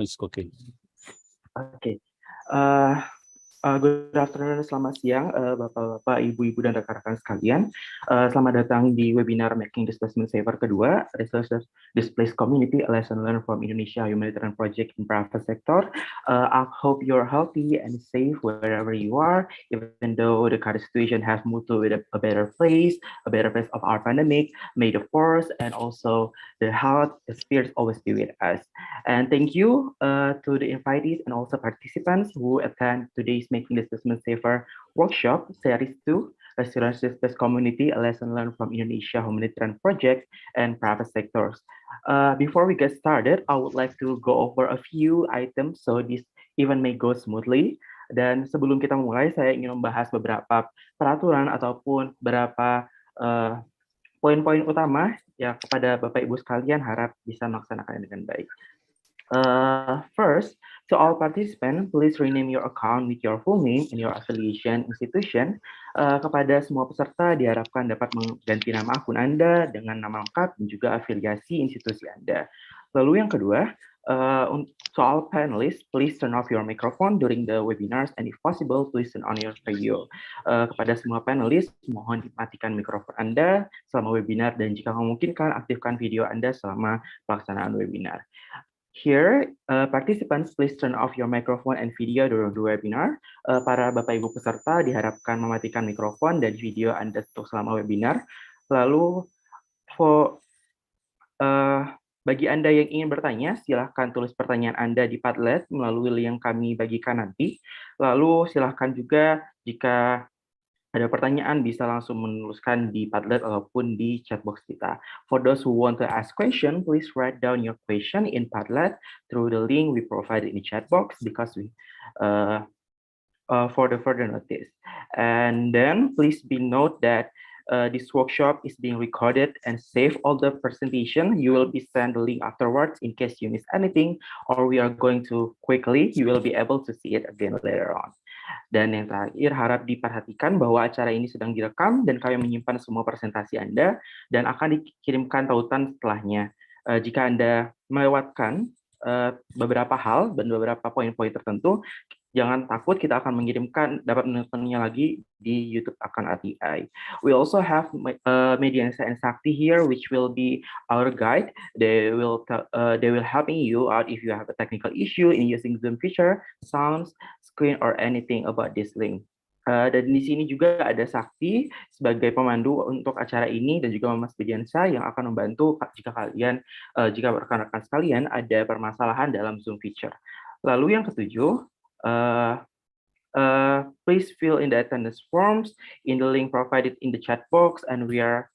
It's okay. Oke. Good afternoon, selamat siang, Bapak-Bapak, Ibu-Ibu, dan rekan-rekan sekalian. Selamat datang di webinar Making Displacement Safer kedua, Disaster Displaced Community, a Lesson Learned from Indonesia Humanitarian Project in Private Sector. I hope you're healthy and safe wherever you are, even though the current situation has moved to a better place of our pandemic. May the force and also the health, the spirits always be with us. And thank you to the invitees and also participants who attend today's Making Displacement Safer workshop, Series 2, Restoration Displaced Community, a lesson learned from Indonesia Humanitarian Project and private sectors. Before we get started, I would like to go over a few items so this event may go smoothly. Dan sebelum kita mulai, saya ingin membahas beberapa peraturan ataupun beberapa poin-poin utama ya kepada Bapak Ibu sekalian, harap bisa melaksanakannya dengan baik. First, to all participants, please rename your account with your full name and your affiliation institution. Kepada semua peserta diharapkan dapat mengganti nama akun Anda dengan nama lengkap dan juga afiliasi institusi Anda. Lalu yang kedua, to all panelists, please turn off your microphone during the webinars and if possible, please turn on your video. Kepada semua panelis, mohon dimatikan mikrofon Anda selama webinar dan jika memungkinkan, aktifkan video Anda selama pelaksanaan webinar. Here, participants, please turn off your microphone and video during the webinar. Para Bapak Ibu peserta diharapkan mematikan mikrofon dan video Anda untuk selama webinar. Lalu, bagi Anda yang ingin bertanya, silahkan tulis pertanyaan Anda di Padlet melalui link yang kami bagikan nanti. Lalu, silahkan juga jika ada pertanyaan bisa langsung menuliskan di Padlet ataupun di chat box kita. For those who want to ask question, please write down your question in Padlet through the link we provided in the chat box because we for the further notice. And then please be note that this workshop is being recorded and save all the presentation. You will be sent the link afterwards in case you miss anything or we are going to quickly. You will be able to see it again later on. Dan yang terakhir, harap diperhatikan bahwa acara ini sedang direkam dan kami menyimpan semua presentasi Anda dan akan dikirimkan tautan setelahnya. Jika Anda melewatkan beberapa hal dan beberapa poin-poin tertentu, jangan takut, kita akan mengirimkan, dapat menontonnya lagi di YouTube akun RTI. We also have Media and Sakti here, which will be our guide. They will helping you out if you have a technical issue in using Zoom feature, sounds, screen, or anything about this link. Dan di sini juga ada Sakti sebagai pemandu untuk acara ini dan juga Mas Bediansa yang akan membantu jika rekan-rekan sekalian ada permasalahan dalam Zoom feature. Lalu yang ketujuh, please fill in the attendance forms in the link provided in the chat box, and we are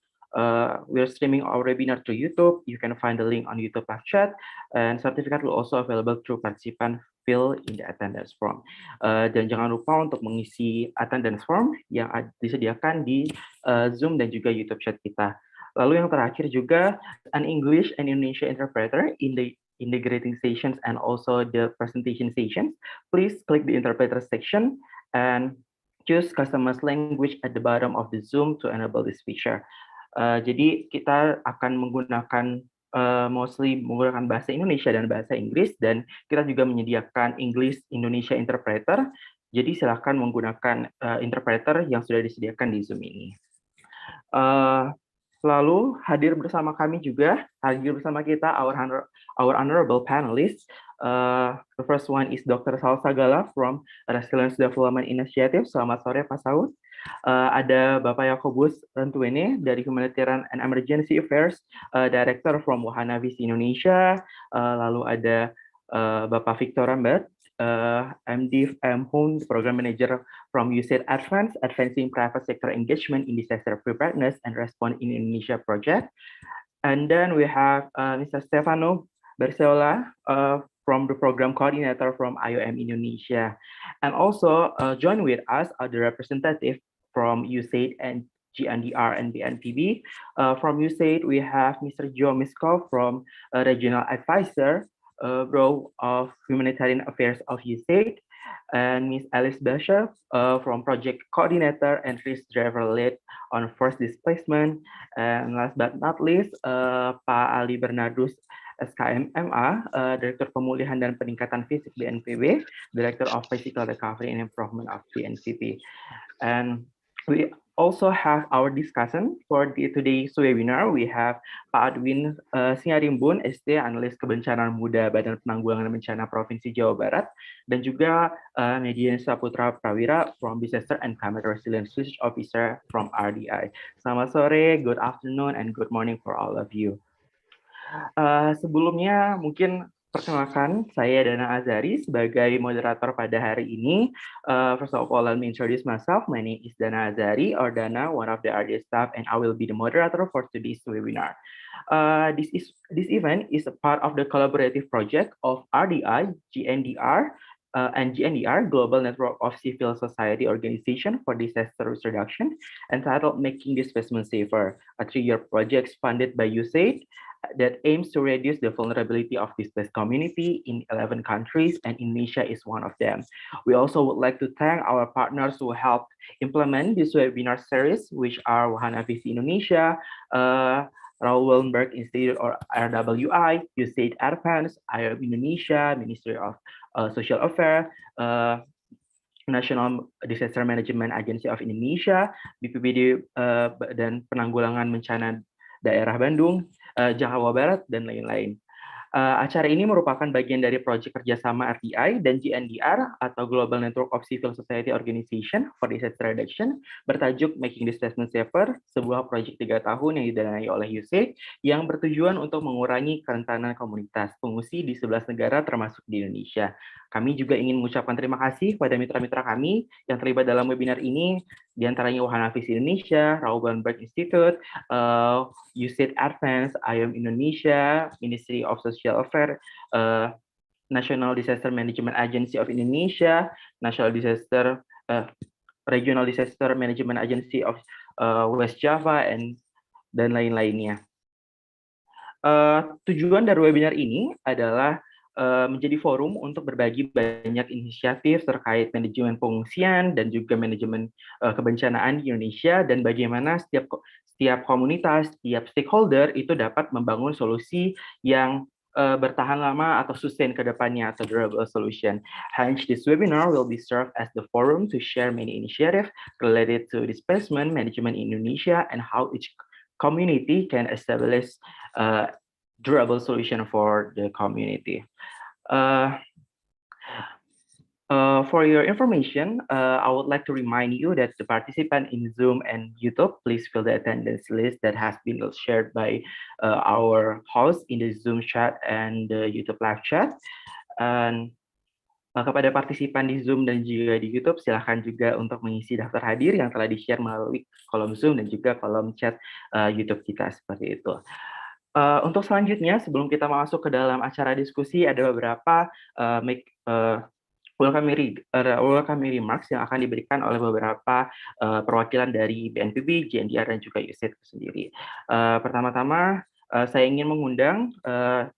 streaming our webinar to YouTube. You can find the link on YouTube live chat, and certificate will also available through participant fill in the attendance form. Dan jangan lupa untuk mengisi attendance form yang disediakan di Zoom dan juga YouTube chat kita. Lalu yang terakhir juga, an English and Indonesia interpreter in the greeting sessions and also the presentation sessions. Please click the interpreter section and choose customized language at the bottom of the Zoom to enable this feature. Jadi kita akan menggunakan mostly menggunakan bahasa Indonesia dan bahasa Inggris, dan kita juga menyediakan English Indonesia interpreter. Jadi silakan menggunakan interpreter yang sudah disediakan di Zoom ini. Lalu hadir bersama kita our honorable panelists. The first one is Dr. Saul Sagala from Resilience Development Initiative. Selamat sore Pak Saud. Ada Bapak Yakobus Rentuene dari Humanitarian and Emergency Affairs Director from Wahana Visi Indonesia. Lalu ada Bapak Victor Rambert, MD Hun, Program Manager from USAID Advancing Private Sector Engagement in Disaster Preparedness and Response in Indonesia Project. And then we have Mr. Stefano Berseola from the Program Coordinator from IOM Indonesia. And also join with us are the representative from USAID and GNDR and BNPB. From USAID, we have Mr. Joe Miskov from Regional Advisor, Bureau of Humanitarian Affairs of USAID, and Ms. Alice Basha from Project Coordinator and Risk Driver Lead on Forced Displacement. And last but not least, Pak Ali Bernardus SKMMA, Director Pemulihan dan Peningkatan Fisik BNPB, Director of Physical Recovery and Improvement of BNPB. And we also have our discussion for today's webinar. We have Pak Adwin Singarimbun, ST, Analis Kebencanaan Muda Badan Penanggulangan Bencana Provinsi Jawa Barat, dan juga Median Saputra Prawira from Disaster and Climate Resilience Research Officer from RDI. Selamat sore, good afternoon, and good morning for all of you. Sebelumnya mungkin perkenalkan, saya Dana Azari sebagai moderator pada hari ini. First of all, let me introduce myself. My name is Dana Azari, or Dana, one of the RDI staff, and I will be the moderator for today's webinar. This event is a part of the collaborative project of RDI, GNDR, and GNDR, Global Network of Civil Society Organization for Disaster Risk Reduction, entitled Making Displacement Safer, a 3-year project funded by USAID that aims to reduce the vulnerability of displaced community in 11 countries, and Indonesia is one of them. We also would like to thank our partners who helped implement this webinar series, which are Wahana Visi Indonesia, Raoul Wallenberg Institute or RWI, USAID Advance, IOM Indonesia, Ministry of Social Affairs, National Disaster Management Agency of Indonesia, BPBD dan Penanggulangan Bencana Daerah Bandung, Jawa Barat, dan lain-lain. Acara ini merupakan bagian dari proyek kerjasama RDI dan GNDR atau Global Network of Civil Society Organization for Disaster Reduction bertajuk Making Displacement Safer, sebuah proyek 3 tahun yang didanai oleh USAID yang bertujuan untuk mengurangi kerentanan komunitas pengungsi di 11 negara termasuk di Indonesia. Kami juga ingin mengucapkan terima kasih pada mitra-mitra kami yang terlibat dalam webinar ini, diantaranya Wahana Visi Indonesia, Raoul Wallenberg Institute, USAID Advance, IOM Indonesia, Ministry of Social Affairs, National Disaster Management Agency of Indonesia, National Disaster Regional Disaster Management Agency of West Java, dan lain-lainnya. Tujuan dari webinar ini adalah menjadi forum untuk berbagi banyak inisiatif terkait manajemen pengungsian dan juga manajemen kebencanaan di Indonesia, dan bagaimana setiap komunitas, setiap stakeholder itu dapat membangun solusi yang bertahan lama atau sustain ke depannya atau durable solution. Hence, this webinar will be served as the forum to share many initiatives related to displacement management in Indonesia and how each community can establish durable solution for the community. For your information, I would like to remind you that the participant in Zoom and YouTube, please fill the attendance list that has been shared by our host in the Zoom chat and the YouTube live chat. And kepada partisipan di Zoom dan juga di YouTube, silahkan juga untuk mengisi daftar hadir yang telah di-share melalui kolom Zoom dan juga kolom chat YouTube kita, seperti itu. Untuk selanjutnya, sebelum kita masuk ke dalam acara diskusi, ada beberapa welcome remarks yang akan diberikan oleh beberapa perwakilan dari BNPB, GNDR, dan juga USAID sendiri. Pertama-tama, saya ingin mengundang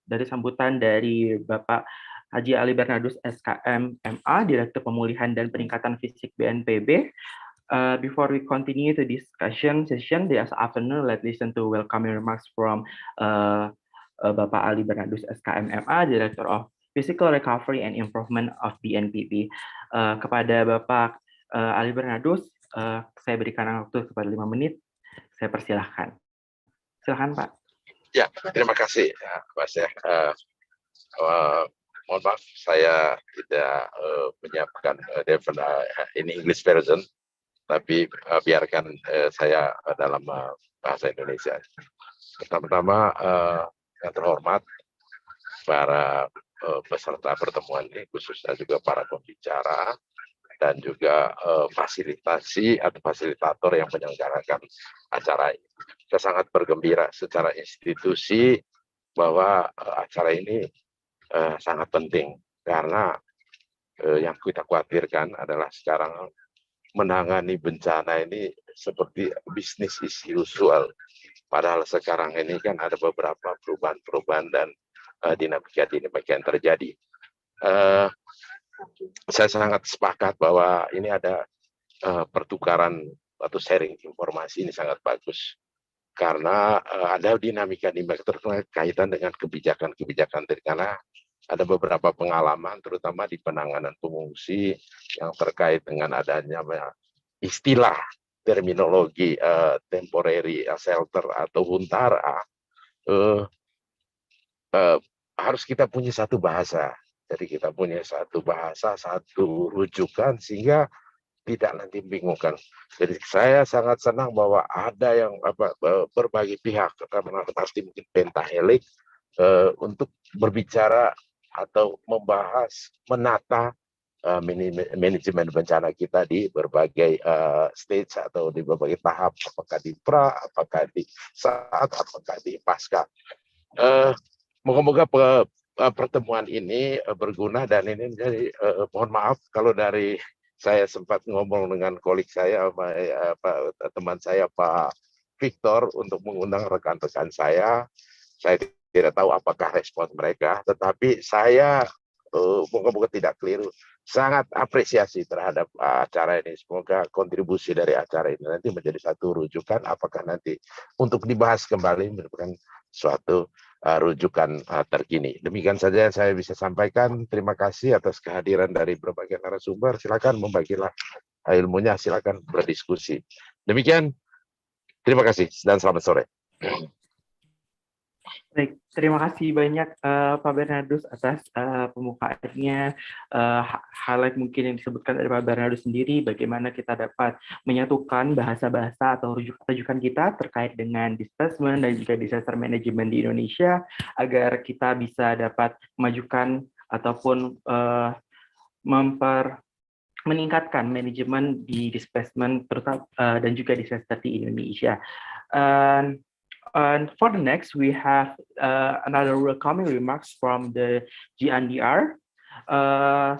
dari sambutan dari Bapak Haji Ali Bernardus, SKM MA, Direktur Pemulihan dan Peningkatan Fisik BNPB. Before we continue the discussion session this afternoon, let's listen to welcoming remarks from Bapak Ali Bernardus, SKM MA, Director of Physical Recovery and Improvement of BNPB. Kepada Bapak Ali Bernardus, saya berikan waktu kepada 5 menit. Saya persilahkan. Silakan, Pak. Ya, terima kasih, Mas ya. Mohon maaf, saya tidak menyiapkan ini English version, tapi biarkan saya dalam bahasa Indonesia. Pertama-tama, yang terhormat para peserta pertemuan ini, khususnya juga para pembicara dan juga fasilitasi atau fasilitator yang menyelenggarakan acara ini. Saya sangat bergembira secara institusi bahwa acara ini sangat penting, karena yang kita khawatirkan adalah sekarang menangani bencana ini seperti bisnis as usual. Padahal sekarang ini kan ada beberapa perubahan-perubahan dan dinamika yang terjadi. Saya sangat sepakat bahwa ini ada pertukaran atau sharing informasi, ini sangat bagus. karena ada dinamika terkaitan dengan kebijakan-kebijakan karena ada beberapa pengalaman terutama di penanganan pengungsi yang terkait dengan adanya istilah terminologi temporary shelter atau huntara harus kita punya satu bahasa. Jadi kita punya satu bahasa, satu rujukan sehingga tidak nanti bingungkan. Jadi saya sangat senang bahwa ada yang berbagai pihak karena pasti mungkin pentahelik untuk berbicara atau membahas menata manajemen bencana kita di berbagai stage atau di berbagai tahap, apakah di pra, apakah di saat, apakah di pasca. Moga-moga pertemuan ini berguna dan ini menjadi mohon maaf kalau dari saya sempat ngomong dengan kolik saya, teman saya Pak Victor untuk mengundang rekan-rekan saya. Saya tidak tahu apakah respon mereka, tetapi saya moga-moga tidak keliru. Sangat apresiasi terhadap acara ini. Semoga kontribusi dari acara ini nanti menjadi satu rujukan. Apakah nanti untuk dibahas kembali merupakan suatu rujukan terkini. Demikian saja yang saya bisa sampaikan. Terima kasih atas kehadiran dari berbagai narasumber. Silakan membagilah ilmunya, silakan berdiskusi. Demikian, terima kasih dan selamat sore. Baik, terima kasih banyak Pak Bernardus atas pembukaannya, highlight mungkin yang disebutkan dari Pak Bernardus sendiri, bagaimana kita dapat menyatukan bahasa-bahasa atau rujukan kita terkait dengan displacement dan juga disaster management di Indonesia, agar kita bisa dapat memajukan ataupun meningkatkan manajemen di displacement terutama dan juga disaster di Indonesia. And for the next, we have another welcoming remarks from the GPDRR.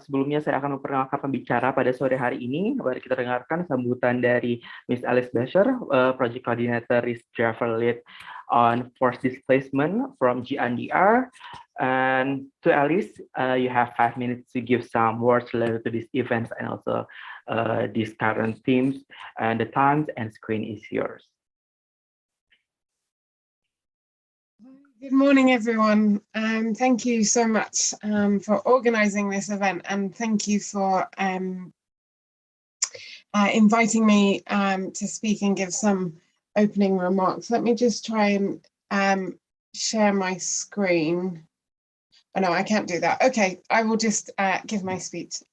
Sebelumnya saya akan memperkenalkan pembicara pada sore hari ini. Mari kita dengarkan sambutan dari Ms. Alice Basher, Project Coordinator Risk Driver Lead on Forced Displacement from GPDRR. And to Alice, you have 5 minutes to give some words related to these events and also these current themes. And the time and screen is yours. Good morning, everyone. Thank you so much for organizing this event, and thank you for inviting me to speak and give some opening remarks. Let me just try and share my screen. Oh, no, I can't do that. Okay, I will just give my speech.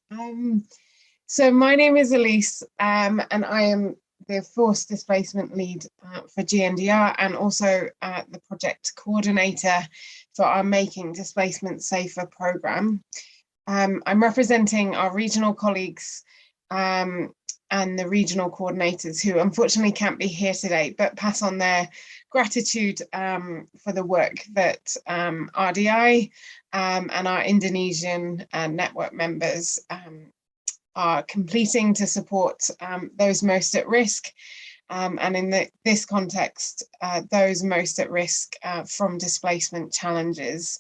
So my name is Elise, and I am the Forced Displacement Lead for GPDRR and also the project coordinator for our Making Displacement Safer program. I'm representing our regional colleagues and the regional coordinators who unfortunately can't be here today, but pass on their gratitude for the work that RDI and our Indonesian network members are completing to support those most at risk, and in this context, those most at risk from displacement challenges.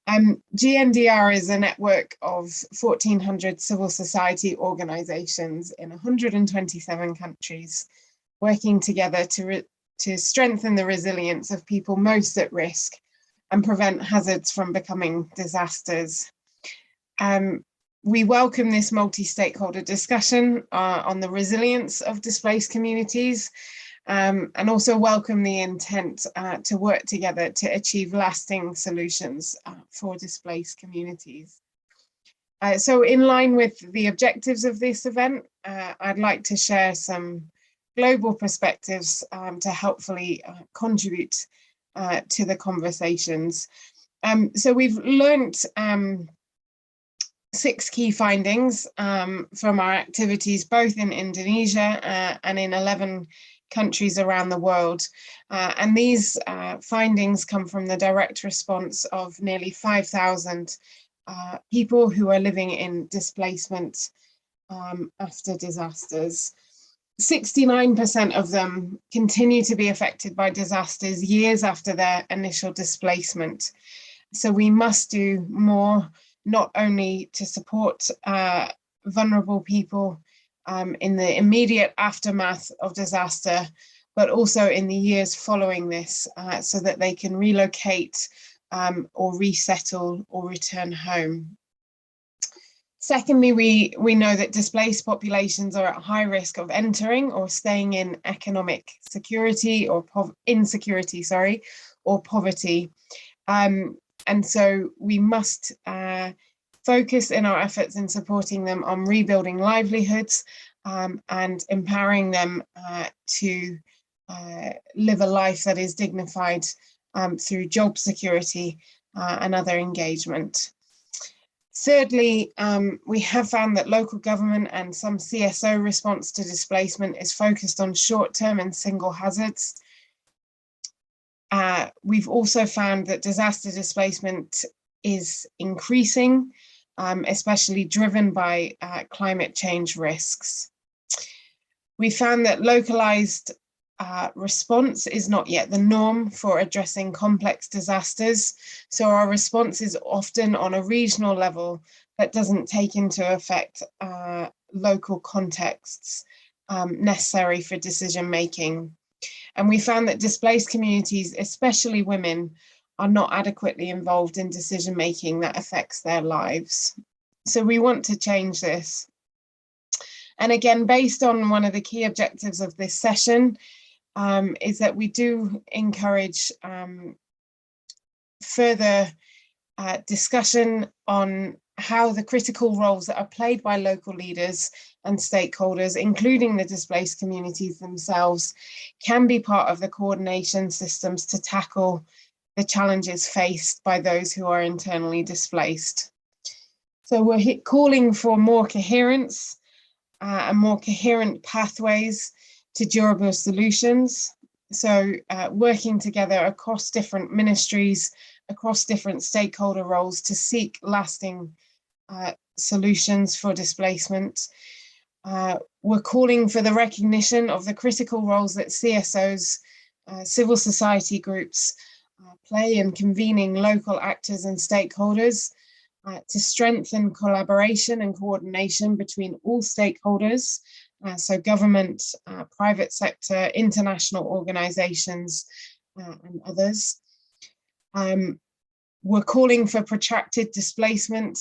GPDRR is a network of 1,400 civil society organizations in 127 countries, working together to strengthen the resilience of people most at risk and prevent hazards from becoming disasters. We welcome this multi-stakeholder discussion on the resilience of displaced communities, and also welcome the intent to work together to achieve lasting solutions for displaced communities. So in line with the objectives of this event, I'd like to share some global perspectives to helpfully contribute to the conversations. So we've learned 6 key findings from our activities, both in Indonesia and in 11 countries around the world. And these findings come from the direct response of nearly 5,000 people who are living in displacement after disasters. 69% of them continue to be affected by disasters years after their initial displacement. So we must do more, not only to support vulnerable people in the immediate aftermath of disaster, but also in the years following this, so that they can relocate or resettle or return home. Secondly, we know that displaced populations are at high risk of entering or staying in economic security or insecurity, or poverty. And so we must focus in our efforts in supporting them on rebuilding livelihoods and empowering them to live a life that is dignified through job security and other engagement. Thirdly, we have found that local government and some CSO response to displacement is focused on short-term and single hazards. We've also found that disaster displacement is increasing, especially driven by climate change risks. We found that localized response is not yet the norm for addressing complex disasters. So our response is often on a regional level that doesn't take into effect local contexts necessary for decision making. And we found that displaced communities, especially women, are not adequately involved in decision making that affects their lives. So we want to change this. And again, based on one of the key objectives of this session, is that we do encourage further discussion on how the critical roles that are played by local leaders and stakeholders, including the displaced communities themselves, can be part of the coordination systems to tackle the challenges faced by those who are internally displaced. So we're calling for more coherence and more coherent pathways to durable solutions. So working together across different ministries, across different stakeholder roles to seek lasting solutions for displacement. We're calling for the recognition of the critical roles that CSOs, civil society groups play in convening local actors and stakeholders to strengthen collaboration and coordination between all stakeholders, so government, private sector, international organizations, and others. We're calling for protracted displacement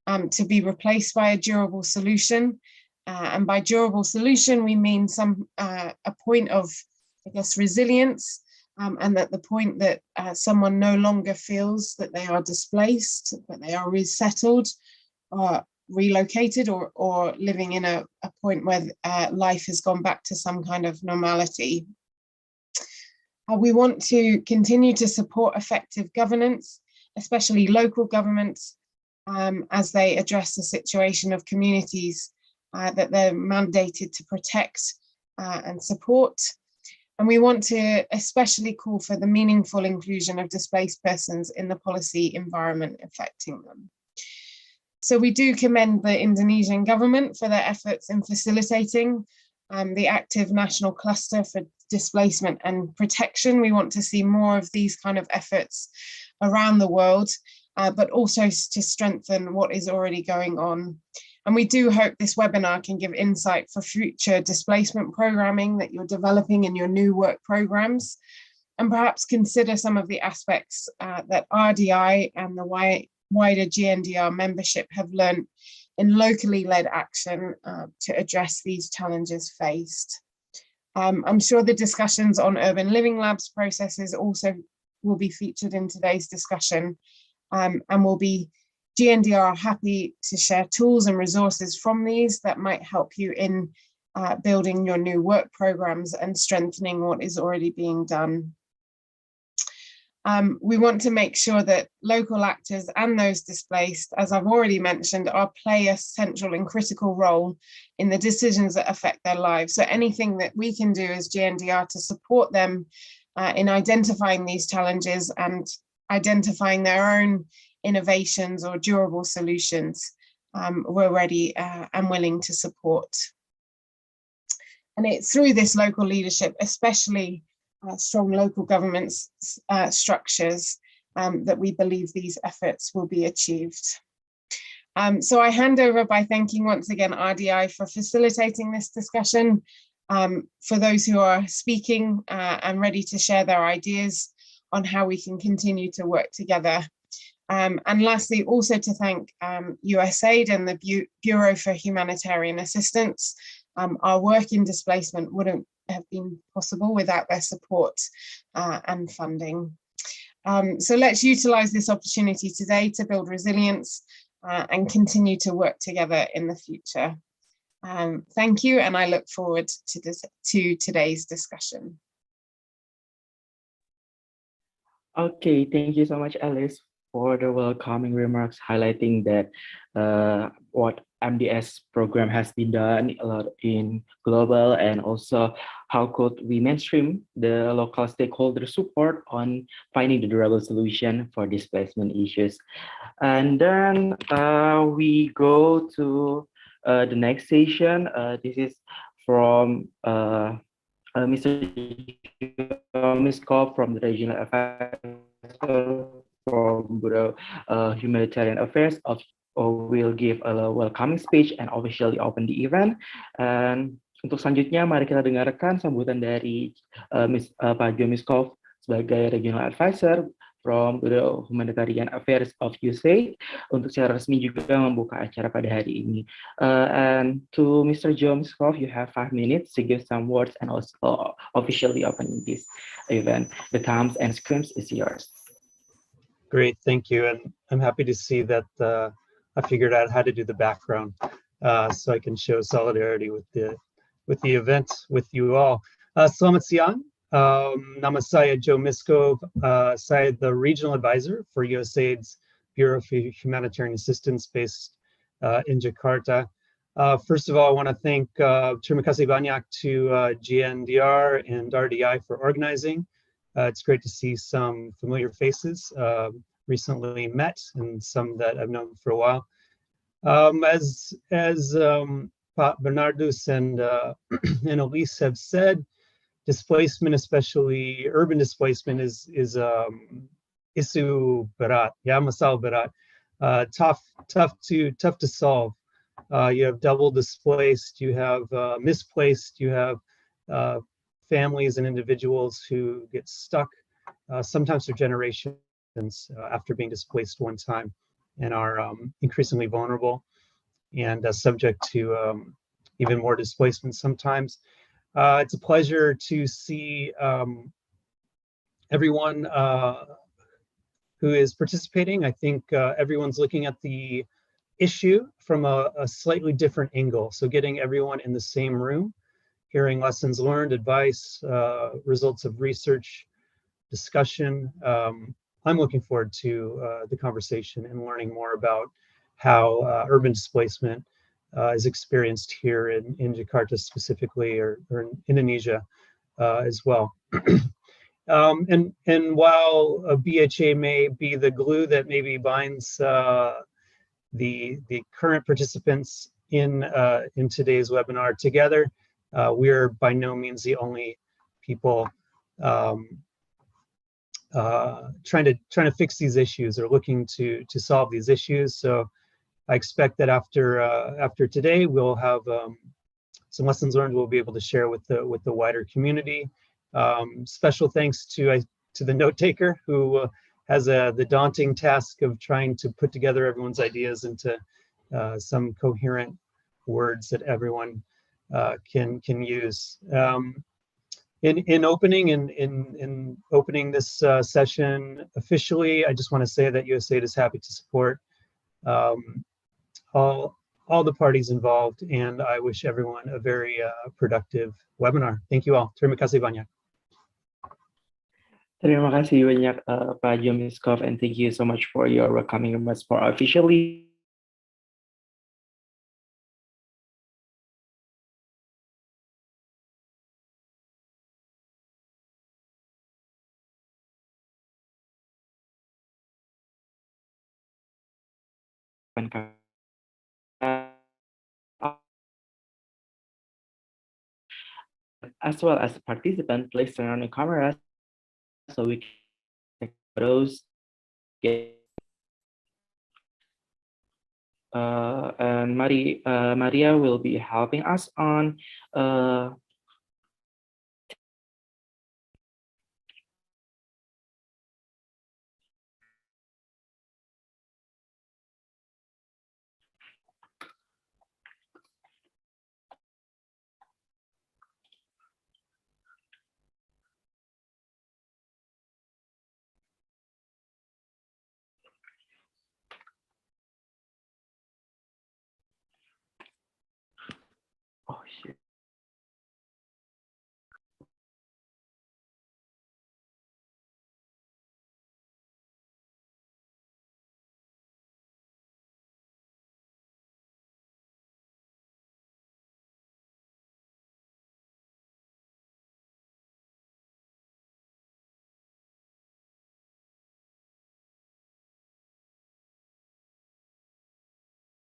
to be replaced by a durable solution. And by durable solution, we mean a point of, I guess, resilience, and that the point that someone no longer feels that they are displaced, but they are resettled or relocated or living in a point where life has gone back to some kind of normality. We want to continue to support effective governance, especially local governments, as they address the situation of communities that they're mandated to protect and support. And we want to especially call for the meaningful inclusion of displaced persons in the policy environment affecting them. So we do commend the Indonesian government for their efforts in facilitating the active national cluster for displacement and protection. We want to see more of these kind of efforts around the world, but also to strengthen what is already going on. And we do hope this webinar can give insight for future displacement programming that you're developing in your new work programs, and perhaps consider some of the aspects that RDI and the wider GNDR membership have learned in locally led action to address these challenges faced. I'm sure the discussions on urban living labs processes also will be featured in today's discussion, and will be GNDR happy to share tools and resources from these that might help you in building your new work programs and strengthening what is already being done. We want to make sure that local actors and those displaced, as I've already mentioned, play a central and critical role in the decisions that affect their lives. So anything that we can do as GNDR to support them in identifying these challenges and identifying their own innovations or durable solutions, we're ready and willing to support. And it's through this local leadership, especially strong local government structures, that we believe these efforts will be achieved. So I hand over by thanking once again RDI for facilitating this discussion, for those who are speaking and ready to share their ideas on how we can continue to work together. And lastly, also to thank USAID and the Bureau for Humanitarian Assistance. Our work in displacement wouldn't have been possible without their support and funding. So let's utilize this opportunity today to build resilience and continue to work together in the future. Thank you, and I look forward to today's discussion. Okay, thank you so much, Alice, for the welcoming remarks highlighting that what MDS program has been done a lot in global, and also how could we mainstream the local stakeholder support on finding the durable solution for displacement issues. And then we go to the next session. This is from Mr. Miskov from the Regional Affairs from Bureau Humanitarian Affairs will give a welcoming speech and officially open the event. And untuk selanjutnya, mari kita dengarkan sambutan dari Pak Jo Miskov sebagai Regional Advisor from Bureau Humanitarian Affairs of USAID untuk secara resmi juga membuka acara pada hari ini. And to Mr. Jo Miskov, you have 5 minutes to give some words and also officially opening this event. The time and screens is yours. Great, thank you. And I'm happy to see that I figured out how to do the background so I can show solidarity with the event with you all. Selamat siang. Nama saya Jo Miskov. Saya the Regional Advisor for USAID's Bureau for Humanitarian Assistance based in Jakarta. First of all, I want to thank terima kasih banyak to GPDRR and RDI for organizing. It's great to see some familiar faces recently met and some that I've known for a while. As Pat Bernardus and Elise have said, displacement, especially urban displacement, is isu berat, ya masalah berat, tough to solve. You have double displaced, you have misplaced, you have families and individuals who get stuck, sometimes for generations after being displaced one time, and are increasingly vulnerable and subject to even more displacement sometimes. It's a pleasure to see everyone who is participating. I think everyone's looking at the issue from a slightly different angle. So getting everyone in the same room, hearing lessons learned, advice, results of research, discussion. I'm looking forward to the conversation and learning more about how urban displacement is experienced here in Jakarta specifically, or in Indonesia as well. And while a BHA may be the glue that maybe binds the current participants in today's webinar together, we are by no means the only people trying to fix these issues or looking to solve these issues. So I expect that after today, we'll have some lessons learned we'll be able to share with the wider community. Special thanks to the note taker who has the daunting task of trying to put together everyone's ideas into some coherent words that everyone can use. In opening this session officially, I just want to say that USAID is happy to support all the parties involved, and I wish everyone a very productive webinar. Thank you all. Terima kasih banyak. Terima kasih banyak Pak Jo Miskov, and thank you so much for your welcoming remarks for officially. As well as participants, please turn on your cameras so we can take photos. And Maria will be helping us on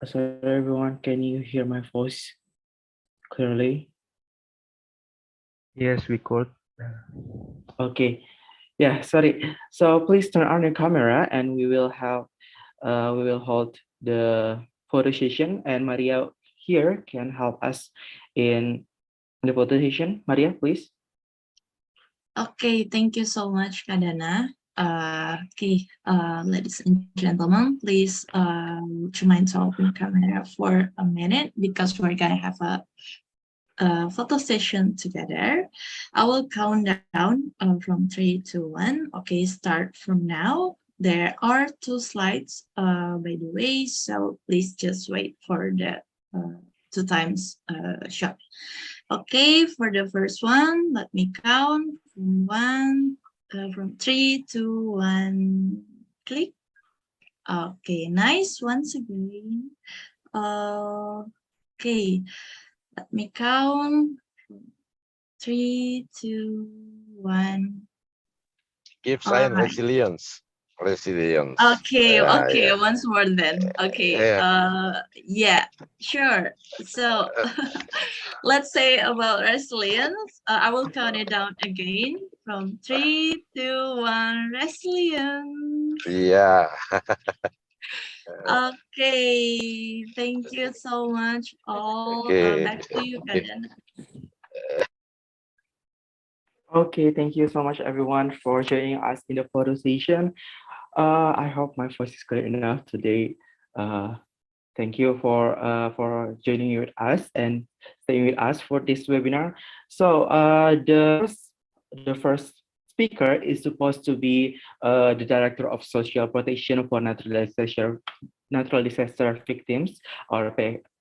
Sorry, everyone. Can you hear my voice clearly? Yes, we could. Okay. Yeah, sorry. So please turn on your camera and we will hold the photo session, and Maria here can help us in the photo session. Maria, please. Okay, thank you so much, Kadana. Ladies and gentlemen, please would you mind to open the camera for a minute because we're gonna have a photo session together. I will count down from 3 to 1. Okay, start from now. There are 2 slides, by the way, so please just wait for the 2 times shot. Okay, for the first one, let me count from 3 to 1. Click. Okay, nice. Once again. Okay, let me count. 3, 2, 1. Give sign Alright. resilience. Resilience. Okay, okay, Yeah. once more then. Okay, yeah, sure. So let's say about resilience. I will count it down again from 3, 2, 1. Resilience. Yeah. Okay, thank you so much all. Okay. Back to you, Kaden. Okay, thank you so much, everyone, for joining us in the photo session. I hope my voice is clear enough today. Thank you for joining with us and staying with us for this webinar. So the first speaker is supposed to be the Director of Social Protection for Natural Disaster Victims, or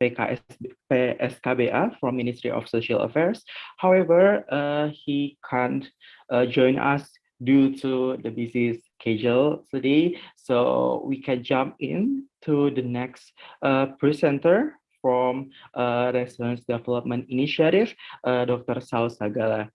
PSKBA, from Ministry of Social Affairs. However, he can't join us due to the busy schedule today. So we can jump in to the next presenter from Resilience Development Initiative, Dr. Saul Sagala.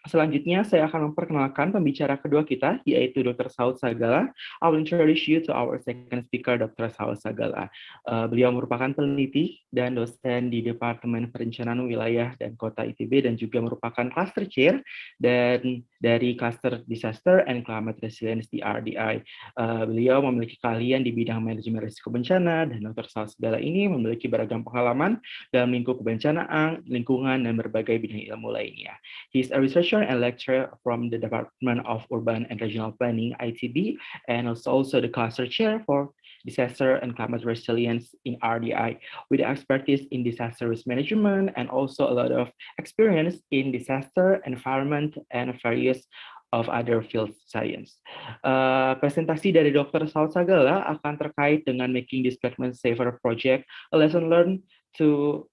Selanjutnya, saya akan memperkenalkan pembicara kedua kita, yaitu Dr. Saud Sagala. I will introduce you to our second speaker, Dr. Saud Sagala. Beliau merupakan peneliti dan dosen di Departemen Perencanaan Wilayah dan Kota ITB, dan juga merupakan Cluster Chair dan dari Cluster Disaster and Climate Resilience di RDI. Beliau memiliki keahlian di bidang manajemen risiko bencana, dan Dr. Saud Sagala ini memiliki beragam pengalaman dalam lingkup kebencanaan, lingkungan, dan berbagai bidang ilmu lainnya. He is a researcher and lecturer from the Department of Urban and Regional Planning, ITB, and is also the cluster chair for Disaster and Climate Resilience in RDI, with expertise in disaster risk management and also a lot of experience in disaster, environment, and various of other field science. Presentasi dari Dr. Saud Sagala akan terkait dengan Making Displacement Safer Project, a lesson learned to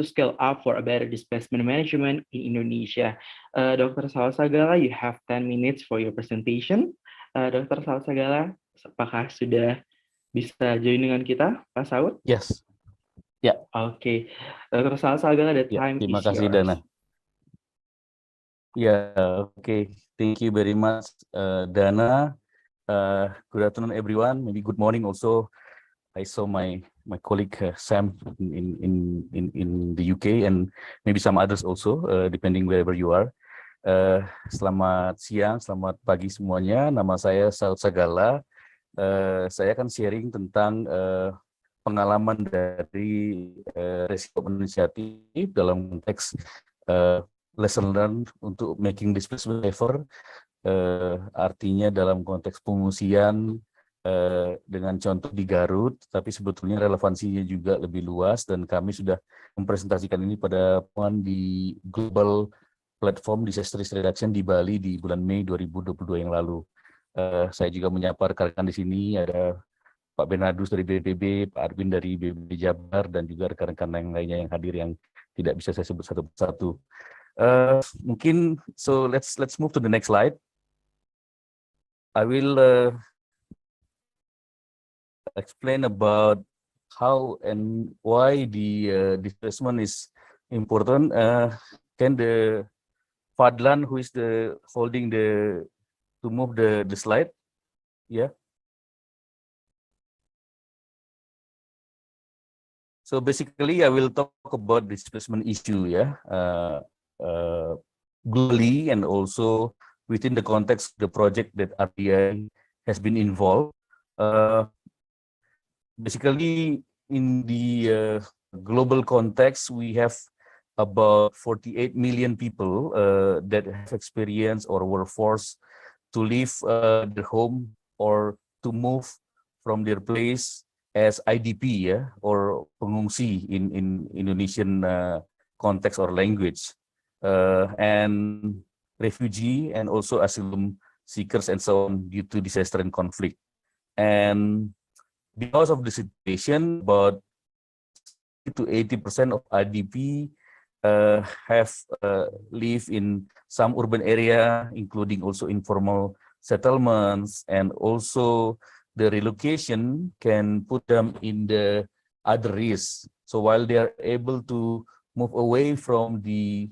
scale up for a better displacement management in Indonesia. Dr. Saud Sagala, you have 10 minutes for your presentation. Dr. Saud Sagala, apakah sudah bisa join dengan kita, Pak Saud? Yes. Ya. Oke. Dr. Saud Sagala, the time terima is kasih, yours. Dana. Okay. Thank you very much, Dana. Good afternoon, everyone. Maybe good morning also. I saw my colleague Sam in the UK, and maybe some others also, depending wherever you are. Selamat siang, selamat pagi semuanya. Nama saya Saud Sagala. Saya akan sharing tentang pengalaman dari resiko inisiatif dalam konteks lesson learned untuk making displacement safer. Artinya dalam konteks pengungsian dengan contoh di Garut, tapi sebetulnya relevansinya juga lebih luas, dan kami sudah mempresentasikan ini pada di Global Platform Disaster Risk Reduction di Bali di bulan Mei 2022 yang lalu. Saya juga menyapa rekan-rekan di sini, ada Pak Bernardus dari BPB, Pak Arwin dari BPB Jabar, dan juga rekan-rekan yang lainnya yang hadir yang tidak bisa saya sebut satu persatu. Mungkin so let's move to the next slide. I will explain about how and why the displacement is important. Can the Fadlan, who is holding to move the slide? Yeah. So basically, I will talk about displacement issue, globally and also within the context of the project that RDI has been involved. Basically, in the global context, we have about 48 million people that have experienced or were forced to leave their home or to move from their place as IDP, or pengungsi in Indonesian context or language, and refugee and also asylum seekers and so on due to disaster and conflict. And because of the situation, about 60 to 80% of IDP have live in some urban area, including also informal settlements, and also the relocation can put them in the other risk. So while they are able to move away from the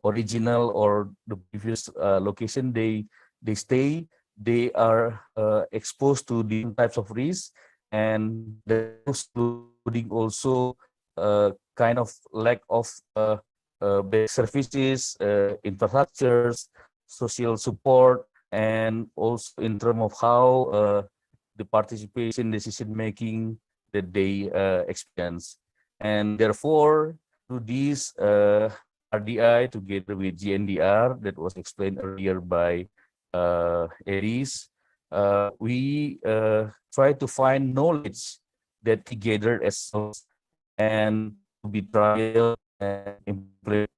original or the previous location they stay, they are exposed to different types of risks, and including also kind of lack of basic services, infrastructures, social support, and also in terms of how the participation decision making that they experience. And therefore, through this RDI together with GNDR that was explained earlier by Aries, we try to find knowledge that we gathered as source and to be trial and implement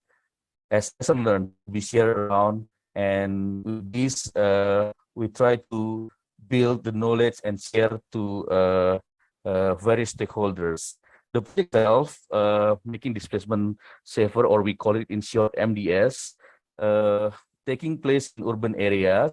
as lesson learned to be shared around. And with this, we try to build the knowledge and share to various stakeholders. The project itself, making displacement safer, or we call it in short MDS, taking place in urban areas.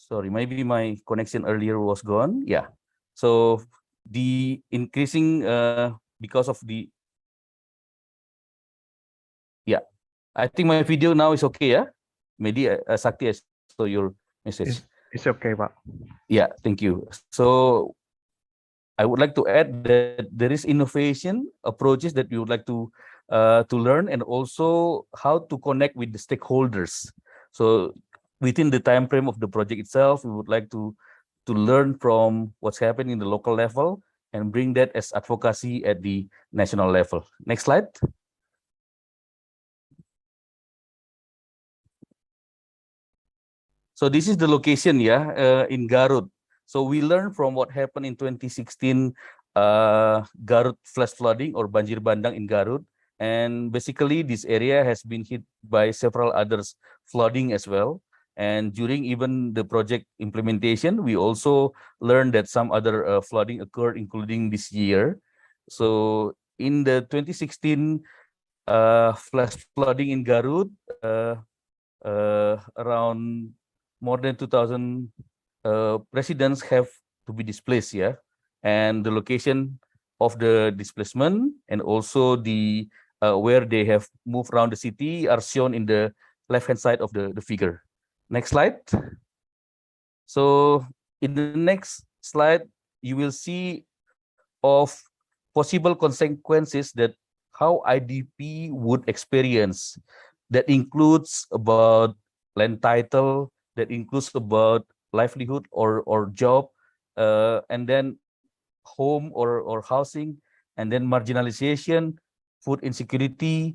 Sorry, maybe my connection earlier was gone. Yeah. So the increasing because of the, yeah, I think my video now is okay. Yeah, maybe Sakti, I saw your message. It's okay, Pak. Yeah, thank you. So I would like to add that there is innovation approaches that we would like to learn, and also how to connect with the stakeholders. So within the time frame of the project itself, we would like to learn from what's happening in the local level and bring that as advocacy at the national level. Next slide. So this is the location, in Garut. So we learned from what happened in 2016, Garut flash flooding or banjir bandang in Garut. And basically this area has been hit by several others flooding as well. And during even the project implementation, we also learned that some other flooding occurred, including this year. So in the 2016 flash flooding in Garut, around more than 2,000 residents have to be displaced, and the location of the displacement and also the where they have moved around the city are shown in the left-hand side of the figure. Next slide. So in the next slide, you will see of possible consequences that how IDP would experience. That includes about land title, that includes about livelihood or job, and then home or housing, and then marginalization, food insecurity,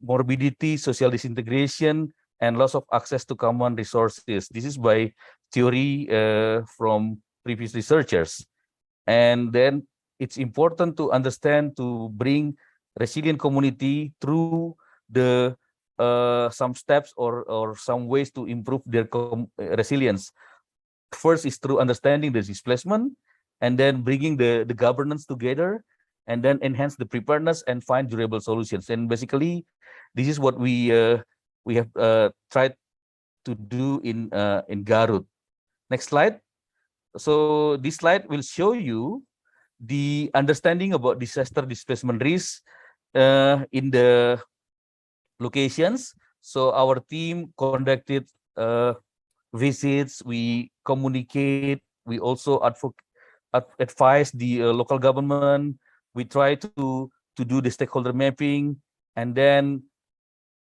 morbidity, social disintegration, and loss of access to common resources. This is by theory from previous researchers. And then it's important to understand to bring resilient community through the some steps or some ways to improve their resilience. First is through understanding the displacement, and then bringing the governance together, and then enhance the preparedness and find durable solutions. And basically, this is what we have tried to do in Garut. Next slide. So this slide will show you the understanding about disaster displacement risk in the locations. So our team conducted visits, we communicate, we also advise the local government. We try to do the stakeholder mapping, and then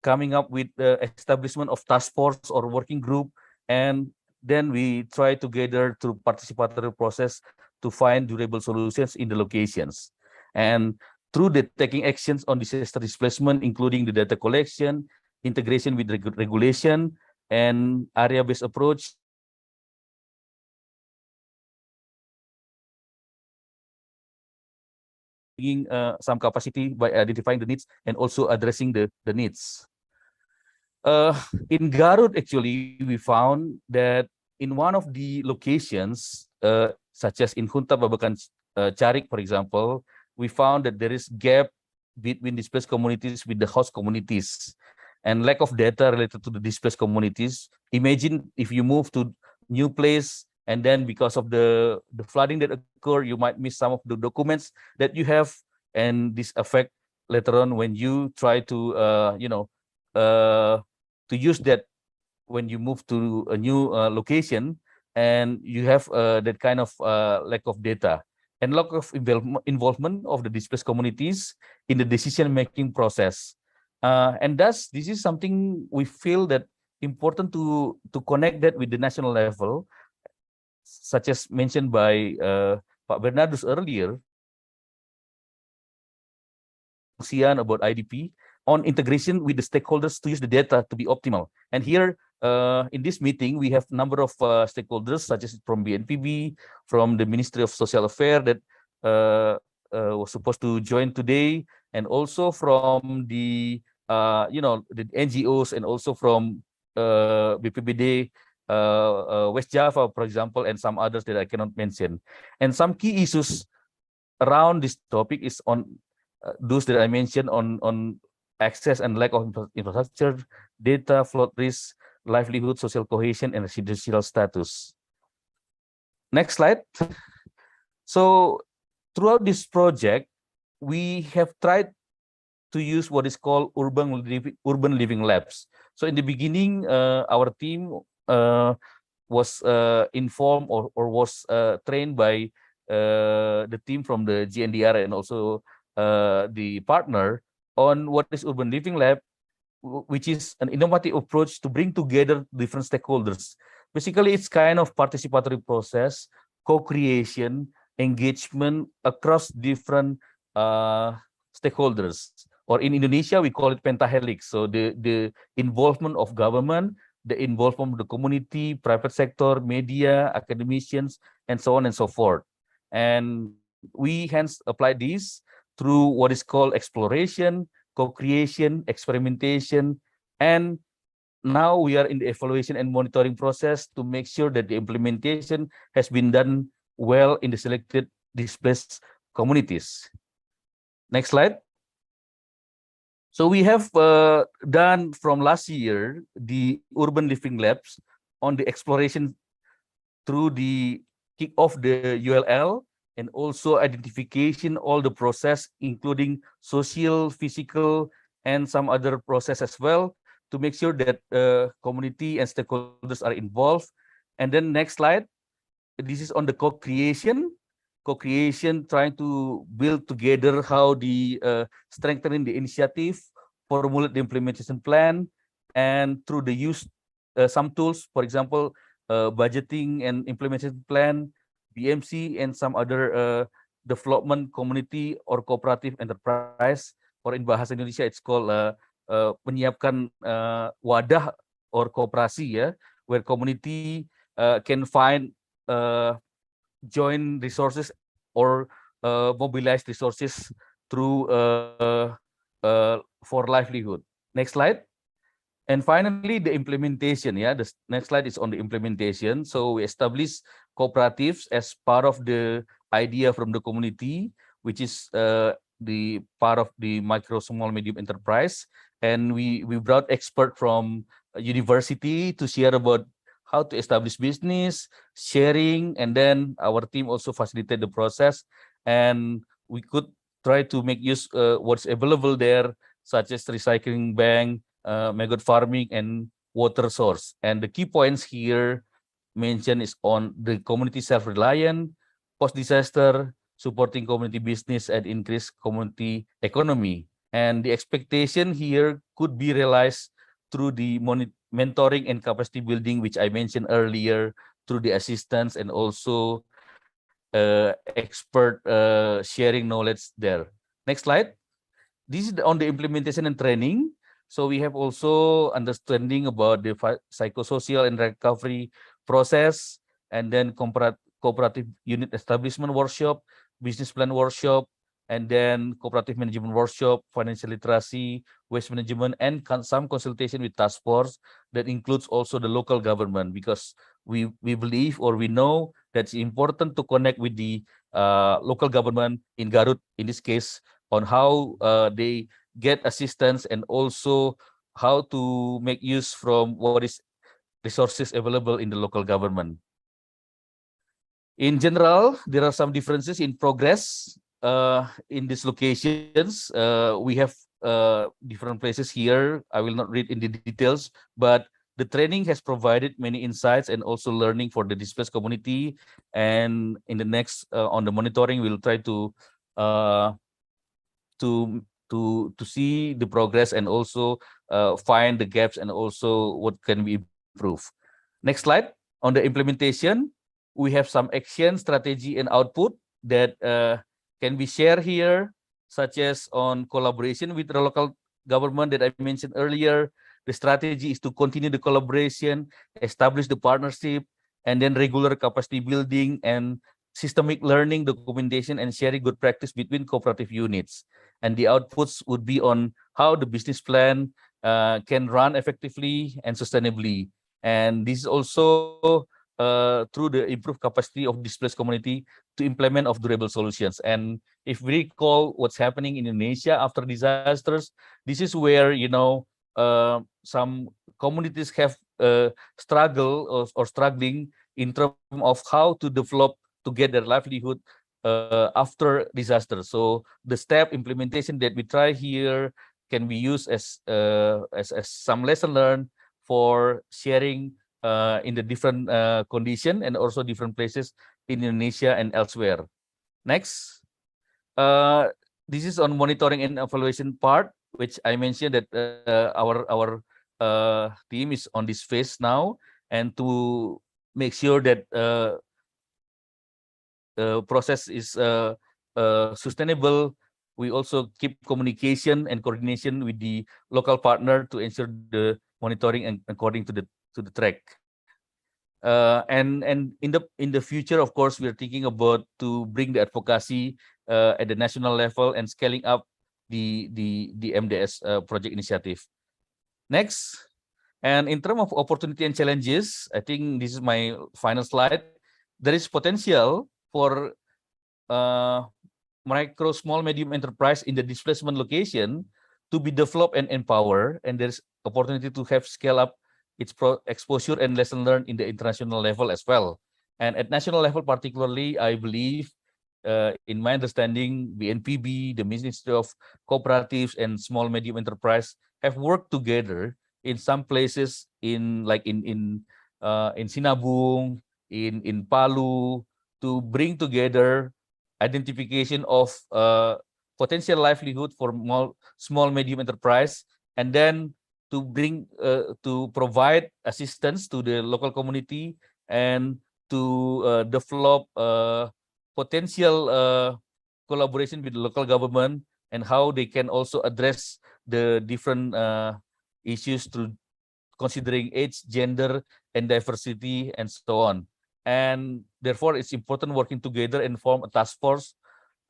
coming up with the establishment of task force or working group, and then we try together through participatory process to find durable solutions in the locations. And through the taking actions on disaster displacement, including the data collection, integration with regulation, and area-based approach, bringing some capacity by identifying the needs and also addressing the needs. In Garut, actually, we found that in one of the locations, such as in Hunta Babakan Carik, for example, we found that there is gap between displaced communities with the host communities and lack of data related to the displaced communities. Imagine if you move to new place and then because of the flooding that occur, you might miss some of the documents that you have, and this affect later on when you try to to use that when you move to a new location, and you have that kind of lack of data and lack of involvement of the displaced communities in the decision-making process. And thus, this is something we feel that important to connect that with the national level, such as mentioned by Pak Bernardus earlier, about IDP on integration with the stakeholders to use the data to be optimal. And here in this meeting, we have a number of stakeholders, such as from BNPB, from the Ministry of Social Affairs that was supposed to join today, and also from the the NGOs, and also from BPBD West Java, for example, and some others that I cannot mention. And some key issues around this topic is on those that I mentioned on access and lack of infrastructure, data, flood risk, livelihood, social cohesion, and residential status. Next slide. So throughout this project, we have tried to use what is called urban living labs. So in the beginning, our team was informed or was trained by the team from the GNDR and also the partner on what is urban living lab, which is an innovative approach to bring together different stakeholders. Basically, it's kind of participatory process, co-creation, engagement across different stakeholders. Or in Indonesia, we call it pentahelix. So the involvement of government, the involvement of the community, private sector, media, academicians, and so on and so forth. And we hence apply this through what is called exploration, co-creation, experimentation, and now we are in the evaluation and monitoring process to make sure that the implementation has been done well in the selected displaced communities. Next slide. So we have done from last year the urban living labs on the exploration through the kick off the ULL, and also identification, all the process, including social, physical, and some other process as well, to make sure that community and stakeholders are involved. And then next slide, this is on the co-creation, trying to build together how the strengthening the initiative, formulate the implementation plan, and through the use some tools, for example, budgeting and implementation plan, BMC, and some other development community or cooperative enterprise, or in bahasa Indonesia it's called menyiapkan wadah or kooperasi, ya, where community can find joint resources or mobilize resources through for livelihood. Next slide. And finally, the implementation. Yeah, the next slide is on the implementation. So we establish cooperatives as part of the idea from the community, which is the part of the micro, small, medium enterprise. And we brought expert from a university to share about how to establish business, sharing, and then our team also facilitate the process. and we could try to make use what's available there, such as recycling bank, maggot farming, and water source. And the key points here mentioned is on the community self-reliant, post-disaster, supporting community business, and increase community economy. And the expectation here could be realized through the mentoring and capacity building, which I mentioned earlier, through the assistance and also expert sharing knowledge there. Next slide. This is on the implementation and training. So we have also understanding about the psychosocial and recovery process, and then cooperative unit establishment workshop, business plan workshop, and then cooperative management workshop, financial literacy, waste management, and some consultation with task force that includes also the local government, because we believe or we know that it's important to connect with the local government in Garut, in this case, on how they get assistance and also how to make use from what is resources available in the local government. In general, there are some differences in progress in these locations. We have different places here. I will not read in the details, but the training has provided many insights and also learning for the displaced community. And in the next, on the monitoring, we'll try to see the progress and also find the gaps and also what can be improved. Next slide. On the implementation, we have some action, strategy, and output that can be shared here, such as on collaboration with the local government that I mentioned earlier. The strategy is to continue the collaboration, establish the partnership, and then regular capacity building and systemic learning, documentation, and sharing good practice between cooperative units. And the outputs would be on how the business plan can run effectively and sustainably. And this is also through the improved capacity of displaced community to implement of durable solutions. And if we recall what's happening in Indonesia after disasters, this is where, you know, some communities have struggle or struggling in terms of how to develop to get their livelihood after disaster. So the step implementation that we try here can be used as some lesson learned for sharing in the different condition and also different places in Indonesia and elsewhere. Next, this is on monitoring and evaluation part, which I mentioned that our team is on this phase now, and to make sure that process is sustainable, we also keep communication and coordination with the local partner to ensure the monitoring and according to the track. And in the future, of course, we are thinking about to bring the advocacy at the national level and scaling up the MDS project initiative. Next, and in terms of opportunity and challenges, I think this is my final slide. There is potential for micro, small, medium enterprise in the displacement location to be developed and empowered, and there's opportunity to have scale up its exposure and lesson learned in the international level as well. And at national level particularly, I believe, in my understanding, BNPB, the Ministry of Cooperatives and Small Medium Enterprise have worked together in some places in Sinabung, in Palu, to bring together identification of potential livelihood for small medium enterprise, and then to bring to provide assistance to the local community and to develop potential collaboration with the local government and how they can also address the different issues through considering age, gender, and diversity, and so on. And therefore, it's important working together and form a task force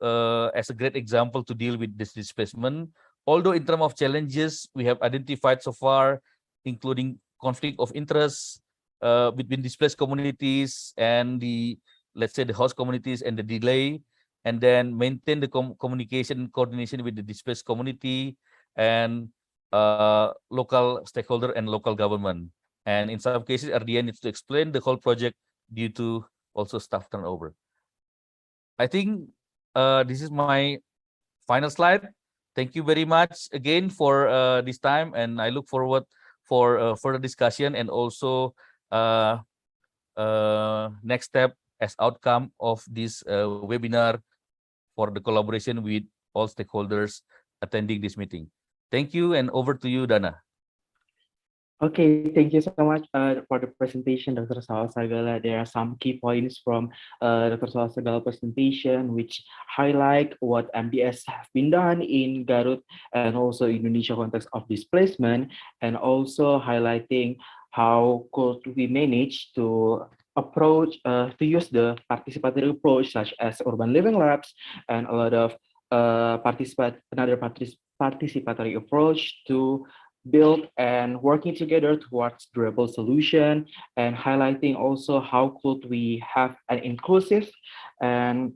as a great example to deal with this displacement. Although in terms of challenges we have identified so far, including conflict of interest between displaced communities and the, let's say, the host communities, and the delay, and then maintain the communication and coordination with the displaced community and local stakeholder and local government. And in some cases, RDN needs to explain the whole project due to also staff turnover. I think this is my final slide. Thank you very much again for this time, and I look forward for further discussion and also next step as outcome of this webinar for the collaboration with all stakeholders attending this meeting. Thank you, and over to you, Dana. Okay, thank you so much for the presentation, Dr. Saul Sagala. There are some key points from Dr. Saul Sagala presentation which highlight what MDS have been done in Garut and also Indonesia context of displacement, and also highlighting how could we manage to approach to use the participatory approach such as urban living labs and a lot of participatory approach to build and working together towards durable solution, and highlighting also how could we have an inclusive and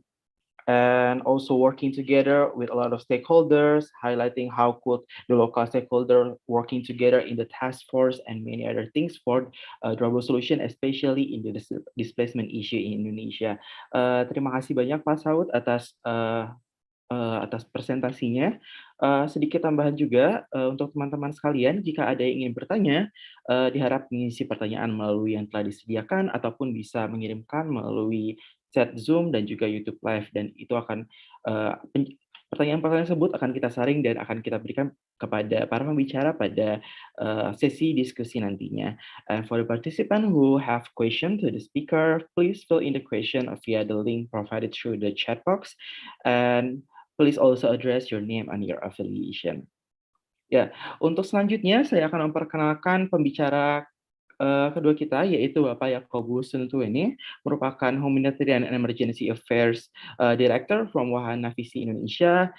also working together with a lot of stakeholders, highlighting how could the local stakeholder working together in the task force and many other things for durable solution, especially in the displacement issue in Indonesia. Terima kasih banyak Pak Saud atas presentasinya. Sedikit tambahan juga untuk teman-teman sekalian, jika ada yang ingin bertanya, diharap mengisi pertanyaan melalui yang telah disediakan ataupun bisa mengirimkan melalui chat Zoom dan juga YouTube Live, dan itu akan pertanyaan-pertanyaan tersebut akan kita saring dan akan kita berikan kepada para pembicara pada sesi diskusi nantinya. And for the participant who have question to the speaker, please fill in the question via the link provided through the chat box, and please also address your name and your affiliation. Ya, untuk selanjutnya saya akan memperkenalkan pembicara kedua kita, yaitu Bapak Yakobus Tuntuene, merupakan Humanitarian and Emergency Affairs Director from Wahana Visi Indonesia.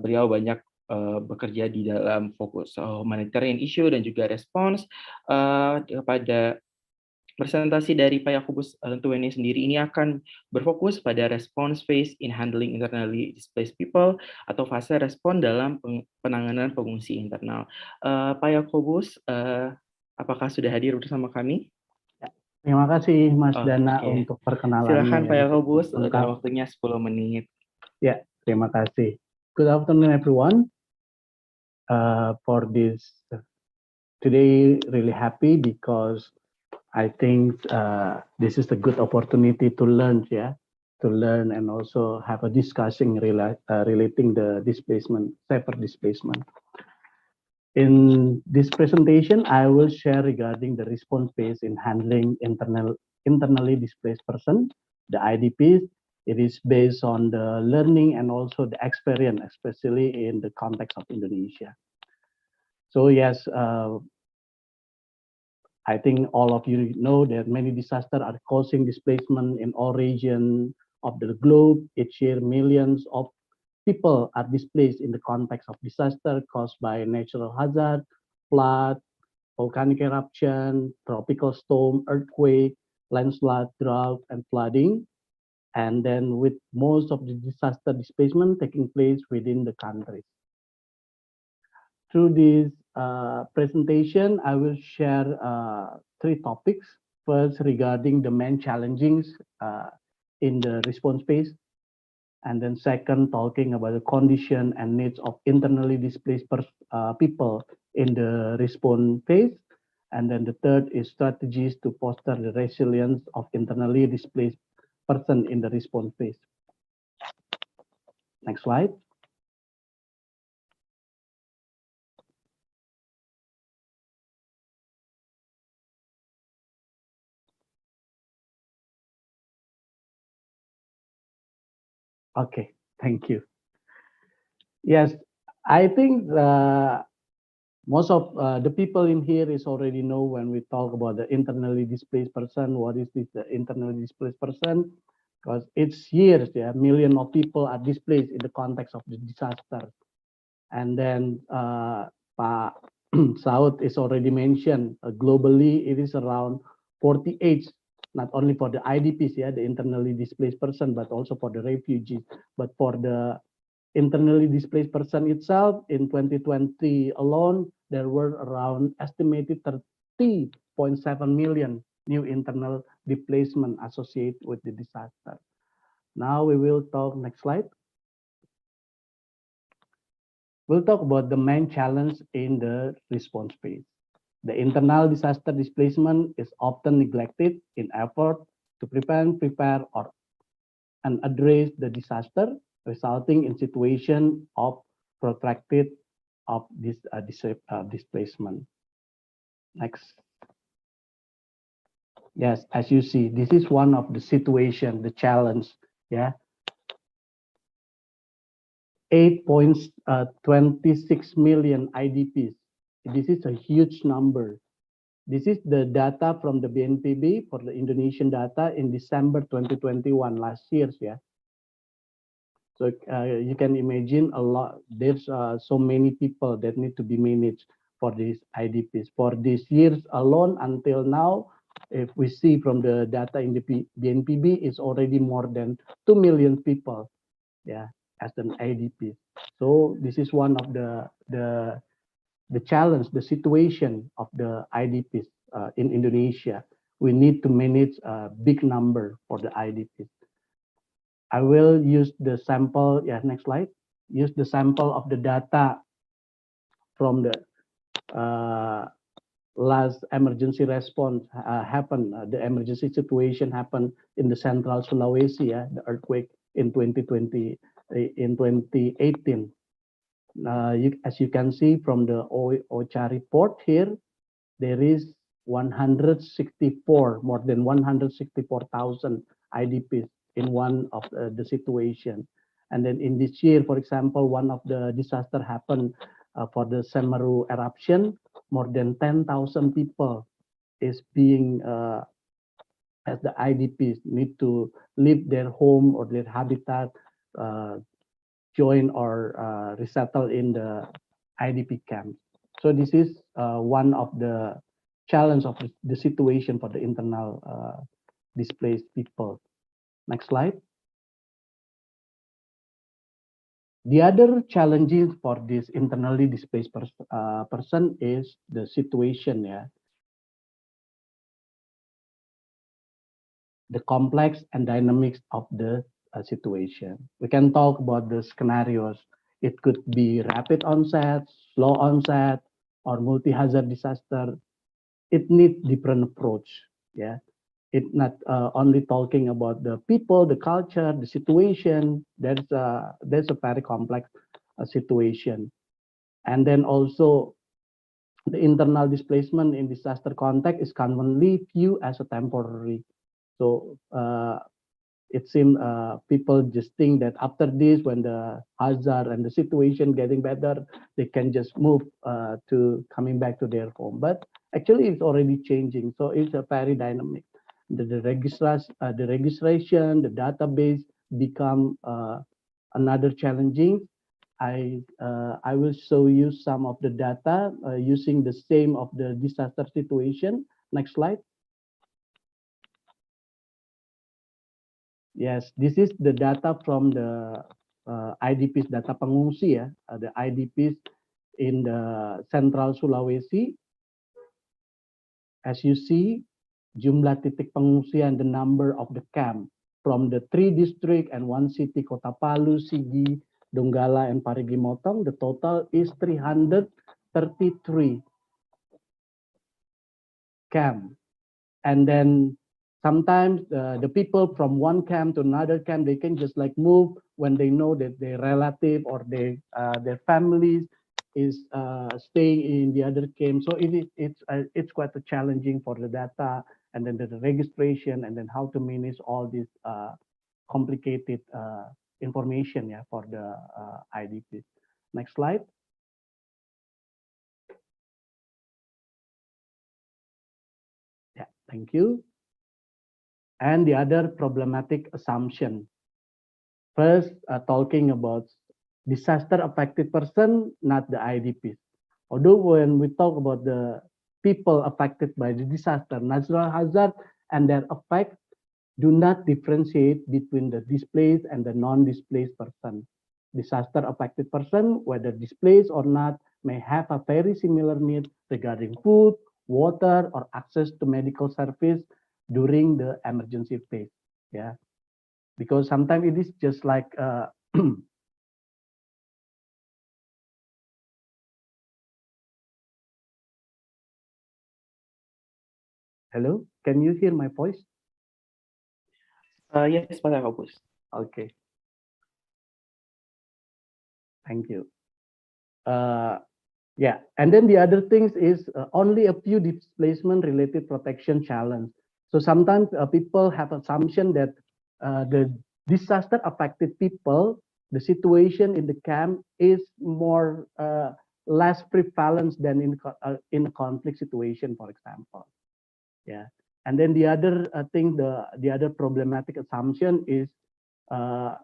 Beliau banyak bekerja di dalam fokus humanitarian issue dan juga respons. Kepada presentasi dari Pak Yakobus Tuntuene sendiri ini akan berfokus pada response phase in handling internally displaced people atau fase respon dalam penanganan pengungsi internal. Pak Yakobus, apakah sudah hadir bersama kami? Terima kasih Mas Dana untuk perkenalannya. Silakan Pak Yakobus, waktunya 10 menit. Ya, terima kasih. Good afternoon everyone. For this today, really happy because I think this is a good opportunity to learn, and also have a discussion relating the displacement, safer displacement. In this presentation, I will share regarding the response phase in handling internally displaced person, the IDPs. It is based on the learning and also the experience, especially in the context of Indonesia. So yes, I think all of you know that many disasters are causing displacement in all regions of the globe. Each year, millions of people are displaced in the context of disaster caused by natural hazard, flood, volcanic eruption, tropical storm, earthquake, landslide, drought, and flooding. And then with most of the disaster displacement taking place within the countries. Through this presentation, I will share 3 topics. First, regarding the main challenges in the response phase. And then second, talking about the condition and needs of internally displaced people in the response phase. And then the third is strategies to foster the resilience of internally displaced person in the response phase. Next slide. Okay, thank you. Yes, I think most of the people in here is already know when we talk about the internally displaced person, what is this the internally displaced person? Because it's years, millions of people are displaced in the context of the disaster. And then Pak Saud is already mentioned, globally it is around 48, not only for the IDPs, the internally displaced person, but also for the refugees. But for the internally displaced person itself, in 2020 alone, there were around estimated 30.7 million new internal displacement associated with the disaster. Now we will talk, next slide. we'll talk about the main challenge in the response phase. The internal disaster displacement is often neglected in effort to prevent, prepare, and address the disaster, resulting in situation of protracted of this displacement. Next. Yes, as you see, this is one of the situation, the challenge. Yeah, 8.26 million IDPs. This is a huge number. This is the data from the BNPB for the Indonesian data in December 2021, last year. Yeah. So you can imagine a lot. There's so many people that need to be managed for these IDPs. For these years alone, until now, if we see from the data in the BNPB, it's already more than 2 million people, yeah, as an IDP. So this is one of the challenge, the situation of the IDPs in Indonesia. We need to manage a big number for the IDPs. I will use the sample, yeah, next slide. Use the sample of the data from the last emergency response happened, the emergency situation happened in the central Sulawesi, yeah, the earthquake in 2020, in 2018. As you can see from the OCHA report here, there is 164, more than 164,000 IDPs in one of the situation. And then in this year, for example, one of the disaster happened for the Semeru eruption, more than 10,000 people is being, as the IDPs need to leave their home or their habitat, join or resettle in the IDP camp. So this is one of the challenge of the situation for the internal displaced people. Next slide. The other challenges for this internally displaced person is the situation, yeah, the complex and dynamics of the situation. We can talk about the scenarios. It could be rapid onset, slow onset, or multi-hazard disaster. It needs different approach. Yeah, it's not only talking about the people, the culture, the situation. There's a very complex situation, and then also the internal displacement in disaster context is commonly viewed as a temporary. So it seems people just think that after this, when the hazard and the situation getting better, they can just move to coming back to their home. But actually, it's already changing. So it's a very dynamic. The registration, the database become another challenging. I will show you some of the data using the same of the disaster situation. Next slide. Yes, this is the data from the IDPs data pengungsi, ya, the IDPs in the Central Sulawesi. As you see, jumlah titik pengungsian, the number of the camp from the 3 district and 1 city, Kota Palu, Sigi, Donggala, and Parigi Motong, the total is 333 camp. And then sometimes the people from one camp to another camp, they can just like move when they know that their relative or their families is staying in the other camp. So it's quite a challenging for the data, and then the registration, and then how to manage all this complicated information, yeah, for the IDPs. Next slide. Yeah, thank you. And the other problematic assumption. First, talking about disaster affected person, not the IDPs. Although when we talk about the people affected by the disaster, natural hazard, and their effect, do not differentiate between the displaced and the non-displaced person. Disaster affected person, whether displaced or not, may have a very similar need regarding food, water, or access to medical service during the emergency phase. Yeah, because sometimes it is just like Hello, can you hear my voice? Yes, Pak Agus. Okay, thank you. Yeah, and then the other things is only a few displacement related protection challenge. So sometimes people have assumption that the disaster affected people, the situation in the camp is more less prevalent than in a conflict situation, for example. Yeah, and then the other thing, the other problematic assumption is uh,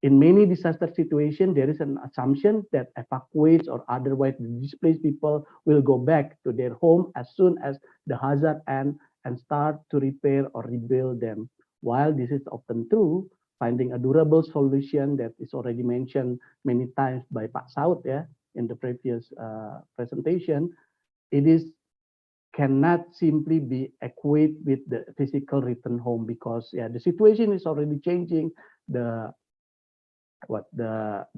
in many disaster situations, there is an assumption that evacuates or otherwise displaced people will go back to their home as soon as the hazard ends and start to repair or rebuild them. While this is often true, finding a durable solution that is already mentioned many times by Pak Saud, yeah, in the previous presentation, it is cannot simply be equated with the physical return home because yeah, the situation is already changing. The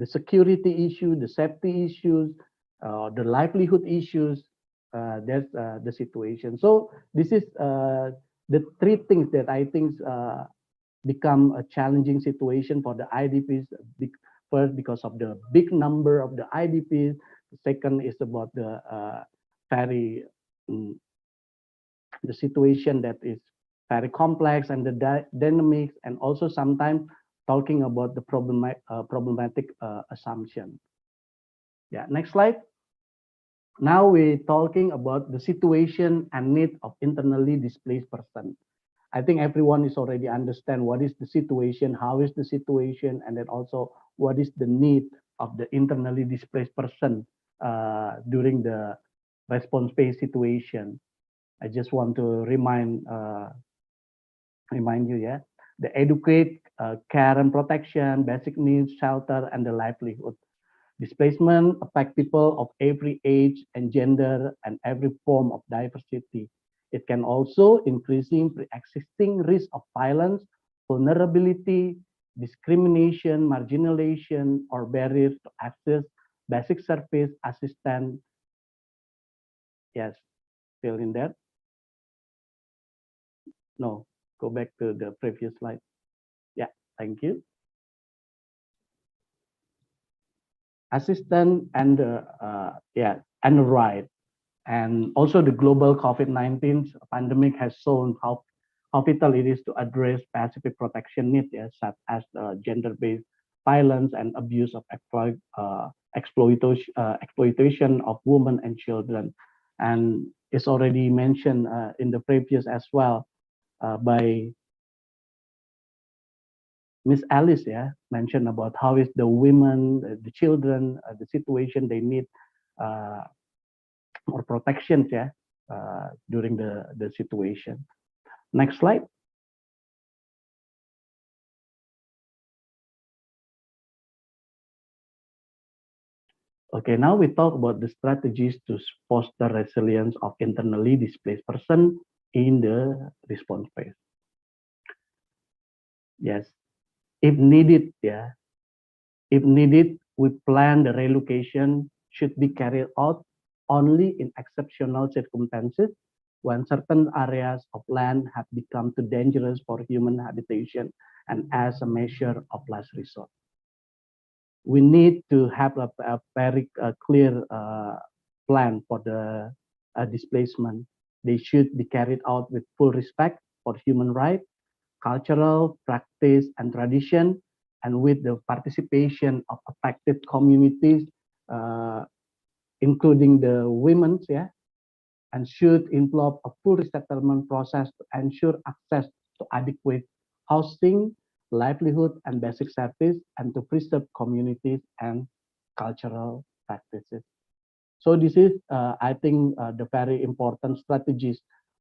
security issue, the safety issues, the livelihood issues. That's the situation. So this is the three things that I think become a challenging situation for the IDPs. First, because of the big number of the IDPs. The second is about the very the situation that is very complex and the dynamics, and also sometimes talking about the problematic assumption. Yeah, next slide. Now we're talking about the situation and need of internally displaced person. I think everyone is already understand what is the situation, how is the situation, and then also what is the need of the internally displaced person during the response phase situation. I just want to remind you, yeah, the educate, care and protection, basic needs, shelter, and the livelihood. Displacement affect people of every age and gender and every form of diversity. It can also increasing pre-existing risk of violence, vulnerability, discrimination, marginalization, or barriers to access basic service assistance. Yes, still in there. No, go back to the previous slide. Yeah, thank you. Assistance and yeah, and the right. And also the global COVID-19 pandemic has shown how vital it is to address specific protection needs, yeah, such as gender-based violence and abuse of exploitation of women and children. And it's already mentioned in the previous as well by Miss Alice, yeah, mentioned about how is the women, the children, the situation they need more protections, yeah, during the situation. Next slide. Okay, now we talk about the strategies to foster resilience of internally displaced person in the response phase. Yes, if needed, yeah, if needed, we plan the relocation should be carried out only in exceptional circumstances when certain areas of land have become too dangerous for human habitation and as a measure of last resort. We need to have a very clear plan for the displacement. They should be carried out with full respect for human rights, cultural practice and tradition, and with the participation of affected communities, including the women's, yeah, and should involve a full resettlement process to ensure access to adequate housing, livelihood, and basic service, and to preserve communities and cultural practices. So this is, I think, the very important strategies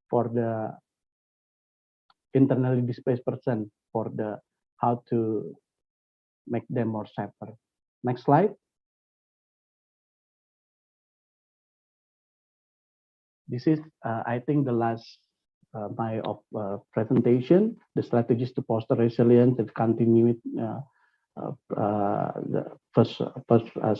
for the internally displaced person for the how to make them more safer. Next slide. This is, I think, the last my presentation, the strategies to foster resilience and continued the first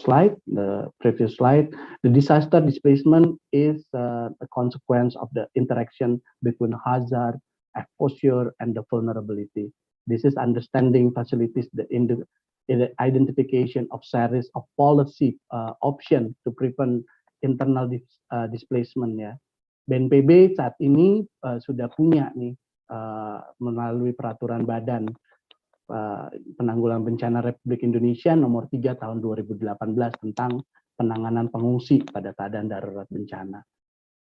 slide, the previous slide, the disaster displacement is a consequence of the interaction between hazard, exposure, and the vulnerability. This is understanding facilities the identification of series of policy option to prevent internal displacement ya. BNPB saat ini sudah punya nih melalui peraturan badan penanggulangan bencana Republik Indonesia nomor 3 tahun 2018 tentang penanganan pengungsi pada keadaan darurat bencana.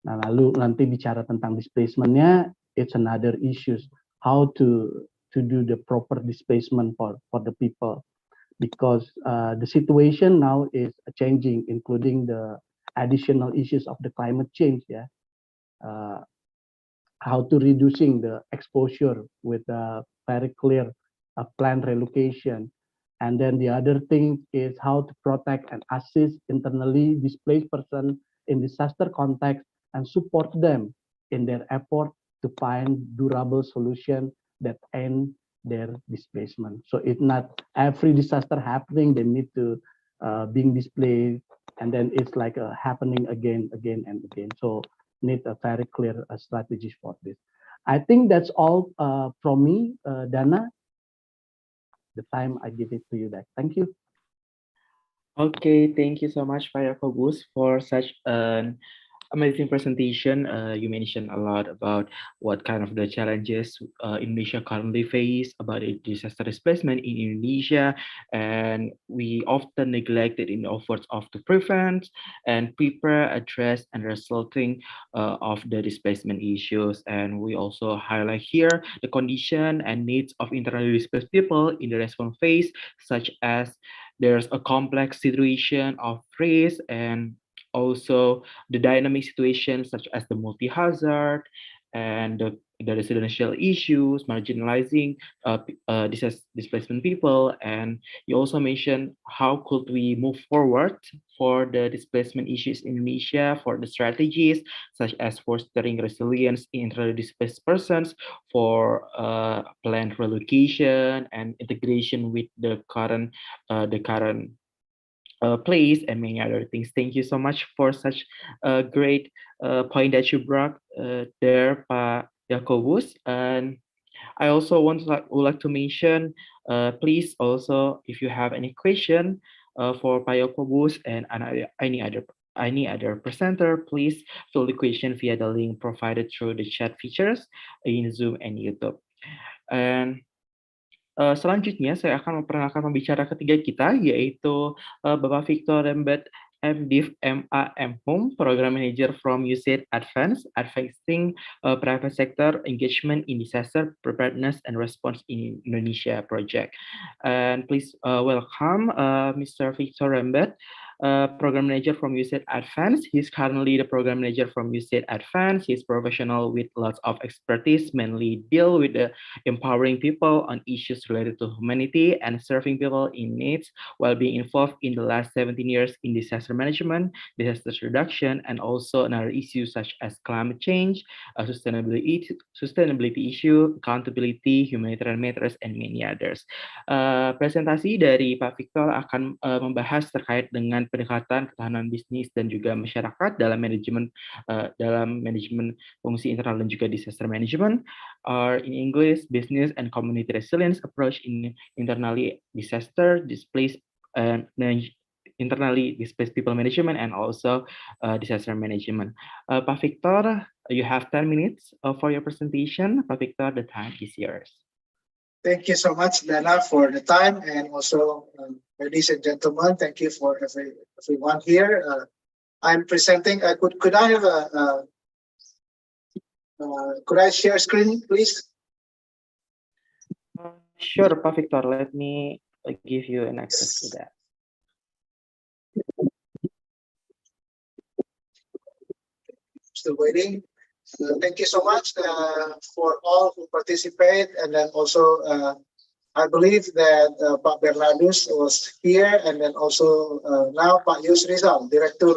Nah, lalu nanti bicara tentang displacement-nya, it's another issues how to do the proper displacement for the people, because the situation now is changing, including the additional issues of the climate change ya. How to reducing the exposure with a very clear planned relocation. And then the other thing is how to protect and assist internally displaced person in disaster context and support them in their effort to find durable solution that end their displacement. So it's not every disaster happening, they need to being displaced, and then it's like happening again and again. So need a very clear strategy for this. I think that's all from me, Dana. The time I give it to you back. Thank you. Okay, thank you so much, Pak Yakobus, for such an amazing presentation. You mentioned a lot about what kind of the challenges Indonesia currently face about the disaster displacement in Indonesia, and we often neglected in the efforts of to prevent and prepare, address, and resulting of the displacement issues. And we also highlight here the condition and needs of internally displaced people in the response phase, such as there's a complex situation of risk and also the dynamic situations such as the multi-hazard and the residential issues, marginalizing displacement people. And you also mentioned how could we move forward for the displacement issues in Indonesia, for the strategies such as fostering resilience in internally displaced persons, for planned relocation and integration with the current place and many other things. Thank you so much for such a great point that you brought there, Pak Yakobus. And I also would like to mention, please also, if you have any question for Pak Yakobus and any other presenter, please fill the question via the link provided through the chat features in Zoom and YouTube. And selanjutnya saya akan memperkenalkan pembicara ketiga kita, yaitu Bapak Victor Rembet, MDiv MA MHUM, Program Manager from USAID Advance, Advancing Private Sector Engagement in Disaster Preparedness and Response in Indonesia Project. And please welcome Mr. Victor Rembet, Program Manager from USAID Advance. He's currently the Program Manager from USAID Advance. He's professional with lots of expertise, mainly deal with the empowering people on issues related to humanity and serving people in needs while being involved in the last 17 years in disaster management, disaster reduction, and also another issue such as climate change, sustainability issue, accountability, humanitarian matters, and many others. Presentasi dari Pak Victor akan membahas terkait dengan pendekatan ketahanan bisnis dan juga masyarakat dalam manajemen fungsi internal dan juga disaster management, or in English, business and community resilience approach in internally disaster displaced internally displaced people management and also disaster management. Pak Victor, you have 10 minutes for your presentation. Pak Victor, the time is yours. Thank you so much, Dana, for the time, and also, ladies and gentlemen, thank you for everyone here. I'm presenting. Could I have could I share screen, please? Sure, Pak Victor. Let me give you an access to that. Still waiting. Thank you so much for all who participate, and then also I believe that Pak Bernardus was here, and then also now Pak Yus Rizal, Director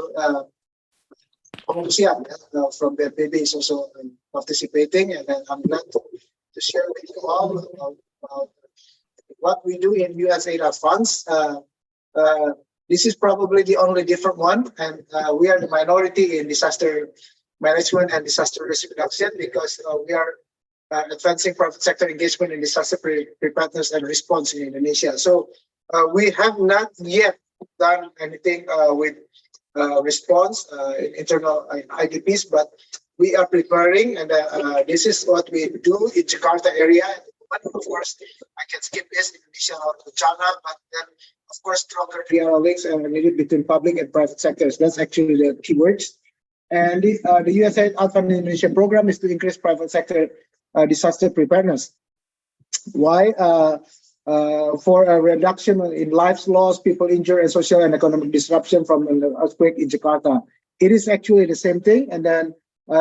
Pengungsian from BNPB is also participating, and then I'm glad to share with you all about what we do in USAID funds. This is probably the only different one, and we are the minority in disaster management and disaster risk reduction because we are advancing private sector engagement in disaster preparedness and response in Indonesia. So we have not yet done anything with response in internal IDPs, but we are preparing, and this is what we do in Jakarta area. But of course, I can skip this Indonesia or China, but then of course stronger DRR links are needed between public and private sectors. That's actually the keywords. And the USAID Advance Indonesia program is to increase private sector disaster preparedness. Why? For a reduction in lives lost, people injured, and social and economic disruption from an earthquake in Jakarta. It is actually the same thing. And then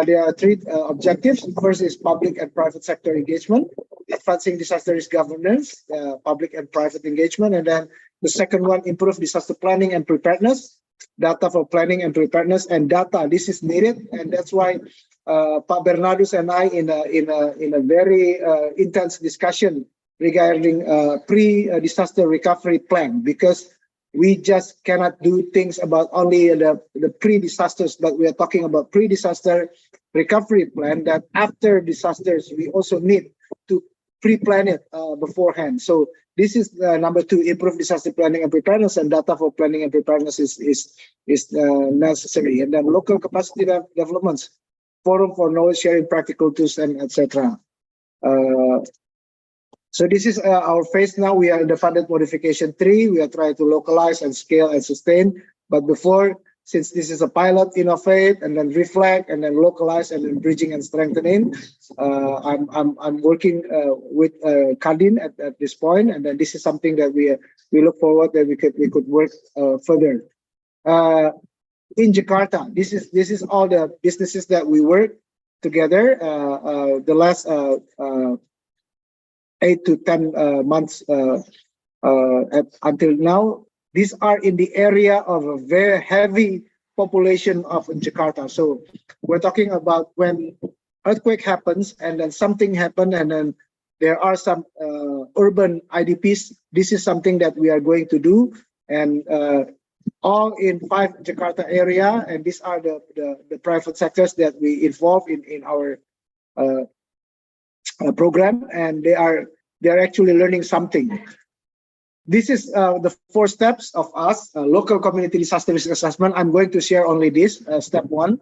there are three objectives. First is public and private sector engagement, advancing disaster risk governance, public and private engagement. And then the second one, improve disaster planning and preparedness, data for planning and preparedness, and data. This is needed, and that's why Pak Bernardus and I in a very intense discussion regarding pre-disaster recovery plan, because we just cannot do things about only the pre-disasters, but we are talking about pre-disaster recovery plan that after disasters, we also need to pre-plan it beforehand. So this is number two, improve disaster planning and preparedness, and data for planning and preparedness is necessary. And then local capacity developments, forum for knowledge sharing, practical tools, and etc. So this is our phase now. We are in the funded modification 3. We are trying to localize and scale and sustain. But before, since this is a pilot, innovate, and then reflect, and then localize, and then bridging and strengthening, I'm working with Kadin at this point, and then this is something that we look forward that we could work further. In Jakarta, this is all the businesses that we work together. The last 8 to 10 months until now, these are in the area of a very heavy population of Jakarta. So we're talking about when earthquake happens and then something happened and then there are some urban IDPs. This is something that we are going to do, and all in 5 Jakarta area, and these are the private sectors that we involve in our program, and they are actually learning something. This is the 4 steps of us, local community disaster risk assessment. I'm going to share only this, step 1,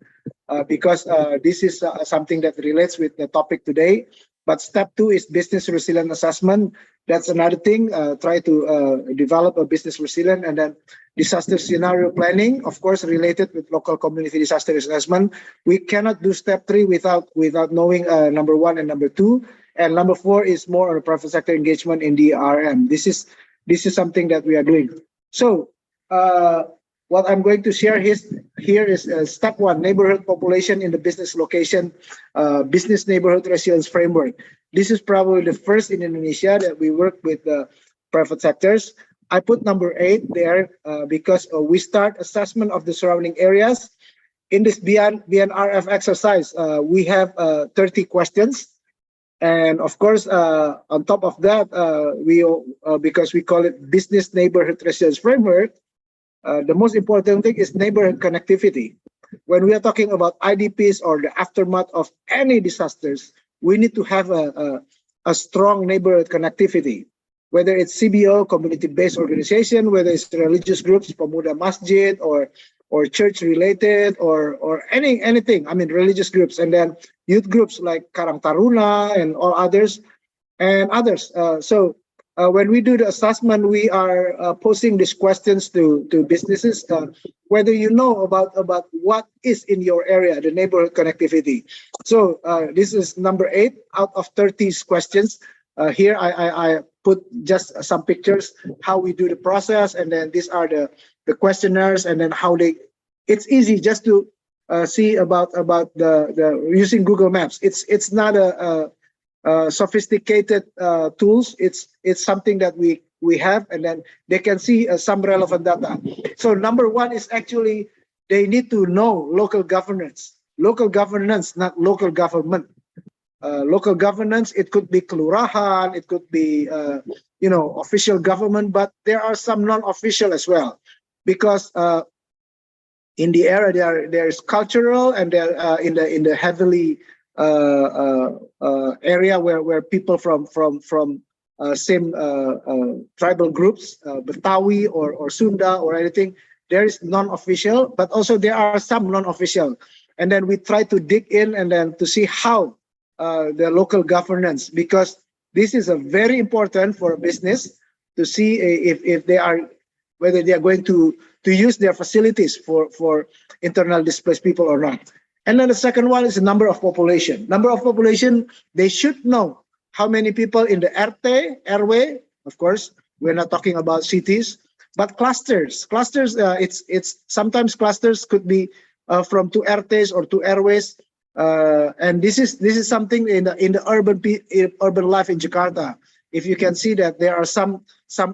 because this is something that relates with the topic today. But step 2 is business resilient assessment. That's another thing, try to develop a business resilient, and then disaster scenario planning, of course, related with local community disaster risk assessment. We cannot do step 3 without knowing number 1 and number 2. And number 4 is more on private sector engagement in DRM. This is something that we are doing. So what I'm going to share here is step 1, neighborhood population in the business location, business neighborhood resilience framework. This is probably the first in Indonesia that we work with the private sectors. I put number 8 there because we start assessment of the surrounding areas. In this BNRF exercise, we have 30 questions. And of course, on top of that, because we call it business neighborhood resilience framework, the most important thing is neighborhood connectivity. When we are talking about IDPs or the aftermath of any disasters, we need to have a strong neighborhood connectivity. Whether it's CBO, community-based organization, whether it's religious groups, Pemuda Masjid, or church-related, or anything. I mean, religious groups, and then youth groups like Karang Taruna and all others, and others. So when we do the assessment, we are posing these questions to businesses, whether you know about what is in your area, the neighborhood connectivity. So this is number 8 out of 30 questions. Here I put just some pictures, how we do the process, and then these are the questionnaires, and then how it's easy just to see about the using Google Maps. It's not a sophisticated tools. It's something that we have, and then they can see some relevant data. So number 1 is actually they need to know local governance, not local government. local governance, it could be kelurahan, it could be official government, but there are some non-official as well, because in the area there's cultural, and there in the heavily area where people from same tribal groups, Betawi or Sunda or anything, there is non-official, but also there are some non-official, and then we try to dig in and then to see how the local governance, because this is a very important for a business to see if they are, whether they are going to use their facilities for internal displaced people or not. And then the second one is the number of population. Number of population, they should know how many people in the RT, airway. Of course, we're not talking about cities, but clusters. Clusters, it's sometimes clusters could be from 2 RTs or 2 airways. And this is something in the urban life in Jakarta. If you can see that there are some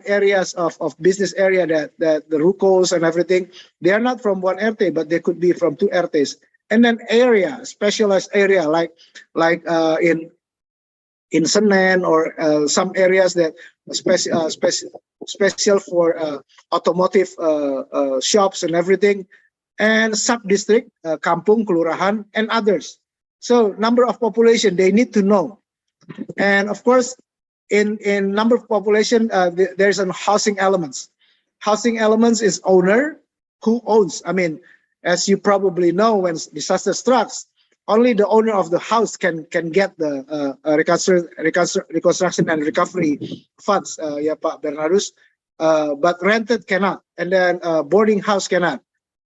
areas of business area that the rucos and everything, they are not from 1 RT, but they could be from 2 RTs. And then area, specialized area like in Senen or some areas that special for automotive shops and everything, and sub-district, kampung, kelurahan, and others. So number of population, they need to know. And of course, in number of population, there's a housing elements. Housing elements is owner, who owns. I mean, as you probably know, when disaster strikes, only the owner of the house can get the reconstruction and recovery funds, yeah, Pak Bernardus, but rented cannot, and then boarding house cannot.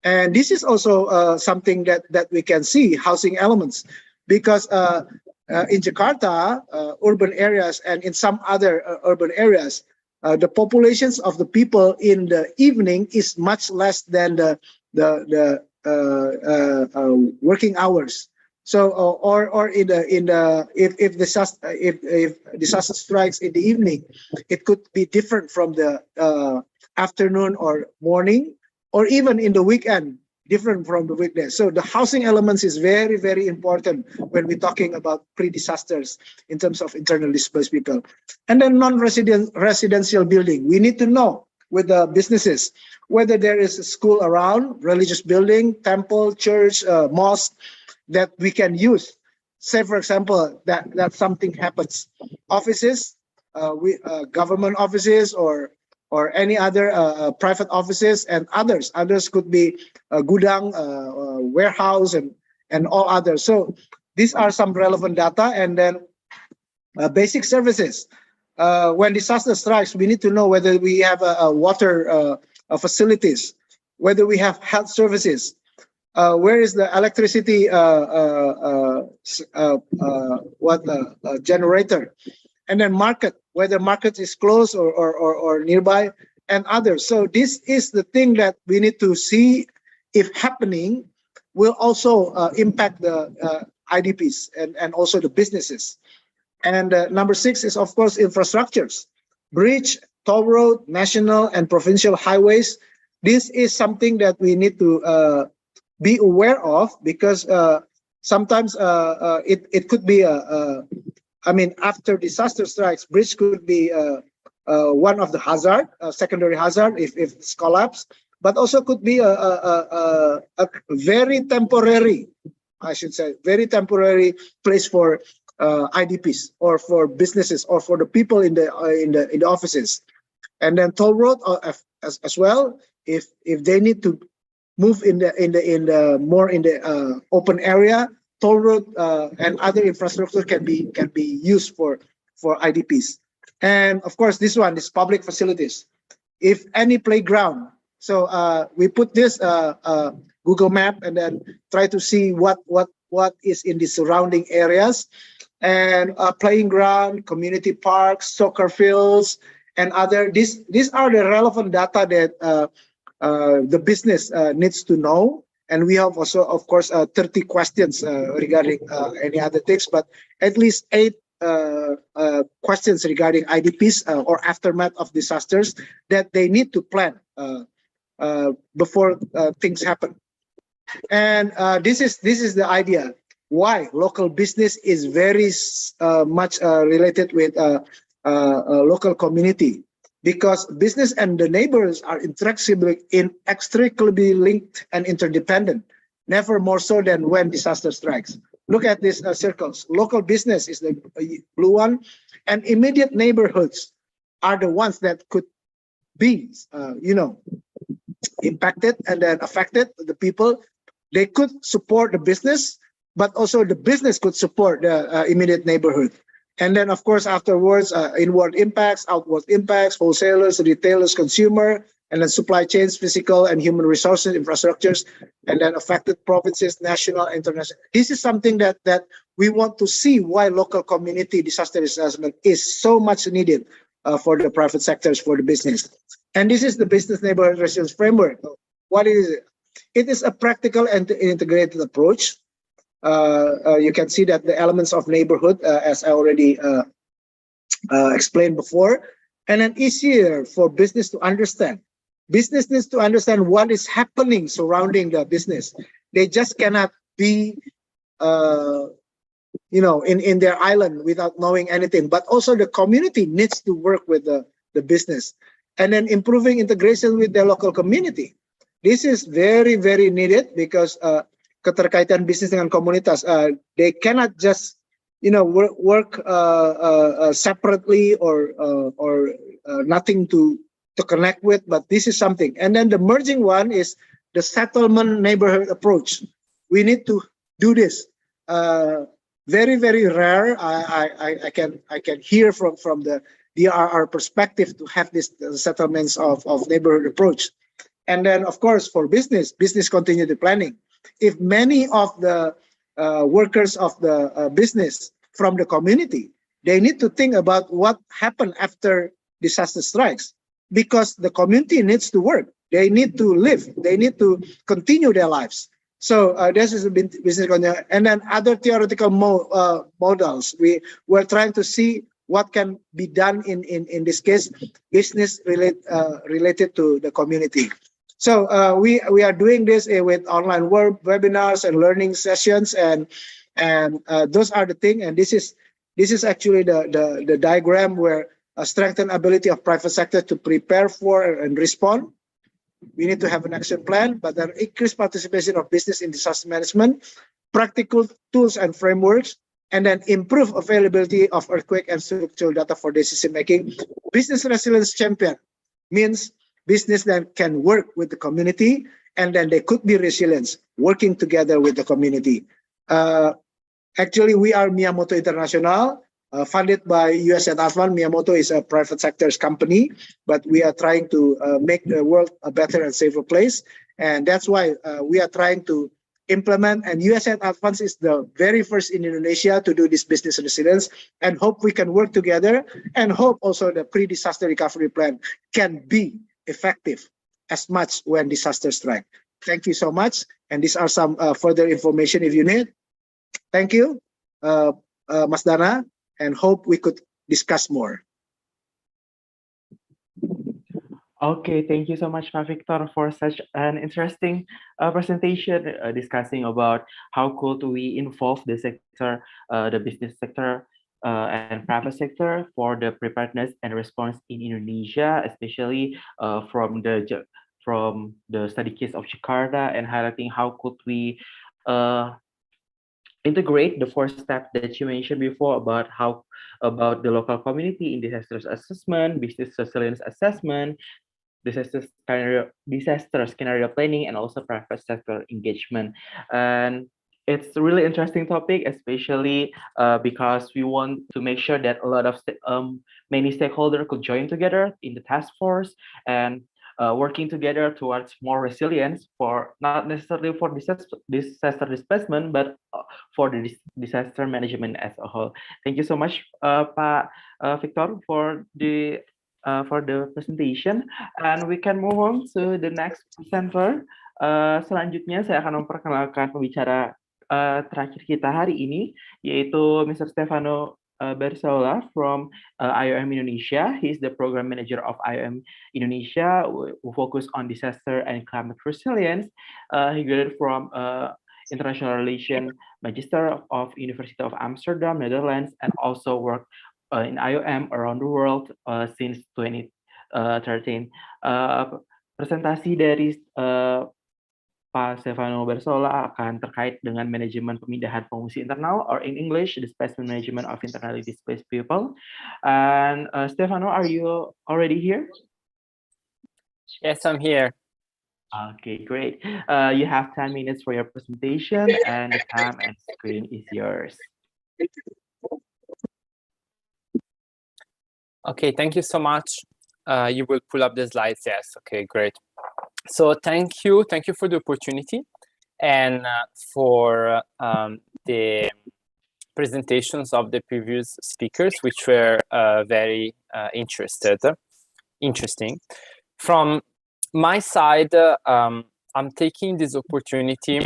And this is also something that we can see, housing elements, because in Jakarta, urban areas, and in some other urban areas, the populations of the people in the evening is much less than the working hours. So or if disaster strikes in the evening, it could be different from the afternoon or morning, or even in the weekend, different from the weekdays. So the housing elements is very, very important when we're talking about pre-disasters in terms of internal displaced people. And then residential building, we need to know with the businesses whether there is a school around, religious building, temple, church, mosque that we can use. Say, for example, that something happens. Offices, government offices, or any other private offices, and others. Others could be gudang, warehouse, and all others. So these are some relevant data. And then basic services. When disaster strikes, we need to know whether we have water facilities, whether we have health services, where is the electricity generator, and then market, whether market is close or nearby, and others. So this is the thing that we need to see if happening will also impact the IDPs and also the businesses. And number 6 is, of course, infrastructures, bridge, toll road, national and provincial highways. This is something that we need to be aware of, because sometimes it could be I mean, after disaster strikes, bridge could be one of the hazard, secondary hazard if it's collapsed, but also could be a very temporary, I should say, very temporary place for IDPs or for businesses or for the people in the offices. And then toll road as well, if they need to move in the more in the open area, toll road and other infrastructure can be used for IDPs. And of course, this public facilities. If any playground, so we put this Google map and then try to see what is in the surrounding areas, and playing ground, community parks, soccer fields, and other. These are the relevant data that the business needs to know. And we have also, of course, 30 questions regarding any other things, but at least 8 questions regarding IDPs or aftermath of disasters that they need to plan before things happen. And this is the idea. why local business is very much related with local community, because business and the neighbors are inextricably linked and interdependent, never more so than when disaster strikes. Look at these circles. Local business is the blue one, and immediate neighborhoods are the ones that could be, impacted and then affected. The people, they could support the business, but also the business could support the immediate neighborhood. And then, of course, afterwards, inward impacts, outward impacts, wholesalers, retailers, consumer, and then supply chains, physical and human resources, infrastructures, and then affected provinces, national, international. This is something that we want to see why local community disaster assessment is so much needed for the private sectors, for the business. And this is the business neighborhood resilience framework. What is it? It is a practical and integrated approach. You can see that the elements of neighborhood, as I already explained before, and then easier for business to understand. Business needs to understand what is happening surrounding the business. They just cannot be, in their island without knowing anything. But also the community needs to work with the business, and then improving integration with the local community. This is very, very needed because keterkaitan bisnis dengan komunitas, they cannot just work separately or nothing to connect with, but this is something. And then the merging one is the settlement neighborhood approach. We need to do this. Very, very rare. I can hear from the DRR perspective to have this settlements of neighborhood approach. And then, of course, for business continuity planning. If many of the workers of the business from the community, they need to think about what happened after disaster strikes, because the community needs to work. They need to live. They need to continue their lives. So this is a business continuity. And then other theoretical models. We're trying to see what can be done in this case, business related to the community. So we are doing this with online webinars and learning sessions, and those are the thing. And this is actually the diagram where a strengthened ability of private sector to prepare for and respond. We need to have an action plan, but then increased participation of business in disaster management, practical tools and frameworks, and then improve availability of earthquake and structural data for decision making. Business resilience champion means business that can work with the community, and then they could be resilient, working together with the community. Actually, we are Miyamoto International, funded by USAID Advan. Miyamoto is a private sector's company, but we are trying to make the world a better and safer place. And that's why we are trying to implement, and USAID Advance is the very first in Indonesia to do this business resilience, and hope we can work together, and hope also the pre-disaster recovery plan can be effective as much when disaster strike. Thank you so much. And these are some further information if you need. Thank you, Mas Dana, and hope we could discuss more. Okay, thank you so much, Pak Victor, for such an interesting presentation discussing about how could we involve the sector, the business sector and private sector for the preparedness and response in Indonesia, especially from the study case of Jakarta, and highlighting how could we integrate the 4 steps that you mentioned before about the local community in disaster assessment, business resilience assessment, disaster scenario planning, and also private sector engagement. And it's a really interesting topic, especially because we want to make sure that a lot of many stakeholders could join together in the task force and working together towards more resilience, for not necessarily for disaster displacement, but for the disaster management as a whole. Thank you so much, Pak Victor, for the presentation, and we can move on to the next presenter. Selanjutnya saya akan memperkenalkan pembicara terakhir kita hari ini, yaitu Mr. Stefano Bersola from IOM Indonesia. He is the program manager of IOM Indonesia, who focus on disaster and climate resilience. He graduated from International Relations Magister of University of Amsterdam, Netherlands, and also worked in IOM around the world since 2013. Presentasi dari Pak Stefano Bersola akan terkait dengan manajemen pemindahan pengungsi internal, or in English, displacement management of internally displaced people. And Stefano, are you already here? Yes, I'm here. Okay, great. You have 10 minutes for your presentation, and the time and screen is yours. Okay, thank you so much. You will pull up the slides. Yes, okay, great. So thank you for the opportunity and for the presentations of the previous speakers, which were very interesting. From my side, I'm taking this opportunity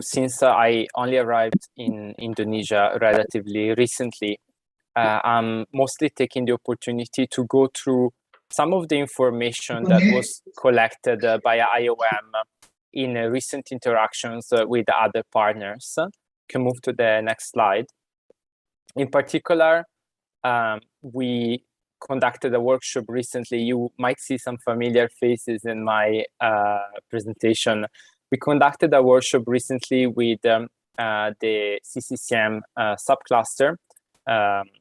since I only arrived in Indonesia relatively recently, I'm mostly taking the opportunity to go through some of the information that was collected by IOM in recent interactions with other partners. Can move to the next slide. In particular, we conducted a workshop recently. You might see some familiar faces in my presentation. We conducted a workshop recently with the CCCM subcluster.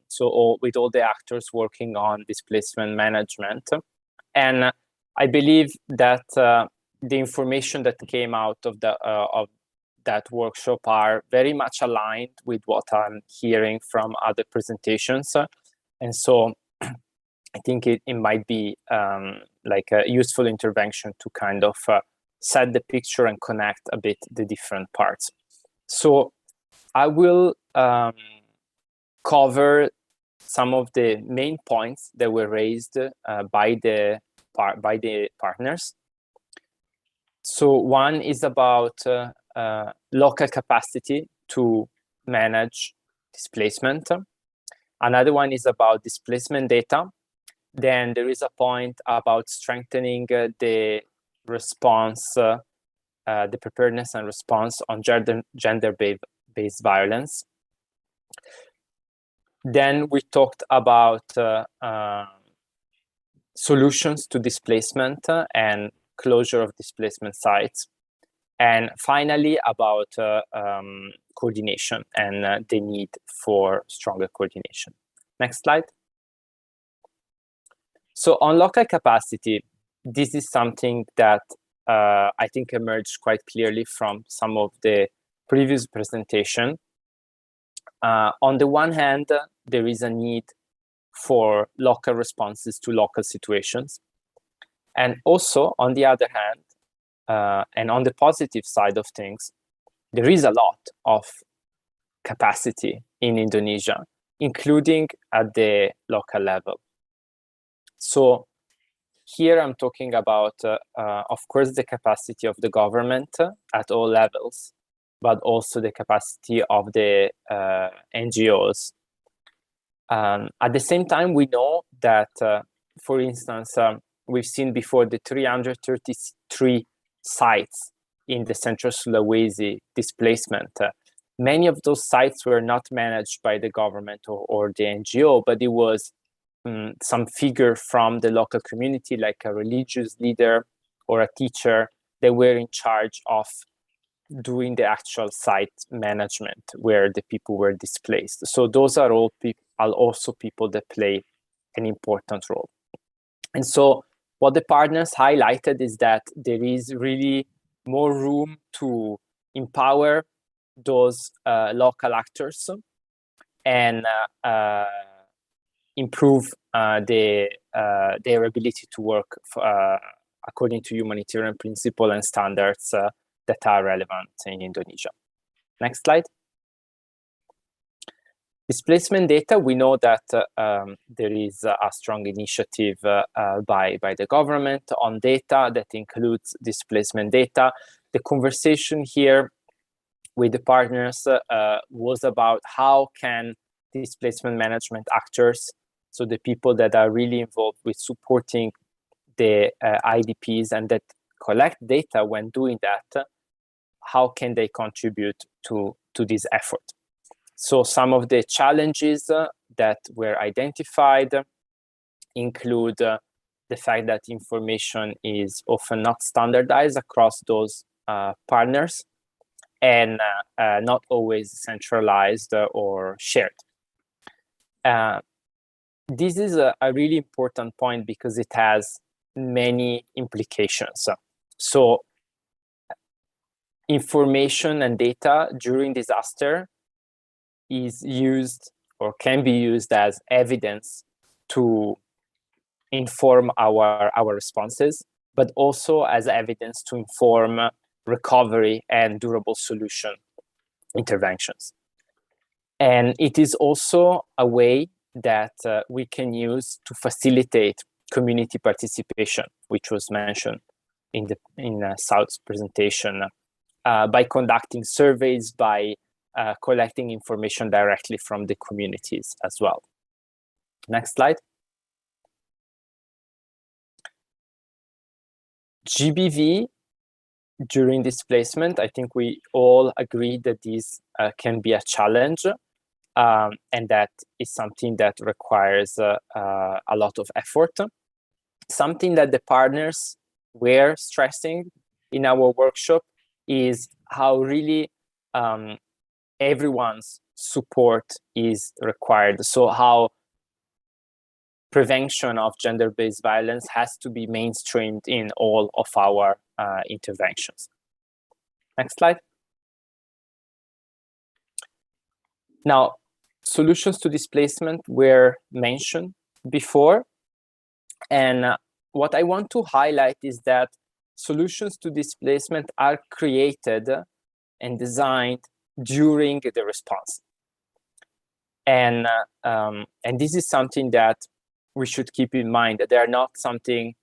So with all the actors working on displacement management. And I believe that the information that came out of that workshop are very much aligned with what I'm hearing from other presentations. And so I think it might be like a useful intervention to kind of set the picture and connect a bit the different parts. So I will cover some of the main points that were raised by the partners. So one is about local capacity to manage displacement. Another one is about displacement data. Then there is a point about strengthening the response, the preparedness and response on gender-based violence. Then we talked about solutions to displacement and closure of displacement sites. And finally, about coordination and the need for stronger coordination. Next slide. So on local capacity, this is something that I think emerged quite clearly from some of the previous presentation. On the one hand, there is a need for local responses to local situations. And also, on the other hand, and on the positive side of things, there is a lot of capacity in Indonesia, including at the local level. So here I'm talking about, of course, the capacity of the government at all levels, but also the capacity of the NGOs. At the same time, we know that, for instance, we've seen before the 333 sites in the Central Sulawesi displacement. Many of those sites were not managed by the government or the NGO, but it was some figure from the local community, like a religious leader or a teacher, that were in charge of doing the actual site management where the people were displaced. So those are all also people that play an important role. And so what the partners highlighted is that there is really more room to empower those local actors and improve their ability to work according to humanitarian principles and standards that are relevant in Indonesia. Next slide. Displacement data, we know that there is a strong initiative by the government on data that includes displacement data. The conversation here with the partners was about how can displacement management actors, so the people that are really involved with supporting the IDPs and that collect data when doing that, how can they contribute to this effort. So some of the challenges that were identified include the fact that information is often not standardized across those partners and not always centralized or shared. This is a really important point because it has many implications. So information and data during disaster is used or can be used as evidence to inform our responses, but also as evidence to inform recovery and durable solution interventions. And it is also a way that we can use to facilitate community participation, which was mentioned in South's presentation, by conducting surveys, by collecting information directly from the communities as well. Next slide. GBV during displacement, I think we all agree that this can be a challenge, and that is something that requires a lot of effort. Something that the partners were stressing in our workshop is how really everyone's support is required. So how prevention of gender-based violence has to be mainstreamed in all of our interventions. Next slide. Now, solutions to displacement were mentioned before. And what I want to highlight is that solutions to displacement are created and designed during the response. And this is something that we should keep in mind, that they are not something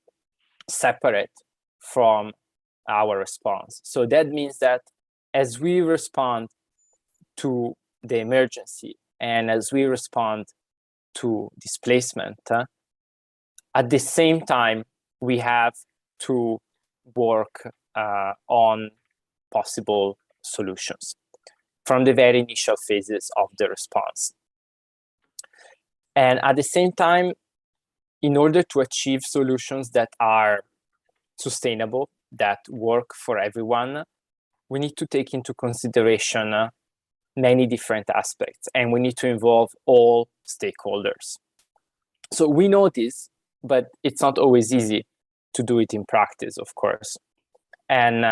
separate from our response. So that means that as we respond to the emergency and as we respond to displacement, at the same time, we have to work on possible solutions from the very initial phases of the response. And at the same time, in order to achieve solutions that are sustainable, that work for everyone, we need to take into consideration many different aspects, and we need to involve all stakeholders. So we know this, but it's not always easy to do it in practice, of course. And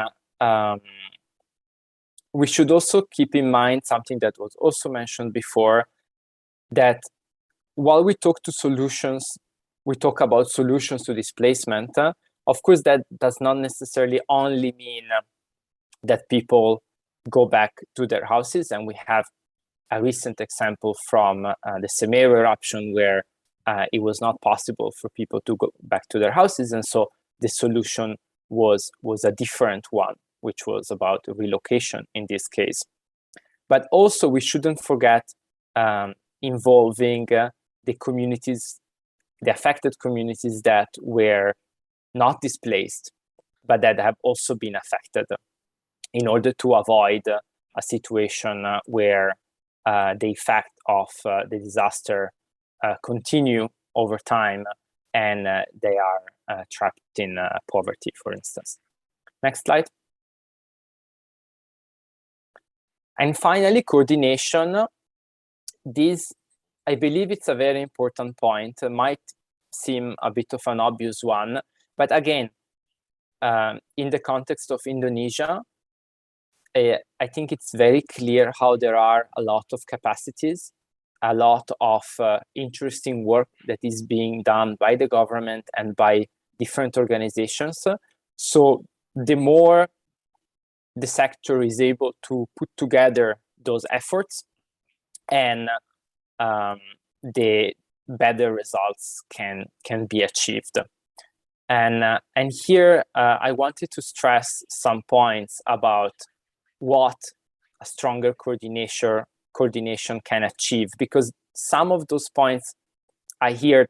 we should also keep in mind something that was also mentioned before, that while we talk about solutions to displacement, of course, that does not necessarily only mean that people go back to their houses. And we have a recent example from the Semeru eruption where it was not possible for people to go back to their houses. And so the solution was a different one, which was about relocation in this case. But also we shouldn't forget involving the communities, the affected communities that were not displaced, but that have also been affected, in order to avoid a situation where the effect of the disaster continue over time and they are trapped in poverty, for instance. Next slide. And finally, coordination. This, I believe it's a very important point. It might seem a bit of an obvious one, but again, in the context of Indonesia, I think it's very clear how there are a lot of capacities, a lot of interesting work that is being done by the government and by different organizations. So the more the sector is able to put together those efforts, and the better results can be achieved. And here I wanted to stress some points about what a stronger coordination can achieve, because some of those points I hear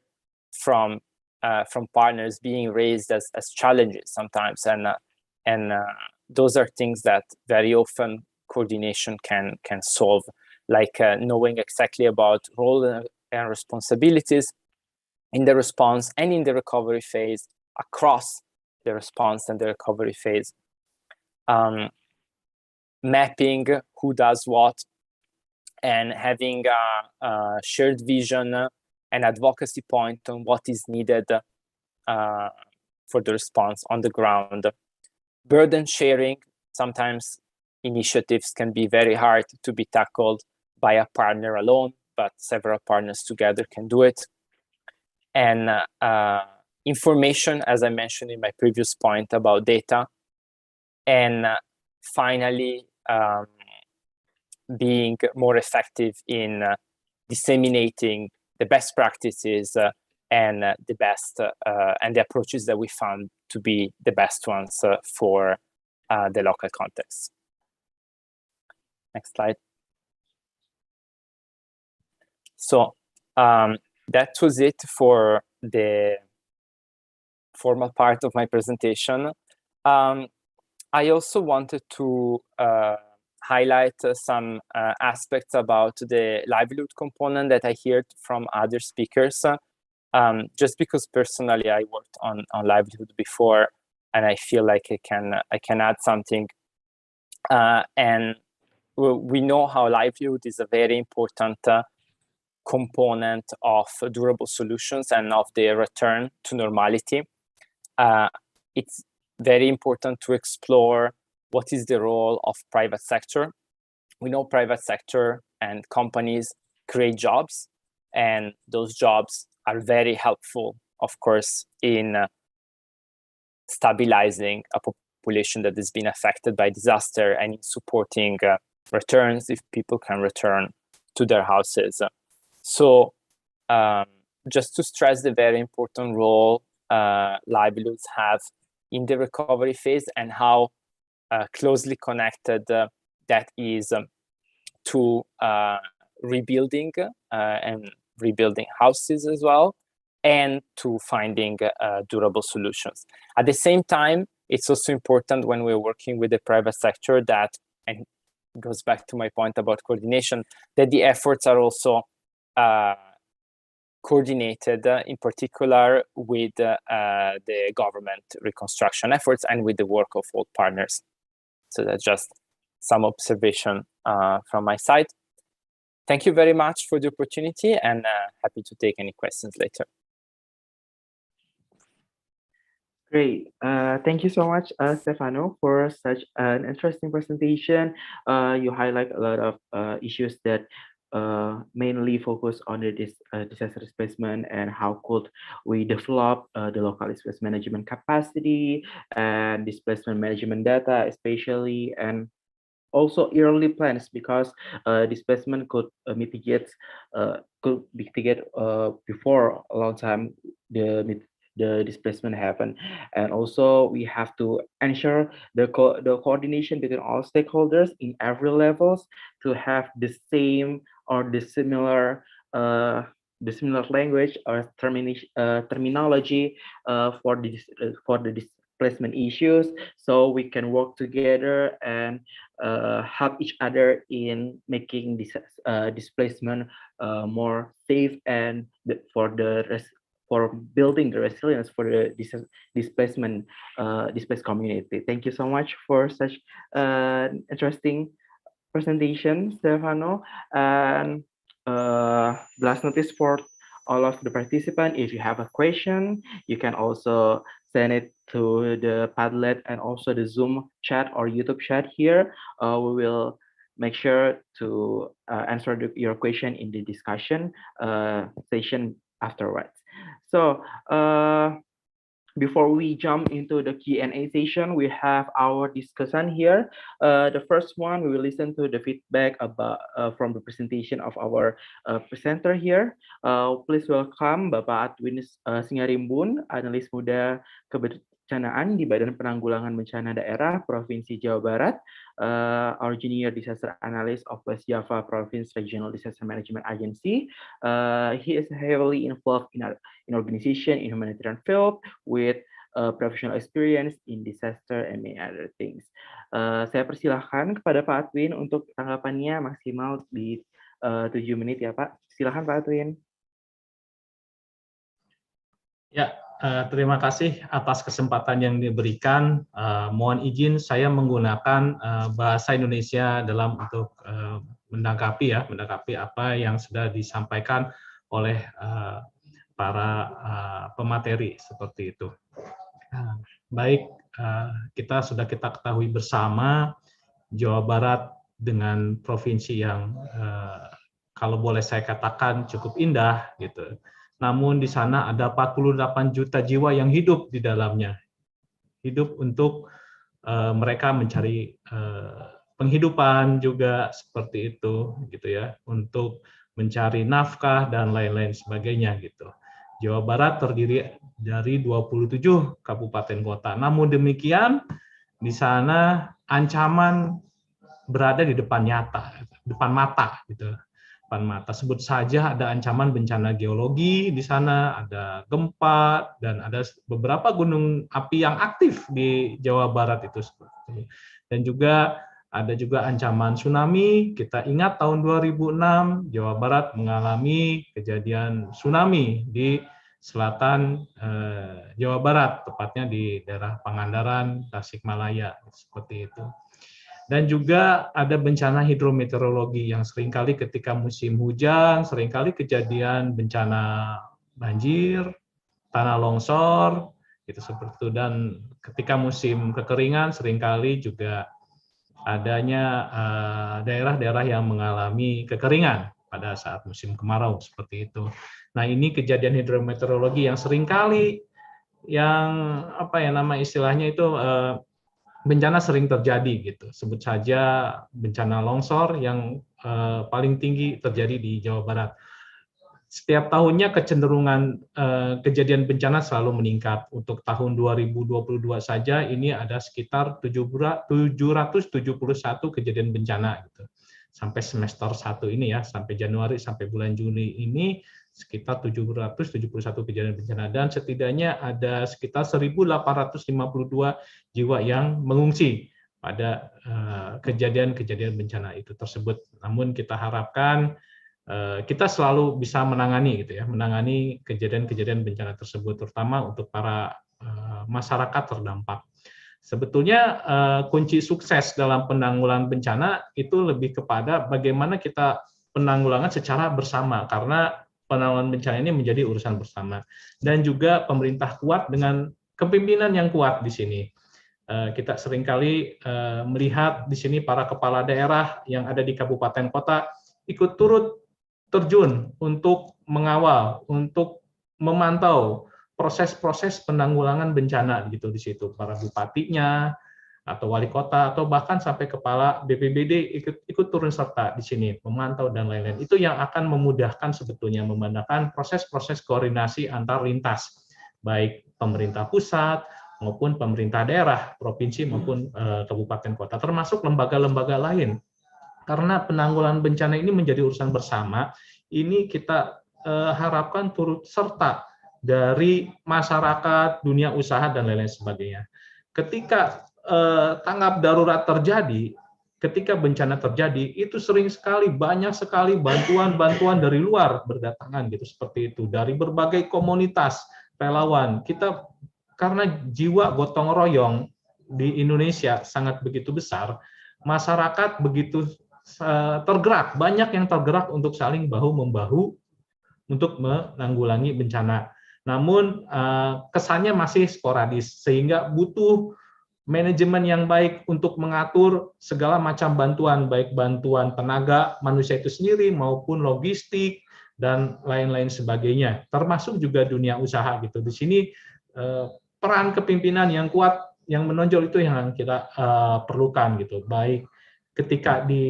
from partners being raised as challenges sometimes, and those are things that very often coordination can solve, like knowing exactly about role and responsibilities in the response and in the recovery phase, across the response and the recovery phase. Mapping who does what, and having a shared vision and advocacy point on what is needed for the response on the ground. Burden sharing, sometimes initiatives can be very hard to be tackled by a partner alone, but several partners together can do it. And information, as I mentioned in my previous point about data. And finally, being more effective in disseminating the best practices and the best and the approaches that we found to be the best ones for the local context. Next slide. So that was it for the formal part of my presentation. I also wanted to highlight some aspects about the livelihood component that I heard from other speakers, just because personally I worked on livelihood before, and I feel like I can add something. And we know how livelihood is a very important component of durable solutions and of the return to normality. It's very important to explore what is the role of private sector. We know private sector and companies create jobs, and those jobs are very helpful, of course, in stabilizing a population that has been affected by disaster and in supporting returns if people can return to their houses. So just to stress the very important role livelihoods have in the recovery phase and how closely connected that is to rebuilding and rebuilding houses as well, and to finding durable solutions. At the same time, it's also important when we're working with the private sector that, and it goes back to my point about coordination, that the efforts are also coordinated, in particular with the government reconstruction efforts and with the work of all partners. So that's just some observation from my side. Thank you very much for the opportunity, and happy to take any questions later. Great. Thank you so much, Stefano, for such an interesting presentation. You highlight a lot of issues that mainly focus on the disaster displacement and how could we develop the local displacement management capacity and displacement management data, especially, and also early plans, because displacement could mitigate before a long time the displacement happen. And also we have to ensure the coordination between all stakeholders in every levels to have the same or the similar language or terminology for the displacement issues, so we can work together and help each other in making this displacement more safe and for building the resilience for the displaced community. Thank you so much for such interesting presentation, Stefano. And last notice for all of the participants, if you have a question, you can also send it to the Padlet and also the Zoom chat or YouTube chat here. We will make sure to answer your question in the discussion session afterwards. So before we jump into the Q&A session, we have our discussion here. The first one, we will listen to the feedback about from the presentation of our presenter here. Please welcome Bapak Adwinis Singarimbun, analis muda kebencanaan di Badan Penanggulangan Bencana Daerah Provinsi Jawa Barat, our junior disaster analyst of West Java Province Regional Disaster Management Agency. He is heavily involved in organization in humanitarian field with professional experience in disaster and many other things. Saya persilahkan kepada Pak Atwin untuk tanggapannya maksimal di 7 menit ya Pak. Silakan Pak Atwin. Ya, terima kasih atas kesempatan yang diberikan. Mohon izin saya menggunakan bahasa Indonesia dalam untuk menanggapi apa yang sudah disampaikan oleh para pemateri seperti itu. Baik, kita ketahui bersama Jawa Barat dengan provinsi yang kalau boleh saya katakan cukup indah gitu. Namun di sana ada 48 juta jiwa yang hidup di dalamnya. Hidup untuk mereka mencari penghidupan juga seperti itu gitu ya, untuk mencari nafkah dan lain-lain sebagainya gitu. Jawa Barat terdiri dari 27 kabupaten kota. Namun demikian di sana ancaman berada di depan mata gitu. Depan mata. Sebut saja ada ancaman bencana geologi di sana, ada gempa, dan ada beberapa gunung api yang aktif di Jawa Barat itu. Dan juga ada ancaman tsunami. Kita ingat tahun 2006 Jawa Barat mengalami kejadian tsunami di selatan Jawa Barat, tepatnya di daerah Pangandaran, Tasikmalaya, seperti itu. Dan juga ada bencana hidrometeorologi yang seringkali ketika musim hujan, seringkali kejadian bencana banjir, tanah longsor, gitu seperti itu. Dan ketika musim kekeringan, seringkali juga adanya daerah-daerah yang mengalami kekeringan pada saat musim kemarau, seperti itu. Nah, ini kejadian hidrometeorologi yang seringkali yang istilahnya itu bencana sering terjadi gitu. Sebut saja bencana longsor yang paling tinggi terjadi di Jawa Barat. Setiap tahunnya kecenderungan kejadian bencana selalu meningkat. Untuk tahun 2022 saja ini ada sekitar 771 kejadian bencana gitu. Sampai semester 1 ini ya, sampai Januari sampai bulan Juni ini sekitar 771 kejadian bencana, dan setidaknya ada sekitar 1.852 jiwa yang mengungsi pada kejadian-kejadian bencana itu tersebut. Namun kita harapkan kita selalu bisa menangani kejadian-kejadian bencana tersebut, terutama untuk para masyarakat terdampak. Sebetulnya kunci sukses dalam penanggulangan bencana itu lebih kepada bagaimana kita penanggulangan secara bersama, karena penanggulangan bencana ini menjadi urusan bersama, dan juga pemerintah kuat dengan kepemimpinan yang kuat di sini. Kita seringkali melihat di sini para kepala daerah yang ada di kabupaten kota ikut turut terjun untuk mengawal, untuk memantau proses-proses penanggulangan bencana gitu di situ. Para bupatinya atau wali kota atau bahkan sampai kepala BPBD ikut turun serta di sini, memantau dan lain-lain. Itu yang akan memudahkan sebetulnya, memudahkan proses-proses koordinasi antar lintas, baik pemerintah pusat maupun pemerintah daerah, provinsi maupun kabupaten kota, termasuk lembaga-lembaga lain. Karena penanggulangan bencana ini menjadi urusan bersama, ini kita harapkan turut serta dari masyarakat, dunia usaha, dan lain-lain sebagainya. Ketika tanggap darurat terjadi, ketika bencana terjadi, itu sering sekali, banyak sekali bantuan-bantuan dari luar berdatangan gitu, seperti itu, dari berbagai komunitas relawan. Kita karena jiwa gotong royong di Indonesia sangat begitu besar, masyarakat begitu tergerak, banyak yang tergerak untuk saling bahu-membahu untuk menanggulangi bencana. Namun kesannya masih sporadis, sehingga butuh manajemen yang baik untuk mengatur segala macam bantuan, baik bantuan tenaga manusia itu sendiri maupun logistik dan lain-lain sebagainya, termasuk juga dunia usaha gitu. Di sini peran kepemimpinan yang kuat, yang menonjol itu yang kita perlukan gitu, baik ketika di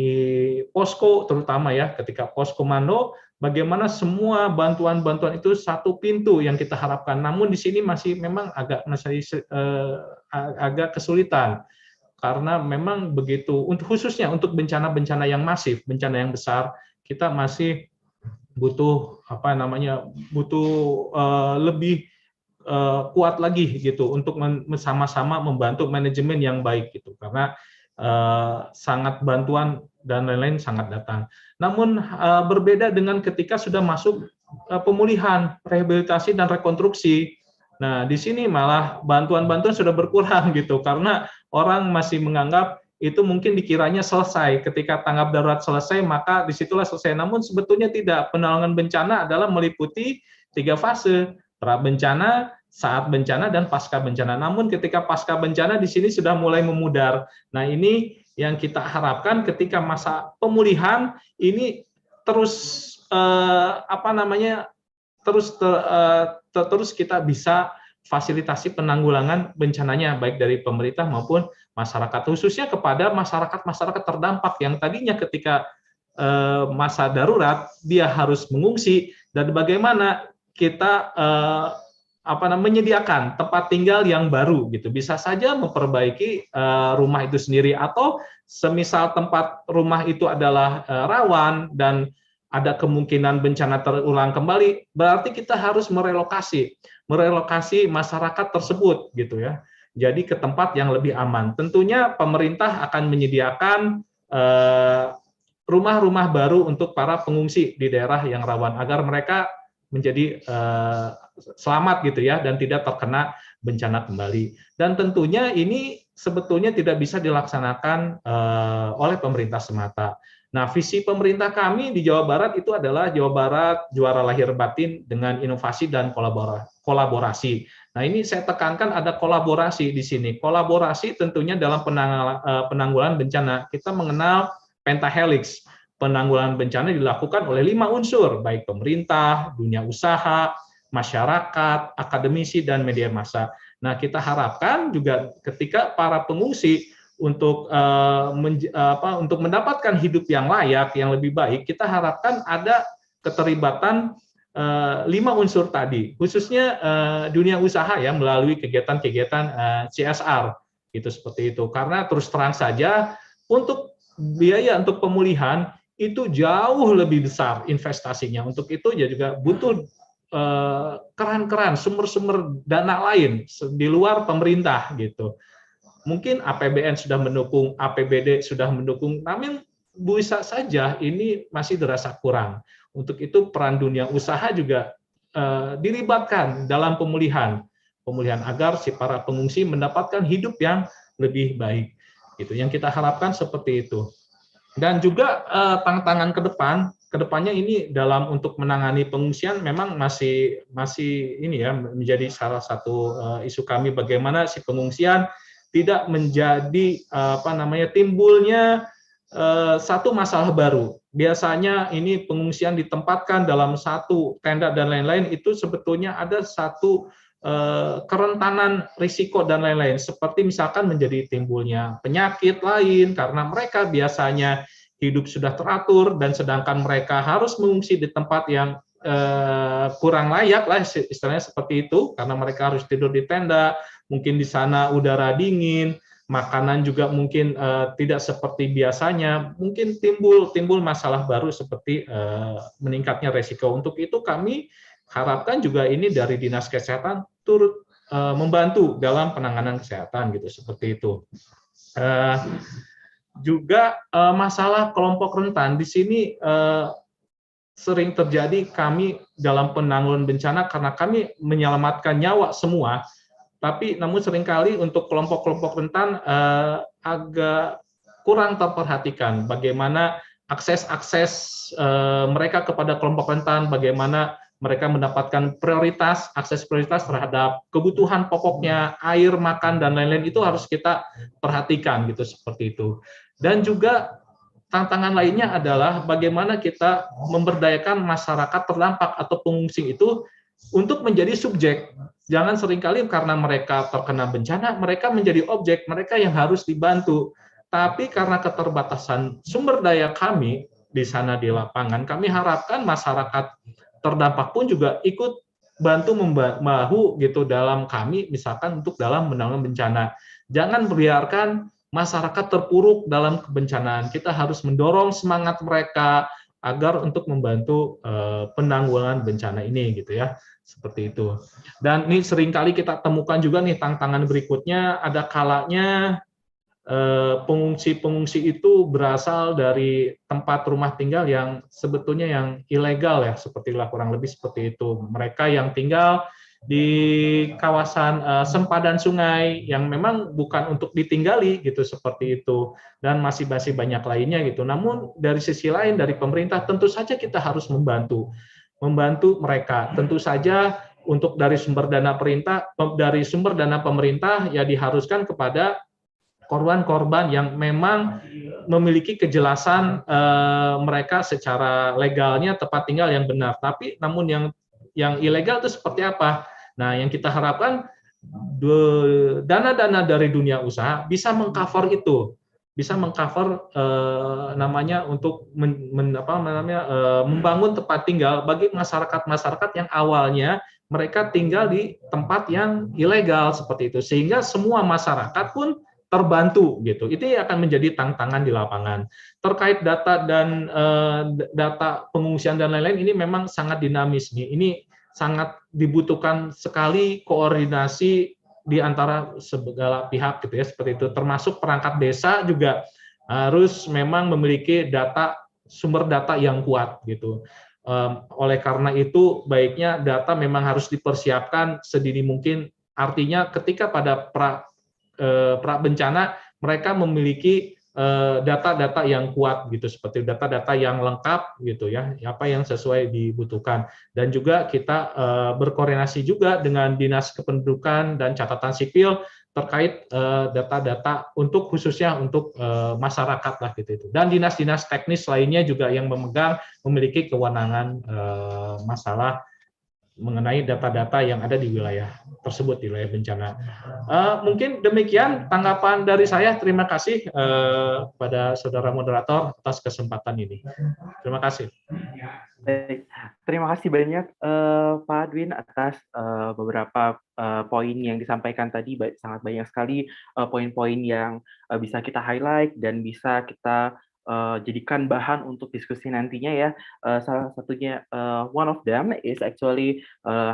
posko, terutama ya ketika pos komando, bagaimana semua bantuan-bantuan itu satu pintu yang kita harapkan. Namun di sini masih memang agak kesulitan, karena memang begitu, khususnya untuk bencana-bencana yang masif, bencana yang besar, kita masih butuh lebih kuat lagi gitu untuk sama-sama membantu manajemen yang baik gitu, karena sangat bantuan dan lain-lain sangat datang. Namun berbeda dengan ketika sudah masuk pemulihan, rehabilitasi dan rekonstruksi. Nah, di sini malah bantuan-bantuan sudah berkurang gitu, karena orang masih menganggap itu mungkin dikiranya selesai. Ketika tanggap darurat selesai, maka disitulah selesai. Namun sebetulnya tidak. Penanggulangan bencana adalah meliputi 3 fase: pra bencana, saat bencana, dan pasca bencana. Namun ketika pasca bencana di sini sudah mulai memudar. Nah, ini yang kita harapkan ketika masa pemulihan ini terus terus kita bisa fasilitasi penanggulangan bencananya baik dari pemerintah maupun masyarakat, khususnya kepada masyarakat terdampak yang tadinya ketika masa darurat dia harus mengungsi, dan bagaimana kita menyediakan tempat tinggal yang baru gitu. Bisa saja memperbaiki rumah itu sendiri, atau semisal tempat rumah itu adalah rawan dan ada kemungkinan bencana terulang kembali, berarti kita harus merelokasi masyarakat tersebut gitu ya. Jadi ke tempat yang lebih aman. Tentunya pemerintah akan menyediakan rumah-rumah baru untuk para pengungsi di daerah yang rawan agar mereka menjadi selamat gitu ya, dan tidak terkena bencana kembali. Dan tentunya ini sebetulnya tidak bisa dilaksanakan oleh pemerintah semata. Nah, visi pemerintah kami di Jawa Barat itu adalah Jawa Barat juara lahir batin dengan inovasi dan kolaborasi. Nah, ini saya tekankan ada kolaborasi di sini. Kolaborasi tentunya dalam penanggulangan bencana. Kita mengenal pentahelix. Penanggulangan bencana dilakukan oleh 5 unsur, baik pemerintah, dunia usaha, masyarakat, akademisi, dan media massa. Nah, kita harapkan juga ketika para pengungsi untuk mendapatkan hidup yang layak, yang lebih baik, kita harapkan ada keterlibatan 5 unsur tadi, khususnya dunia usaha ya, melalui kegiatan-kegiatan CSR gitu, seperti itu. Karena terus terang saja untuk biaya untuk pemulihan itu jauh lebih besar investasinya. Untuk itu ya juga butuh keran-keran, sumber-sumber dana lain di luar pemerintah gitu. Mungkin APBN sudah mendukung, APBD sudah mendukung, namun bisa saja ini masih dirasa kurang. Untuk itu peran dunia usaha juga dilibatkan dalam pemulihan agar si para pengungsi mendapatkan hidup yang lebih baik. Gitu. Yang kita harapkan seperti itu. Dan juga tantangan kedepannya ini dalam untuk menangani pengungsian memang masih ini ya, menjadi salah satu isu kami, bagaimana si pengungsian tidak menjadi timbulnya satu masalah baru. Biasanya ini pengungsian ditempatkan dalam satu tenda dan lain-lain, itu sebetulnya ada satu kerentanan risiko dan lain-lain, seperti misalkan menjadi timbulnya penyakit lain karena mereka biasanya hidup sudah teratur, dan sedangkan mereka harus mengungsi di tempat yang kurang layak lah istilahnya seperti itu, karena mereka harus tidur di tenda, mungkin di sana udara dingin, makanan juga mungkin tidak seperti biasanya, mungkin timbul masalah baru seperti meningkatnya resiko. Untuk itu kami harapkan juga ini dari Dinas Kesehatan turut membantu dalam penanganan kesehatan gitu, seperti itu. Juga masalah kelompok rentan di sini sering terjadi kami dalam penanggulangan bencana, karena kami menyelamatkan nyawa semua, tapi namun seringkali untuk kelompok-kelompok rentan agak kurang terperhatikan bagaimana akses mereka kepada kelompok rentan, bagaimana mereka mendapatkan akses prioritas terhadap kebutuhan pokoknya, air, makan, dan lain-lain, itu harus kita perhatikan gitu, seperti itu. Dan juga tantangan lainnya adalah bagaimana kita memberdayakan masyarakat terdampak atau pengungsi itu untuk menjadi subjek. Jangan seringkali karena mereka terkena bencana, mereka menjadi objek, mereka yang harus dibantu. Tapi karena keterbatasan sumber daya kami di sana di lapangan, kami harapkan masyarakat terdampak pun juga ikut bantu membahu gitu dalam kami, misalkan untuk dalam menangani bencana. Jangan biarkan masyarakat terpuruk dalam kebencanaan. Kita harus mendorong semangat mereka agar untuk membantu penanggulangan bencana ini gitu ya. seperti itu. Dan ini seringkali kita temukan juga nih tantangan berikutnya, ada kalanya pengungsi-pengungsi itu berasal dari tempat rumah tinggal yang sebetulnya yang ilegal ya, sepertilah kurang lebih seperti itu. Mereka yang tinggal di kawasan sempadan sungai yang memang bukan untuk ditinggali gitu, seperti itu, dan masih banyak lainnya gitu. Namun dari sisi lain dari pemerintah tentu saja kita harus membantu mereka. Tentu saja untuk dari sumber dana pemerintah ya diharuskan kepada korban-korban yang memang memiliki kejelasan mereka secara legalnya tempat tinggal yang benar. Tapi namun yang ilegal itu seperti apa? Nah, yang kita harapkan dana-dana dari dunia usaha bisa mengcover itu, bisa mengcover namanya untuk membangun tempat tinggal bagi masyarakat yang awalnya mereka tinggal di tempat yang ilegal seperti itu, sehingga semua masyarakat pun terbantu gitu. Itu akan menjadi tantangan di lapangan. Terkait data dan data pengungsian dan lain-lain ini memang sangat dinamis nih. Ini sangat dibutuhkan sekali koordinasi di antara segala pihak gitu ya, seperti itu. Termasuk perangkat desa juga harus memang memiliki sumber data yang kuat gitu. Oleh karena itu baiknya data memang harus dipersiapkan sedini mungkin. Artinya ketika pada pra bencana mereka memiliki data-data yang kuat gitu, seperti data-data yang lengkap gitu ya, apa yang sesuai dibutuhkan. Dan juga kita berkoordinasi juga dengan Dinas Kependudukan dan Catatan Sipil terkait data-data khususnya untuk masyarakat lah gitu itu. Dan dinas-dinas teknis lainnya juga yang memiliki kewenangan masalah mengenai data-data yang ada di wilayah tersebut, di wilayah bencana. Mungkin demikian tanggapan dari saya. Terima kasih pada saudara moderator atas kesempatan ini. Terima kasih. Baik, terima kasih banyak Pak Adwin atas beberapa poin yang disampaikan tadi. Sangat banyak sekali poin-poin yang bisa kita highlight dan bisa kita jadikan bahan untuk diskusi nantinya ya. Salah satunya, one of them is actually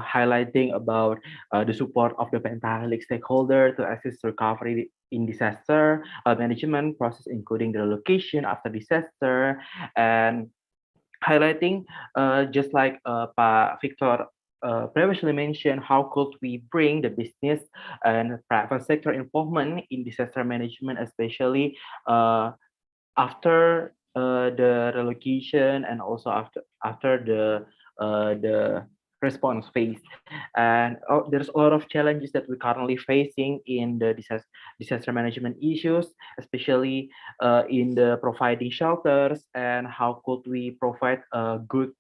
highlighting about the support of the Pentahelix stakeholder to assist recovery in disaster management process, including the relocation after disaster, and highlighting just like Pak Victor previously mentioned, how could we bring the business and private sector involvement in disaster management, especially after the relocation and also after the response phase. And there's a lot of challenges that we're currently facing in the disaster management issues, especially in the providing shelters, and how could we provide a good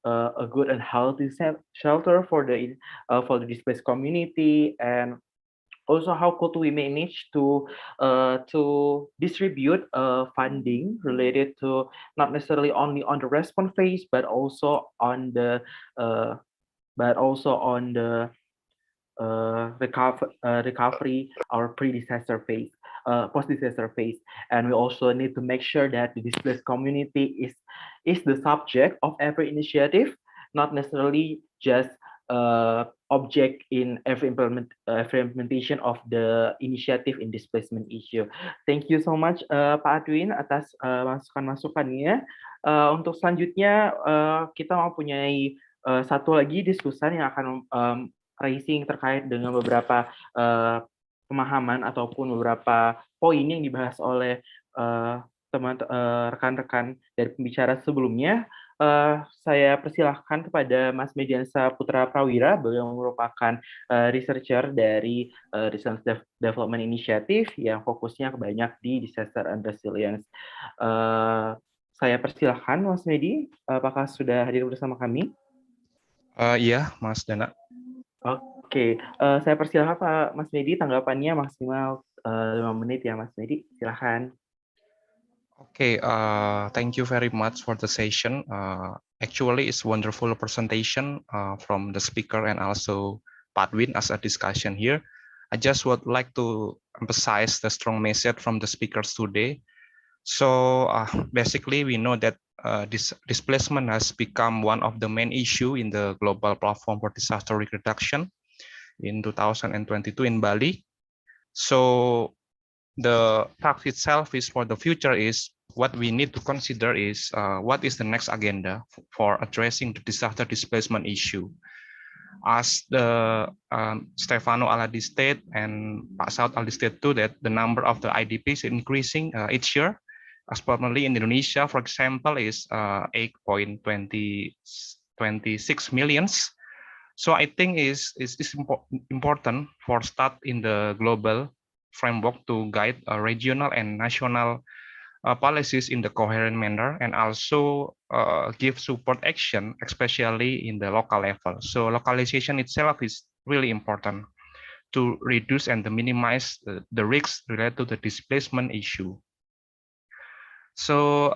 and healthy shelter for the displaced community, and also how could we manage to distribute funding related to not necessarily only on the response phase, but also on the recovery or pre-disaster phase, post-disaster phase. And we also need to make sure that the displaced community is the subject of every initiative, not necessarily just object in every implementation of the initiative in displacement issue. Thank you so much Pak Adwin atas masukan-masukannya. Untuk selanjutnya kita mempunyai satu lagi diskusan yang akan raising terkait dengan beberapa pemahaman ataupun beberapa poin yang dibahas oleh rekan-rekan dari pembicara sebelumnya. Saya persilahkan kepada Mas Mediansa Putra Prawira, beliau merupakan researcher dari Research Development Initiative yang fokusnya banyak di disaster and resilience. Saya persilahkan Mas Medi, apakah sudah hadir bersama kami? Iya, Mas Dana. Oke, saya persilahkan Pak Mas Medi, tanggapannya maksimal 5 menit ya Mas Medi, silahkan. Okay, thank you very much for the session. Actually, it's wonderful presentation from the speaker and also Pak Adwin as a discussion here. I just would like to emphasize the strong message from the speakers today. So basically, we know that this displacement has become one of the main issue in the global platform for disaster risk reduction in 2022 in Bali. So the task itself is for the future is what we need to consider is what is the next agenda for addressing the disaster displacement issue. As the Stefano already stated and Pak Saud already stated too, that the number of the IDPs is increasing each year. As permanently in Indonesia, for example, is 8.26 millions. So I think is important for start in the global framework to guide regional and national policies in the coherent manner, and also give support action, especially in the local level. So localization itself is really important to reduce and to minimize the risks related to the displacement issue. So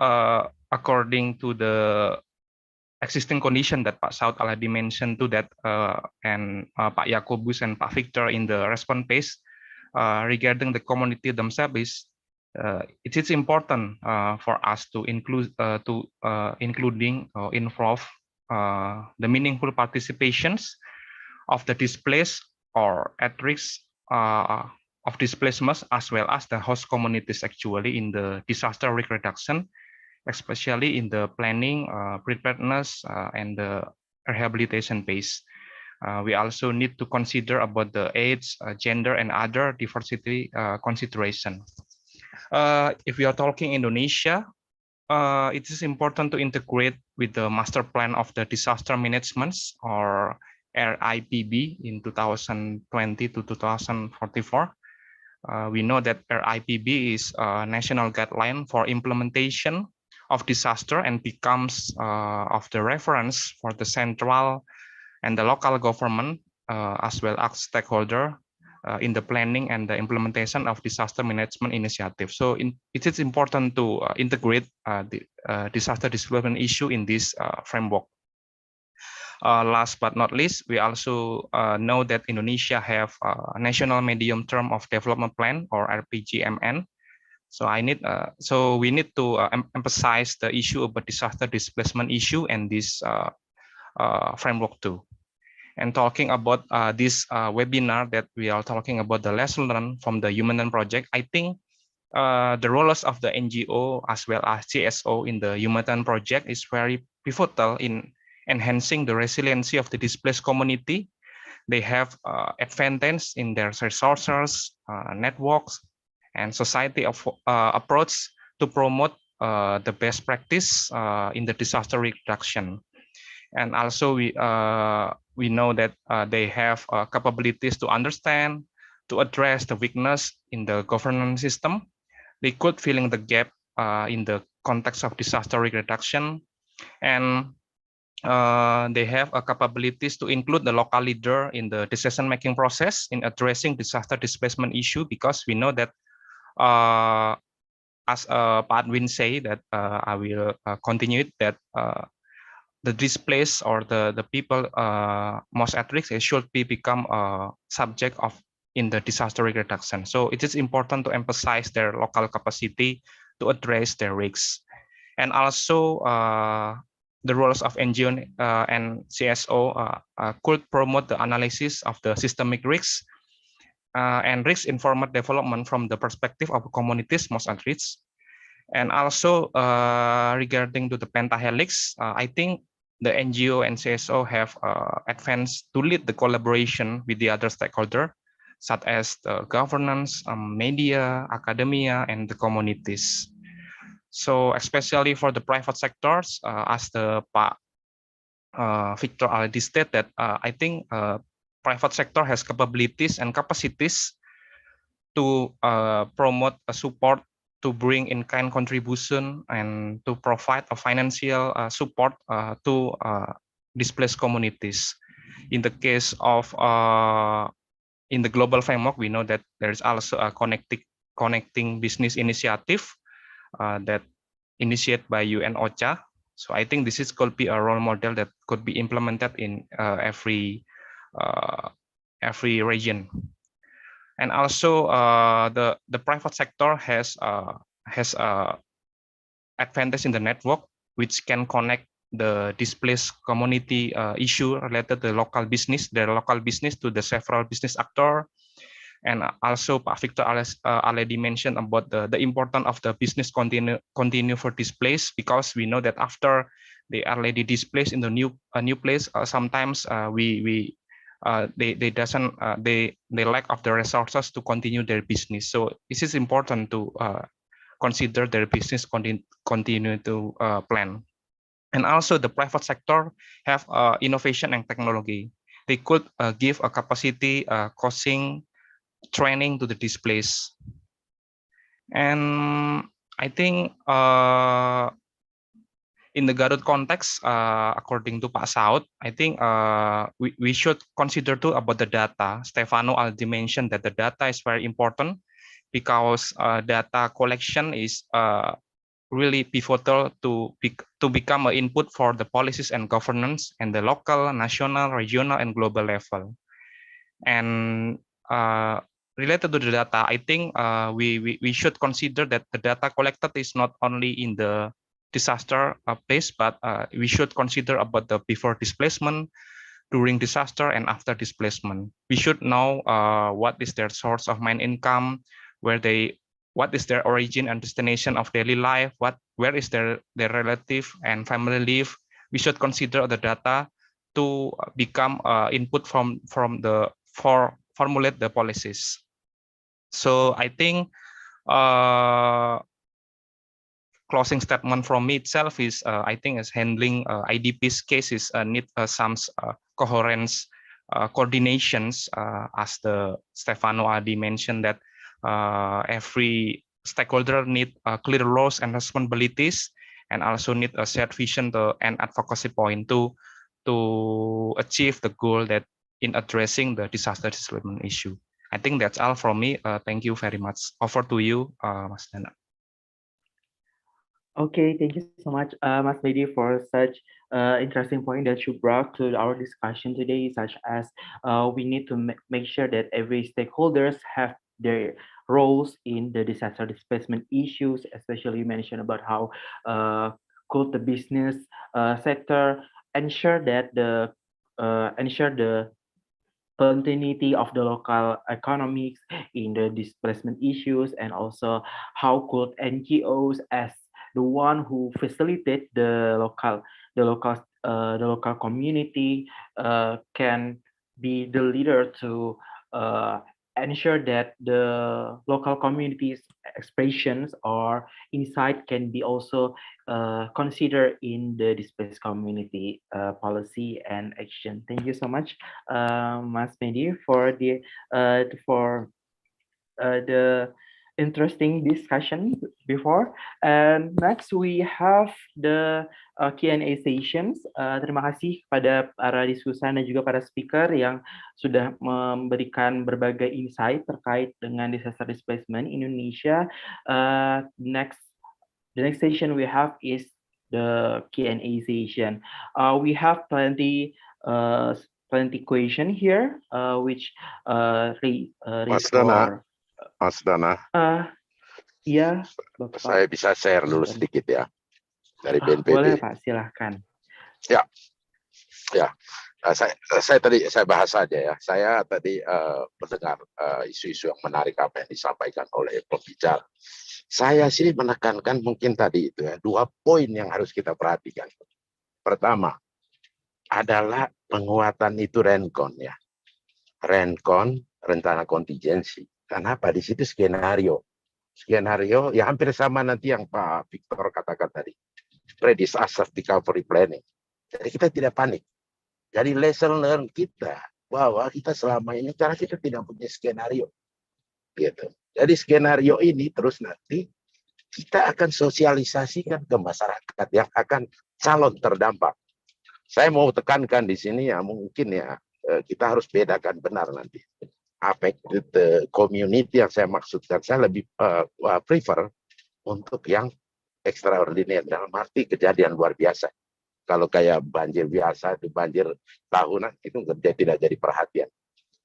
according to the existing condition that Pak Saud already mentioned to that, and Pak Yakobus and Pak Victor in the response page regarding the community themselves, is it is important for us to include including or involve the meaningful participations of the displaced or at risk of displacement, as well as the host communities actually in the disaster risk reduction, especially in the planning, preparedness, and the rehabilitation phase. We also need to consider about the age, gender, and other diversity consideration. If we are talking Indonesia, it is important to integrate with the master plan of the disaster management, or RIPB, in 2020 to 2044. We know that RIPB is a national guideline for implementation of disaster and becomes of the reference for the central and the local government, as well as stakeholder in the planning and the implementation of disaster management initiative. So it is important to integrate the disaster displacement issue in this framework. Last but not least, we also know that Indonesia have a national medium term of development plan, or RPGMN. So we need to emphasize the issue about disaster displacement issue and this framework too. And talking about this webinar that we are talking about the lesson learned from the Humanitarian Project, I think the roles of the NGO as well as CSO in the Humanitarian Project is very pivotal in enhancing the resiliency of the displaced community. They have advantage in their resources, networks, and society approach to promote the best practice in the disaster reduction. And also we know that they have capabilities to understand, to address the weakness in the governance system. They could fill in the gap in the context of disaster reduction, and they have capabilities to include the local leader in the decision-making process in addressing disaster displacement issue, because we know that as Pak Adwin say that I will continue it, that the displaced or the people most at risk should become a subject of in the disaster reduction. So it is important to emphasize their local capacity to address their risks. And also the roles of NGO and CSO could promote the analysis of the systemic risks and risk-informed development from the perspective of communities most at risk. And also regarding to the pentahelix, I think the NGO and CSO have advanced to lead the collaboration with the other stakeholders, such as the governance, media, academia, and the communities. So especially for the private sectors, as the Pak Victor already stated, that I think private sector has capabilities and capacities to promote a support, to bring in-kind contribution, and to provide a financial support to displaced communities. In the case of in the global framework, we know that there is also a connecting business initiative that initiated by UN OCHA. So I think this could be a role model that could be implemented in every region. And also the private sector has advantage in the network, which can connect the displaced community issue related to local business, to the several business actor. And also Pak Victor already mentioned about the importance of the business continue for displaced, because we know that after they are already displaced in the new place, sometimes they lack of the resources to continue their business. So this is important to consider their business continue to plan. And also the private sector have innovation and technology. They could give a capacity coaching training to the displaced. And I think in the Garut context, according to Pak Saud, I think we should consider too about the data. Stefano already mentioned that the data is very important, because data collection is really pivotal to become an input for the policies and governance and the local, national, regional, and global level. And related to the data, I think we should consider that the data collected is not only in the disaster place, but we should consider about the before displacement, during disaster, and after displacement. We should know what is their source of main income, what is their origin and destination of daily life, where is their relative and family live. We should consider the data to become input for formulate the policies. So I think closing statement from me itself is I think is handling IDP's cases need some coherence, coordinations, as the Stefano already mentioned, that every stakeholder need clear roles and responsibilities, and also need a shared vision and advocacy point to achieve the goal that in addressing the disaster displacement issue. I think that's all from me. Thank you very much. Over to you, Mas Dana. Okay, thank you so much, Mas Medi, for such interesting point that you brought to our discussion today, such as we need to make sure that every stakeholders have their roles in the disaster displacement issues, especially you mentioned about how could the business sector ensure that the continuity of the local economics in the displacement issues, and also how could NGOs as the one who facilitate the local community can be the leader to ensure that the local community's expressions or insight can be also considered in the displaced community policy and action. Thank you so much, Mas Medi, for the interesting discussion before. And next we have the Q&A sessions. Terima kasih kepada para diskusan dan juga para speaker yang sudah memberikan berbagai insight terkait dengan disaster displacement Indonesia. The next session we have is the Q&A session. We have plenty question here, which Mas Dana, iya, Bapak. Saya bisa share dulu sedikit ya dari BNPB. Boleh Pak, silahkan. Ya, saya bahas saja ya. Saya tadi mendengar isu-isu yang menarik apa yang disampaikan oleh pembicara. Saya sih menekankan mungkin tadi itu ya, 2 poin yang harus kita perhatikan. Pertama adalah penguatan itu rencon ya, rencon rencana kontingensi. Kenapa? Di situ skenario yang hampir sama nanti yang Pak Victor katakan tadi, pre-disaster recovery planning. Jadi kita tidak panik. Jadi lesson learn kita bahwa kita selama ini karena kita tidak punya skenario, gitu. Jadi skenario ini terus nanti kita akan sosialisasikan ke masyarakat yang akan calon terdampak. Saya mau tekankan di sini ya, mungkin ya kita harus bedakan benar nanti. Affected community yang saya maksudkan, saya lebih prefer untuk yang extraordinary, dalam arti kejadian luar biasa. Kalau kayak banjir biasa, itu banjir tahunan, itu tidak jadi perhatian.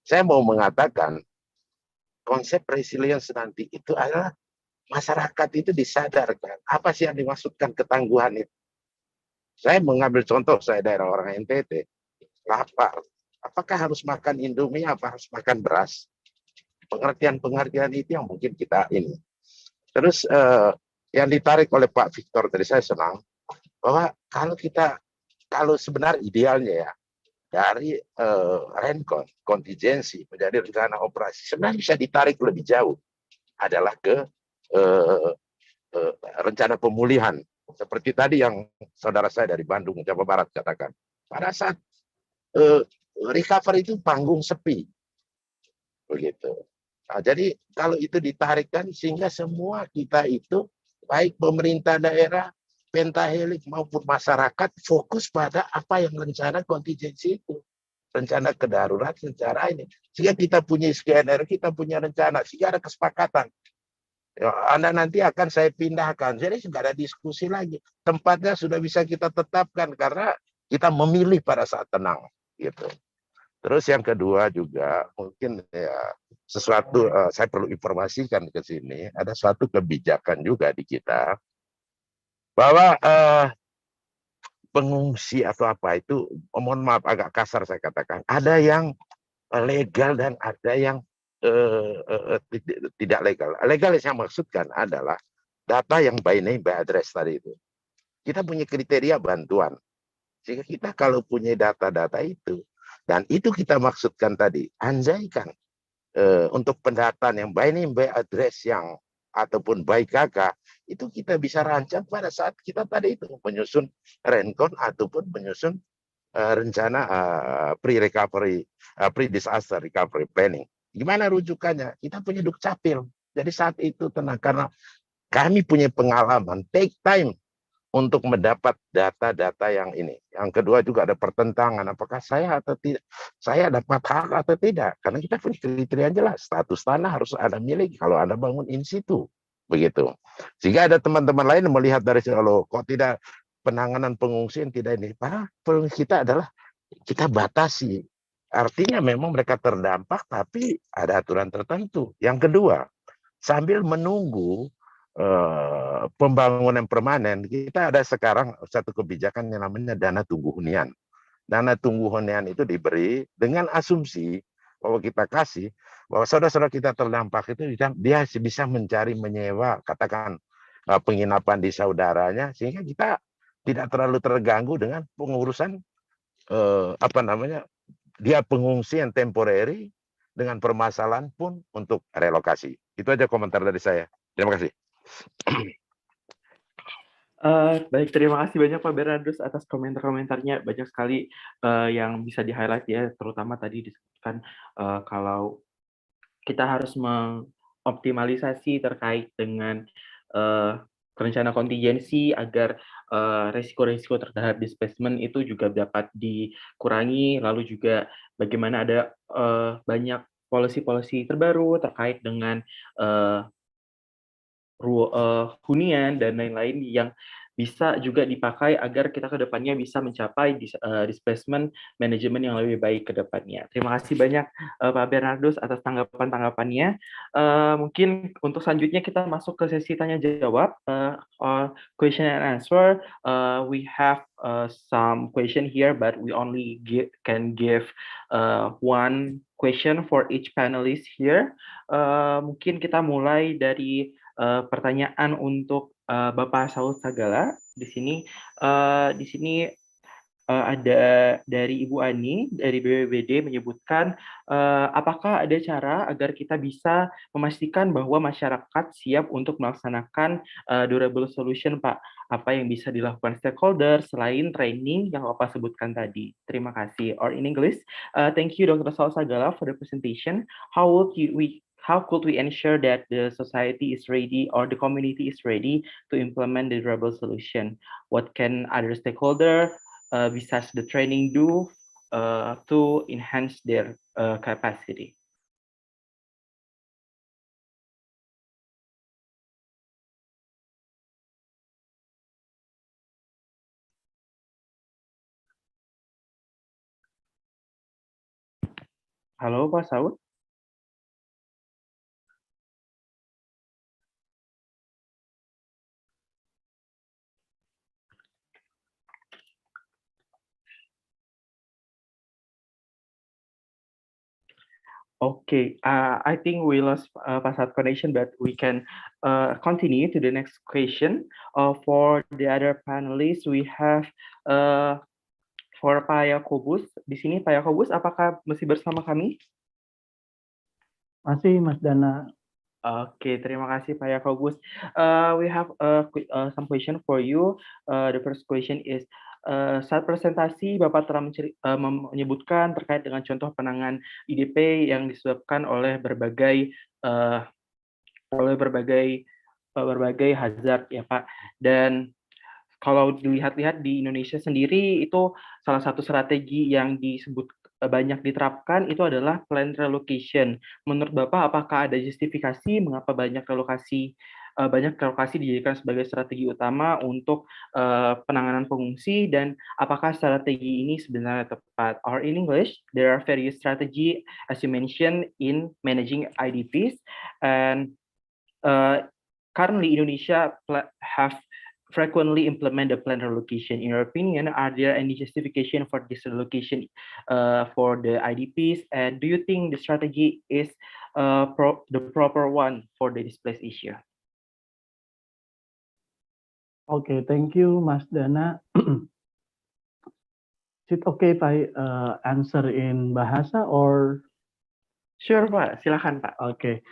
Saya mau mengatakan konsep resilience nanti itu adalah masyarakat itu disadarkan apa sih yang dimaksudkan ketangguhan itu. Saya mengambil contoh, saya daerah orang NTT, lapar. Apakah harus makan Indomie, apa harus makan beras? Pengertian-pengertian itu yang mungkin kita ini. Terus yang ditarik oleh Pak Victor tadi, saya senang bahwa kalau sebenarnya idealnya ya, dari rencon, kontingensi menjadi rencana operasi, sebenarnya bisa ditarik lebih jauh adalah ke rencana pemulihan. Seperti tadi yang saudara saya dari Bandung, Jawa Barat katakan, pada saat recover itu panggung sepi, begitu. Nah, jadi kalau itu ditarikkan sehingga semua kita itu, baik pemerintah daerah, pentahelik maupun masyarakat, fokus pada apa yang rencana kontingensi itu, rencana kedarurat secara ini, sehingga kita punya skenario, kita punya rencana, sehingga ada kesepakatan. Ya, Anda nanti akan saya pindahkan. Jadi sudah ada diskusi lagi. Tempatnya sudah bisa kita tetapkan karena kita memilih pada saat tenang, gitu. Terus yang kedua juga mungkin ya sesuatu saya perlu informasikan ke sini, ada suatu kebijakan juga di kita bahwa pengungsi atau apa itu, mohon maaf agak kasar saya katakan, ada yang legal dan ada yang tidak legal. Legal yang saya maksudkan adalah data yang by name by address tadi itu. Kita punya kriteria bantuan. Sehingga kita kalau punya data-data itu, dan itu kita maksudkan tadi, andaikan untuk pendataan yang by name by address yang ataupun by KK, itu kita bisa rancang pada saat kita tadi itu menyusun rencon ataupun menyusun rencana pre-recovery, pre-disaster recovery planning. Gimana rujukannya? Kita punya dukcapil. Jadi saat itu tenang, karena kami punya pengalaman, take time untuk mendapat data-data yang ini. Yang kedua juga ada pertentangan, apakah saya atau tidak, saya dapat hak atau tidak. Karena kita punya kriteria jelas, status tanah harus ada milik kalau Anda bangun in situ. Begitu. Sehingga ada teman-teman lain melihat dari sini, kok tidak penanganan pengungsian tidak ini. Padahal pengungsi kita adalah kita batasi. Artinya memang mereka terdampak, tapi ada aturan tertentu. Yang kedua, sambil menunggu pembangunan permanen, kita ada sekarang satu kebijakan yang namanya dana tunggu hunian. Dana tunggu hunian itu diberi dengan asumsi bahwa kita kasih, bahwa saudara-saudara kita terdampak itu dia bisa mencari menyewa, katakan penginapan di saudaranya, sehingga kita tidak terlalu terganggu dengan pengurusan dia pengungsi yang temporary dengan permasalahan pun untuk relokasi. Itu aja komentar dari saya. Terima kasih. Baik, terima kasih banyak Pak Bernardus atas komentar-komentarnya. Banyak sekali yang bisa di-highlight ya, terutama tadi disebutkan kalau kita harus mengoptimalisasi terkait dengan rencana kontingensi agar resiko-resiko terhadap displacement itu juga dapat dikurangi, lalu juga bagaimana ada banyak policy-policy terbaru terkait dengan hunian dan lain-lain yang bisa juga dipakai agar kita ke depannya bisa mencapai displacement management yang lebih baik ke depannya. Terima kasih banyak Pak Bernardus atas tanggapan-tanggapannya. Mungkin untuk selanjutnya kita masuk ke sesi tanya jawab, question and answer. We have some question here, but we only can give one question for each panelist here. Mungkin kita mulai dari pertanyaan untuk Bapak Saud Sagala di sini. Ada dari Ibu Ani dari BPBD menyebutkan apakah ada cara agar kita bisa memastikan bahwa masyarakat siap untuk melaksanakan durable solution, Pak? Apa yang bisa dilakukan stakeholder selain training yang Bapak sebutkan tadi? Terima kasih. Or in English, thank you Dr. Saud Sagala for the presentation. How could we ensure that the society is ready or the community is ready to implement the durable solution? What can other stakeholders besides the training do to enhance their capacity? Halo Pak Saud. Okay, I think we lost Pasat connection, but we can continue to the next question. For the other panelists, we have for Pak Yakobus. Di sini Pak Yakobus, apakah masih bersama kami? Masih, Mas Dana. Oke, terima kasih Pak Yakobus. We have some question for you. The first question is, saat presentasi Bapak telah menyebutkan terkait dengan contoh penanganan IDP yang disebabkan oleh berbagai hazard ya Pak. Dan kalau dilihat-lihat di Indonesia sendiri itu salah satu strategi yang disebut banyak diterapkan itu adalah plan relocation. Menurut Bapak, apakah ada justifikasi mengapa banyak relokasi dijadikan sebagai strategi utama untuk penanganan pengungsi, dan apakah strategi ini sebenarnya tepat? Or in English, there are various strategy as you mentioned in managing IDPs, and currently Indonesia have frequently implement the plan relocation. In your opinion, are there any justification for this relocation for the IDPs? And do you think the strategy is the proper one for the displaced issue? Okay, thank you, Mas Dana. Is it okay if I answer in bahasa or? Sure, Pak. Silakan, Pak. Okay.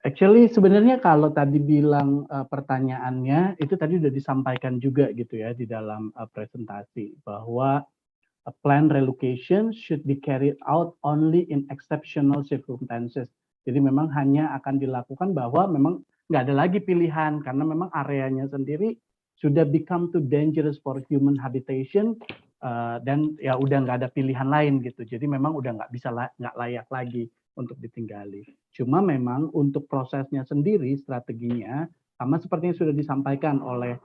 Actually sebenarnya kalau tadi bilang pertanyaannya itu tadi sudah disampaikan juga gitu ya di dalam presentasi bahwa a plan relocation should be carried out only in exceptional circumstances. Jadi memang hanya akan dilakukan bahwa memang nggak ada lagi pilihan karena memang areanya sendiri sudah become too dangerous for human habitation dan ya udah nggak ada pilihan lain gitu. Jadi memang udah nggak layak lagi untuk ditinggali. Cuma memang untuk prosesnya sendiri, strateginya, sama seperti yang sudah disampaikan oleh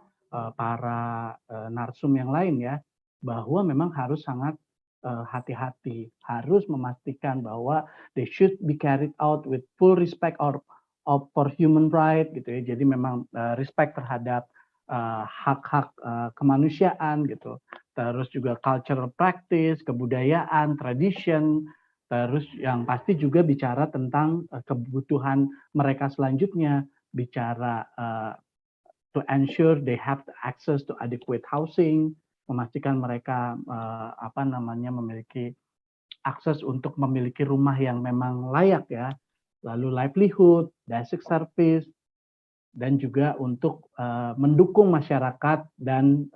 para narsum yang lain ya, bahwa memang harus sangat hati-hati, harus memastikan bahwa they should be carried out with full respect for human right gitu ya. Jadi memang respect terhadap hak-hak kemanusiaan gitu. Terus juga cultural practice, kebudayaan, tradition. Terus yang pasti juga bicara tentang kebutuhan mereka selanjutnya, bicara to ensure they have access to adequate housing, memastikan mereka memiliki akses untuk memiliki rumah yang memang layak ya, lalu livelihood, basic service, dan juga untuk mendukung masyarakat dan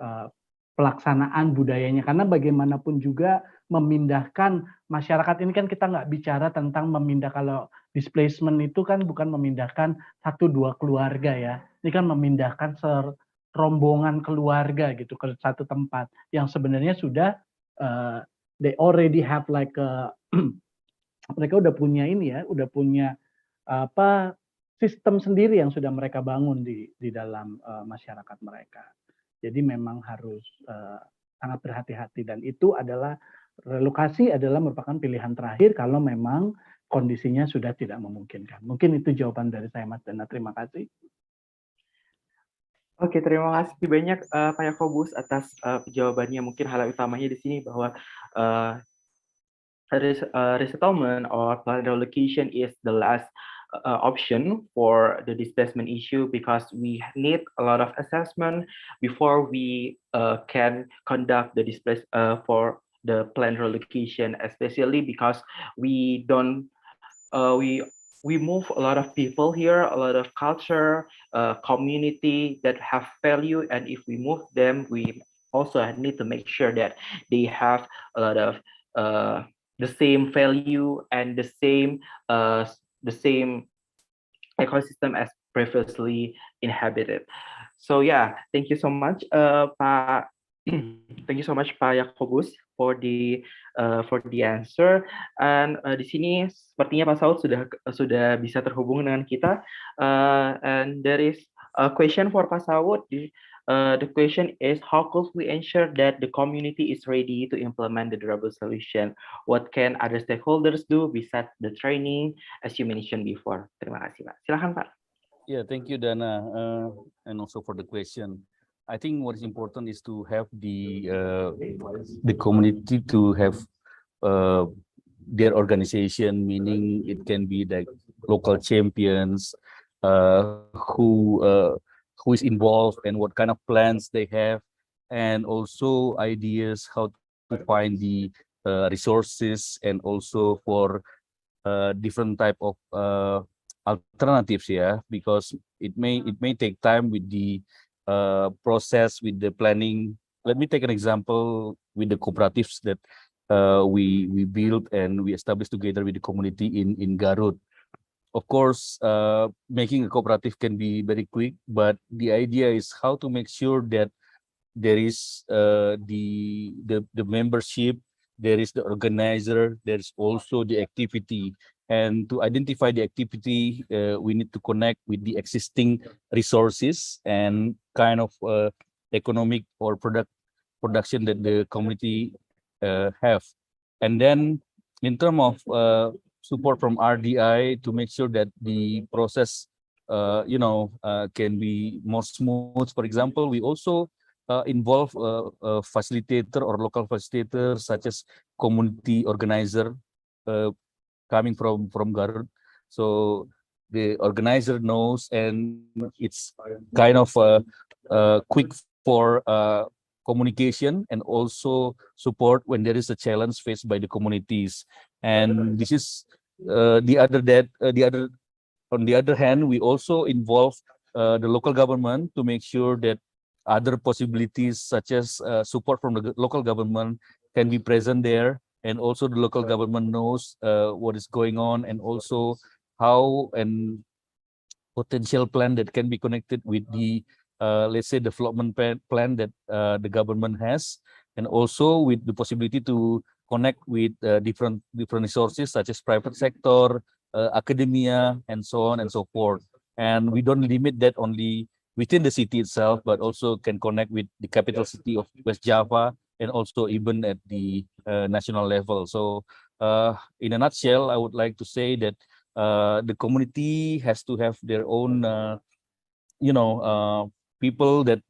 pelaksanaan budayanya, karena bagaimanapun juga memindahkan masyarakat ini kan kita nggak bicara tentang memindah, kalau displacement itu kan bukan memindahkan 1-2 keluarga ya, ini kan memindahkan rombongan keluarga gitu ke satu tempat yang sebenarnya sudah they already have like mereka udah punya ini ya, udah punya sistem sendiri yang sudah mereka bangun di dalam masyarakat mereka. Jadi memang harus sangat berhati-hati, dan itu adalah relokasi adalah merupakan pilihan terakhir kalau memang kondisinya sudah tidak memungkinkan. Mungkin itu jawaban dari saya, Mas Dana. Terima kasih. Oke, terima kasih banyak Pak Yakobus atas jawabannya. Mungkin hal utamanya di sini bahwa resettlement or plan relocation is the last option for the displacement issue, because we need a lot of assessment before we can conduct the for the plan relocation, especially because we don't we move a lot of people here, a lot of culture, community that have value, and if we move them, we also need to make sure that they have a lot of the same value and the same ecosystem as previously inhabited. So yeah, thank you so much, Pak. Thank you so much, Pak Yakobus, for the answer. And di sini sepertinya Pak Saud sudah bisa terhubung dengan kita. And there is a question for Pak Saud. The question is, how could we ensure that the community is ready to implement the durable solution? What can other stakeholders do besides the training, as you mentioned before? Terima kasih, Pak. Silakan, Pak. Yeah, thank you, Dana, and also for the question. I think what is important is to have the community to have their organization, meaning it can be like local champions, who is involved and what kind of plans they have, and also ideas how to find the resources, and also for different type of alternatives, because it may take time with the process, with the planning. Let me take an example with the cooperatives that we built and we established together with the community in Garut. Of course, making a cooperative can be very quick, but the idea is how to make sure that there is the membership, there is the organizer, there's also the activity. And to identify the activity, we need to connect with the existing resources and kind of economic or production that the community have. And then in terms of support from RDI to make sure that the process can be more smooth. For example, we also involve a facilitator or local facilitator such as community organizer coming from Garut. So the organizer knows, and it's kind of quick for communication and also support when there is a challenge faced by the communities. And this is on the other hand, we also involve the local government to make sure that other possibilities such as support from the local government can be present there, and also the local government knows what is going on, and also how and potential plan that can be connected with the let's say development plan that the government has, and also with the possibility to connect with different resources such as private sector, academia, and so on and so forth. And we don't limit that only within the city itself, but also can connect with the capital city of West Java, and also even at the national level. So in a nutshell, I would like to say that the community has to have their own people that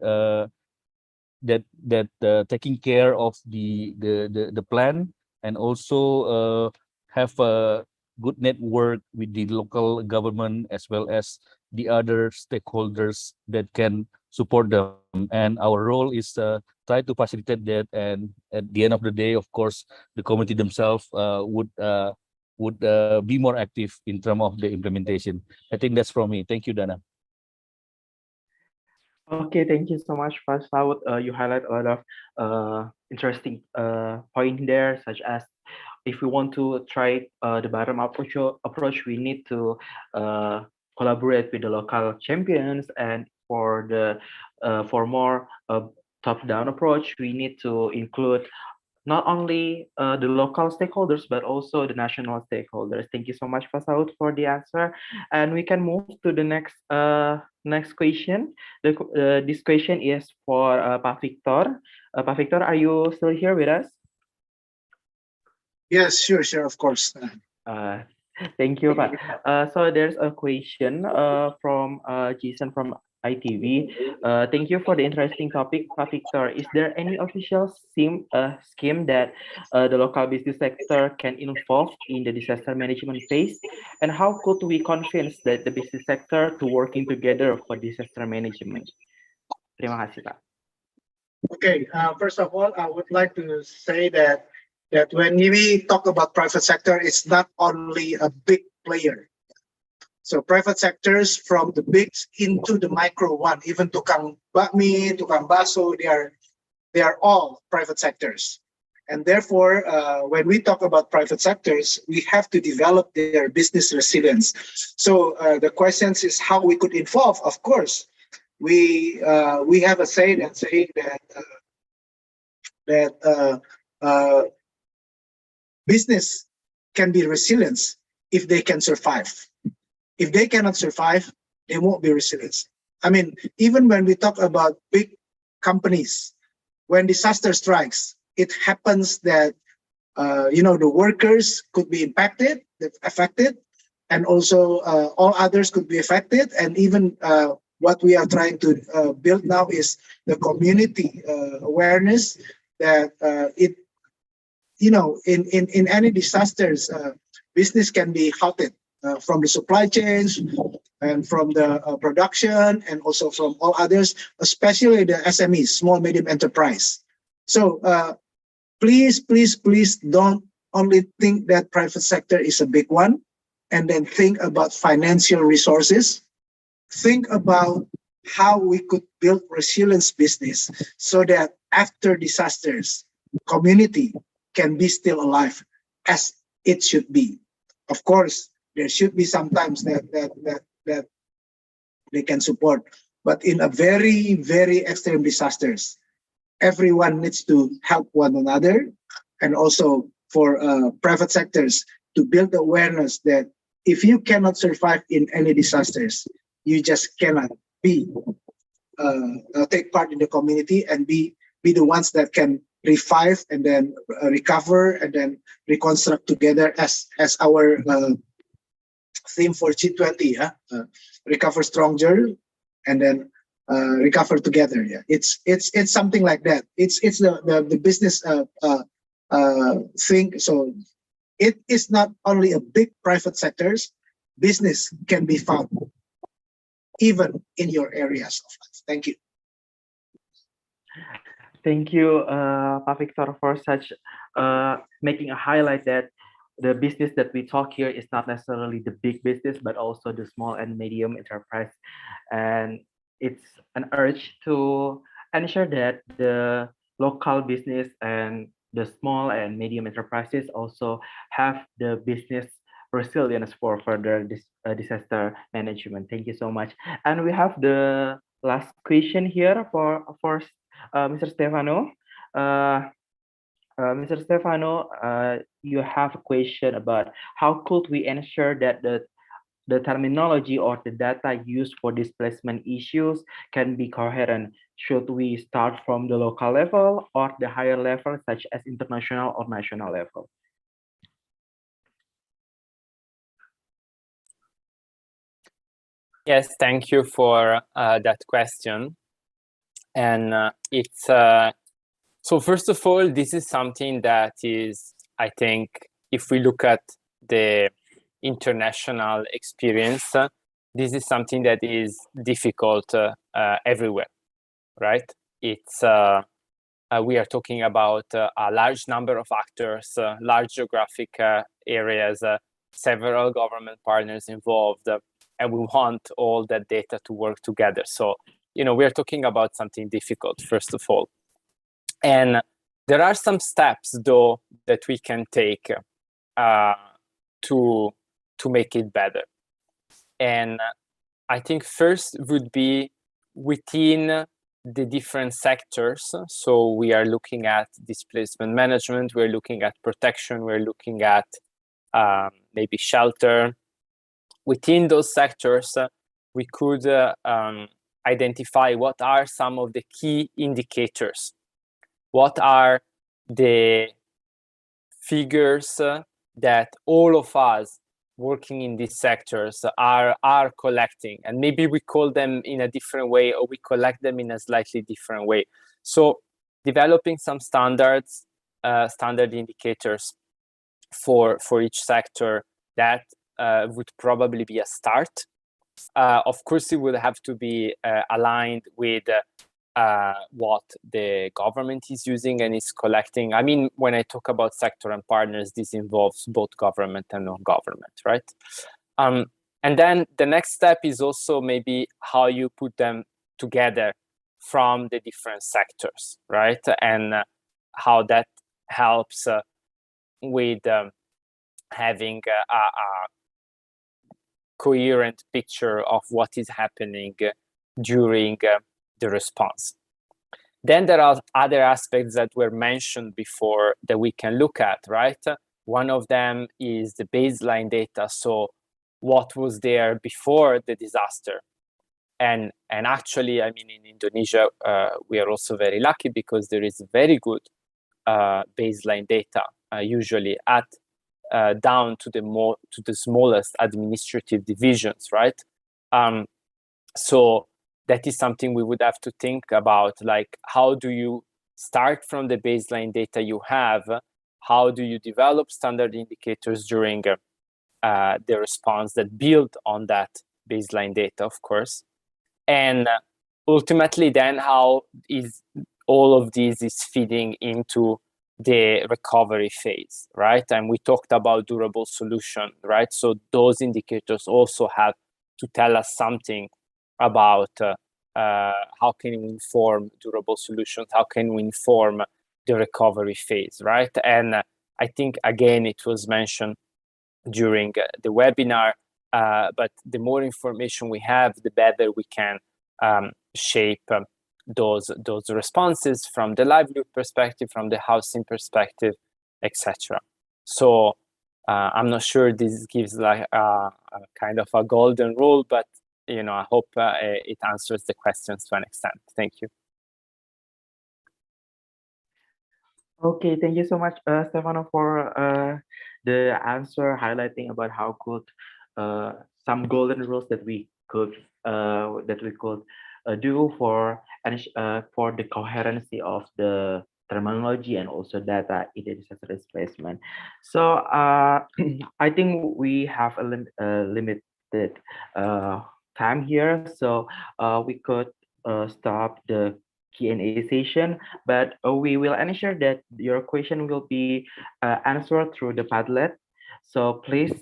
taking care of the plan, and also have a good network with the local government as well as the other stakeholders that can support them. And our role is try to facilitate that, and at the end of the day, of course, the community themselves would be more active in terms of the implementation. I think that's from me. Thank you, Dana. Okay, thank you so much, Pak Saud. You highlight a lot of interesting point there, such as if we want to try the bottom-up approach, we need to collaborate with the local champions, and for more top-down approach, we need to include not only the local stakeholders, but also the national stakeholders. Thank you so much, Pak Saud, for the answer. And we can move to the next question. This question is for Pak Victor. Pak Victor, are you still here with us? Yes, sure, of course. Thank you, Pak. So there's a question from Jason from ITV. Thank you for the interesting topic, Pak Victor. Is there any official scheme that the local business sector can involve in the disaster management phase? And how could we convince the business sector to working together for disaster management? Terima kasih, Pak. Okay, first of all, I would like to say that when we talk about private sector, it's not only a big player. So private sectors from the big into the micro one, even tukang bakmi, tukang baso, they are all private sectors. And therefore, when we talk about private sectors, we have to develop their business resilience. So the question is how we could involve. Of course, we have a saying that business can be resilient if they can survive. If they cannot survive, they won't be resilient. I mean, even when we talk about big companies, when disaster strikes, it happens that the workers could be affected, and also all others could be affected. And even what we are trying to build now is the community awareness that you know, in any disasters, business can be halted from the supply chains and from the production and also from all others, especially the SMEs, small medium enterprise. So please don't only think that private sector is a big one and then think about financial resources. Think about how we could build resilience business so that after disasters, community can be still alive as it should be. Of course, there should be sometimes that they can support, but in a very, very extreme disasters, everyone needs to help one another, and also for private sectors to build awareness that if you cannot survive in any disasters, you just cannot be take part in the community and be the ones that can revive and then recover and then reconstruct together as our theme for G20, recover stronger and then recover together. Yeah, it's something like that. It's the business thing. So it is not only a big private sectors. Business can be found even in your areas of life. Thank you. Thank you, Pak Victor, for such making a highlight that the business that we talk here is not necessarily the big business, but also the small and medium enterprise. And it's an urge to ensure that the local business and the small and medium enterprises also have the business resilience for further disaster management. Thank you so much. And we have the last question here for Mr. Stefano. Mr. Stefano, you have a question about how could we ensure that the terminology or the data used for displacement issues can be coherent? Should we start from the local level or the higher level, such as international or national level? Yes, thank you for that question. And it's so first of all, this is something that is, I think, if we look at the international experience, this is something that is difficult everywhere, right? It's we are talking about a large number of actors, large geographic areas, several government partners involved, and we want all that data to work together. So, you know, we are talking about something difficult, first of all. And there are some steps, though, that we can take to make it better. And I think first would be within the different sectors. So we are looking at displacement management, we're looking at protection, we're looking at maybe shelter. Within those sectors, we could identify what are some of the key indicators. What are the figures that all of us working in these sectors are collecting? And maybe we call them in a different way, or we collect them in a slightly different way. So developing some standards, standard indicators for each sector, that would probably be a start. Of course, it would have to be aligned with what the government is using and is collecting. I mean, when I talk about sector and partners, this involves both government and non-government, right? And then the next step is also maybe how you put them together from the different sectors, right? And how that helps with having a coherent picture of what is happening during the response. Then there are other aspects that were mentioned before that we can look at, right? One of them is the baseline data. So what was there before the disaster? And actually, I mean, in Indonesia, we are also very lucky because there is very good baseline data, usually at down to the smallest administrative divisions, right? So that is something we would have to think about, like how do you start from the baseline data you have how do you develop standard indicators during the response that build on that baseline data, of course. And ultimately then how is all of this is feeding into the recovery phase, right? And we talked about durable solution, right? So those indicators also have to tell us something about how can we inform durable solutions, how can we inform the recovery phase, right? And I think, again, it was mentioned during the webinar, but the more information we have, the better we can shape those responses from the livelihood perspective, from the housing perspective, etc. So I'm not sure this gives like a kind of a golden rule, but I hope it answers the questions to an extent. Thank you. Okay, thank you so much, Stefano, for the answer highlighting about how could some golden rules that we could do for the coherency of the terminology and also data in the disaster displacement. So I think we have a limited time here, so we could stop the Q&A session, but we will ensure that your question will be answered through the Padlet. So please,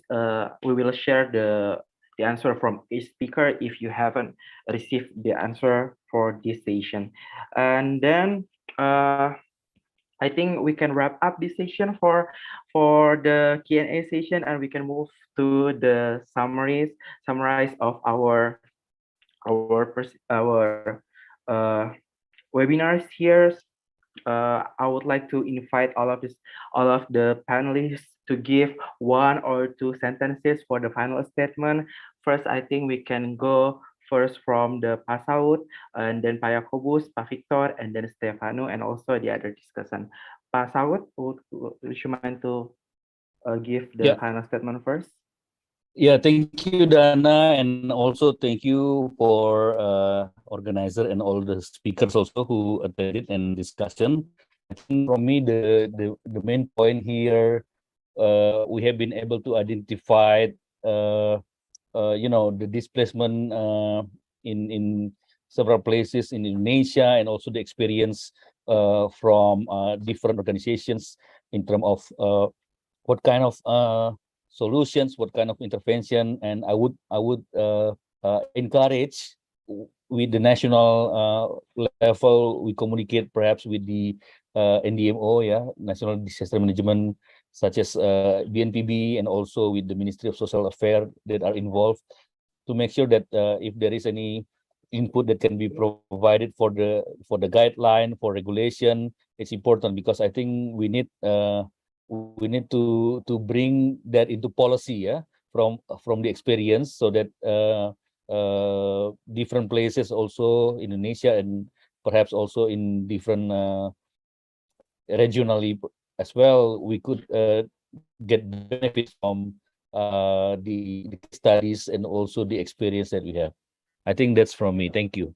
we will share the answer from each speaker if you haven't received the answer for this session. And then I think we can wrap up this session for the Q&A session, and we can move to the summarize of our webinars here. I would like to invite all of the panelists to give 1 or 2 sentences for the final statement. First, I think we can go first from the Pak Saud, and then Pak Yakobus, Pak Victor, and then Stefano, and also the other discussion. Pak Saud, would you mind to give the final statement first? Yeah, thank you, Dana, and also thank you for organizer and all the speakers also who attended and discussion. I think from me, the main point here, we have been able to identify, the displacement in several places in Indonesia, and also the experience from different organizations in terms of what kind of solutions, what kind of intervention, and I would encourage with the national level, we communicate perhaps with the NDMO, National Disaster Management, such as BNPB, and also with the Ministry of Social Affairs that are involved, to make sure that if there is any input that can be provided for the guideline, for regulation, it's important, because I think we need to bring that into policy, from the experience, so that different places also in Indonesia, and perhaps also in different regionally as well, we could get benefits from the studies and also the experience that we have. I think that's from me. Thank you.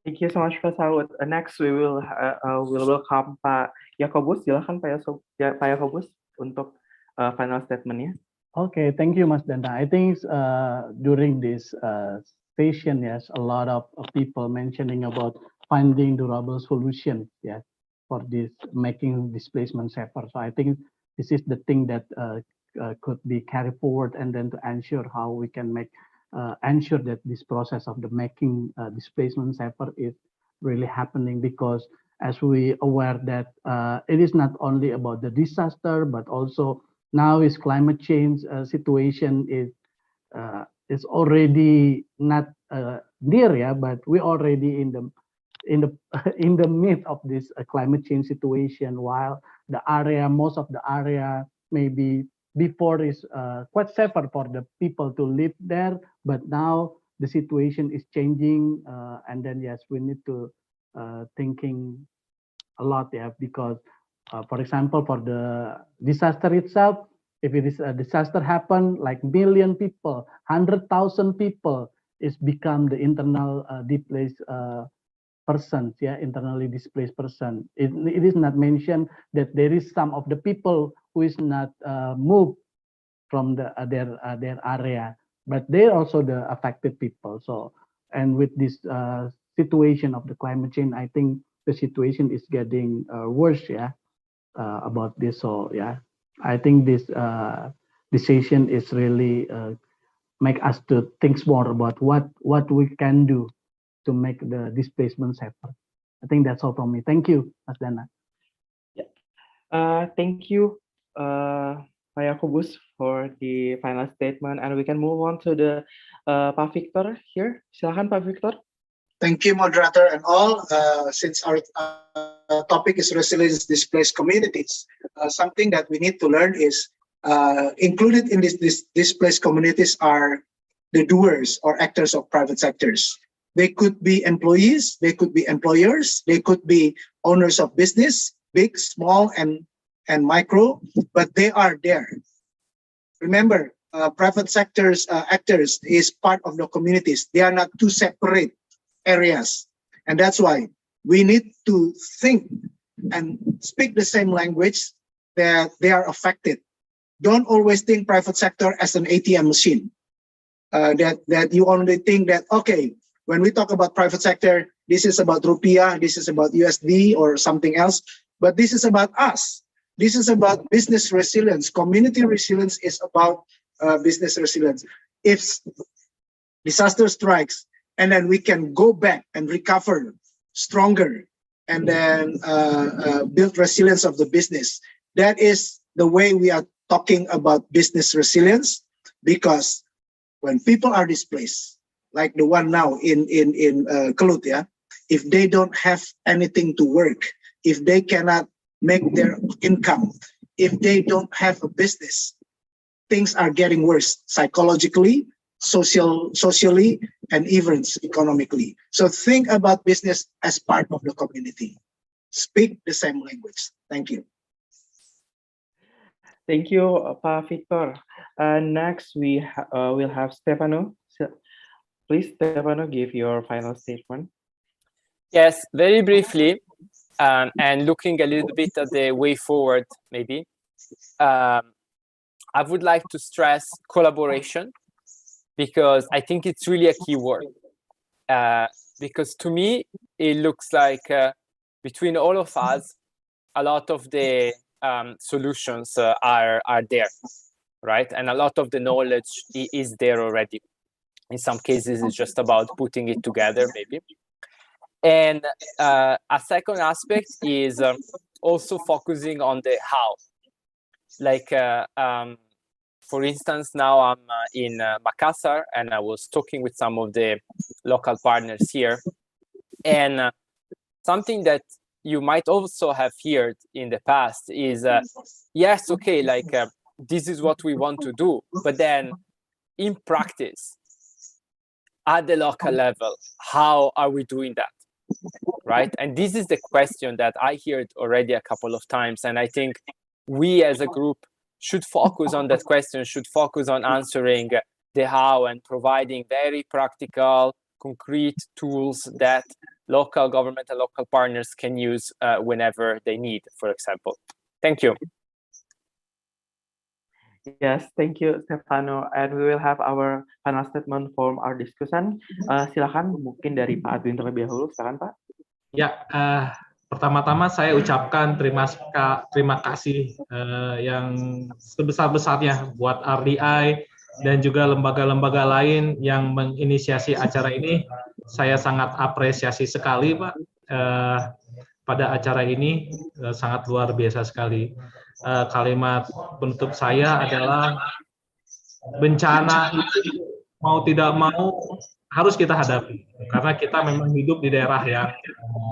Thank you so much, Pak Saud. Next, we will welcome Pak Yakobus. Silakan Pak Yakobus untuk final statement-nya. Okay, thank you, Mas Danda. I think during this session, yes, a lot of people mentioning about finding durable solution, for this making displacement safer. So I think this is the thing that could be carried forward, and then to ensure how we can make ensure that this process of the making displacement safer is really happening, because as we aware that it is not only about the disaster, but also now is climate change situation is already not near, but we already in the midst of this climate change situation, while the area, most of the area maybe before is quite safer for the people to live there, but now the situation is changing, and then yes, we need to thinking a lot, because for example, for the disaster itself, if it is a disaster happen, like million people, 100,000 people is become the internal displaced persons, yeah, internally displaced person. It is not mentioned that there is some of the people who is not moved from their area, but they're also the affected people. So, and with this situation of the climate change, I think the situation is getting worse, yeah, about this. So, yeah, I think this decision is really make us to think more about what we can do to make the displacement safer. I think that's all from me. Thank you, Mas Dana. Yeah. Thank you, Pak Yakobus, for the final statement, and we can move on to the Pak Victor here. Silakan, Pak Victor. Thank you, moderator and all. Since our topic is resilience displaced communities, something that we need to learn is included in this displaced communities are the doers or actors of private sectors. They could be employees, they could be employers, they could be owners of business, big, small, and micro, but they are there. Remember, private sectors actors is part of the communities. They are not two separate areas, and that's why we need to think and speak the same language that they are affected. Don't always think private sector as an ATM machine. That you only think that, okay, when we talk about private sector, this is about rupiah, this is about USD or something else, but this is about us. This is about business resilience. Community resilience is about business resilience. If disaster strikes, and then we can go back and recover stronger, and then build resilience of the business. That is the way we are talking about business resilience, because when people are displaced, like the one now in Garut, yeah, if they don't have anything to work, if they cannot make their income, if they don't have a business, things are getting worse psychologically, socially, and even economically. So think about business as part of the community. Speak the same language. Thank you. Thank you, Pak Victor. Next, we will have Stefano. So, please, Stefano, give your final statement. Yes, very briefly, and looking a little bit at the way forward, maybe. I would like to stress collaboration, because I think it's really a key word. Because to me, it looks like between all of us, a lot of the solutions are there, right? And a lot of the knowledge is there already. In some cases, it's just about putting it together, maybe. And a second aspect is also focusing on the how. Like, for instance, now I'm in Makassar, and I was talking with some of the local partners here. And something that you might also have heard in the past is, yes, okay, like this is what we want to do, but then in practice, at the local level, how are we doing that, right? And this is the question that I heard already a couple of times, and I think we as a group should focus on that question, should focus on answering the how and providing very practical, concrete tools that local government and local partners can use whenever they need, for example. Thank you. Yes, thank you, Stefano. And we will have our final statement from our discussion. Silakan, mungkin dari Pak Adwin terlebih dahulu. Silakan, Pak. Ya, pertama-tama saya ucapkan terima kasih yang sebesar-besarnya buat RDI dan juga lembaga-lembaga lain yang menginisiasi acara ini. Saya sangat apresiasi sekali, Pak, pada acara ini, sangat luar biasa sekali. Kalimat penutup saya adalah bencana itu mau tidak mau harus kita hadapi, karena kita memang hidup di daerah yang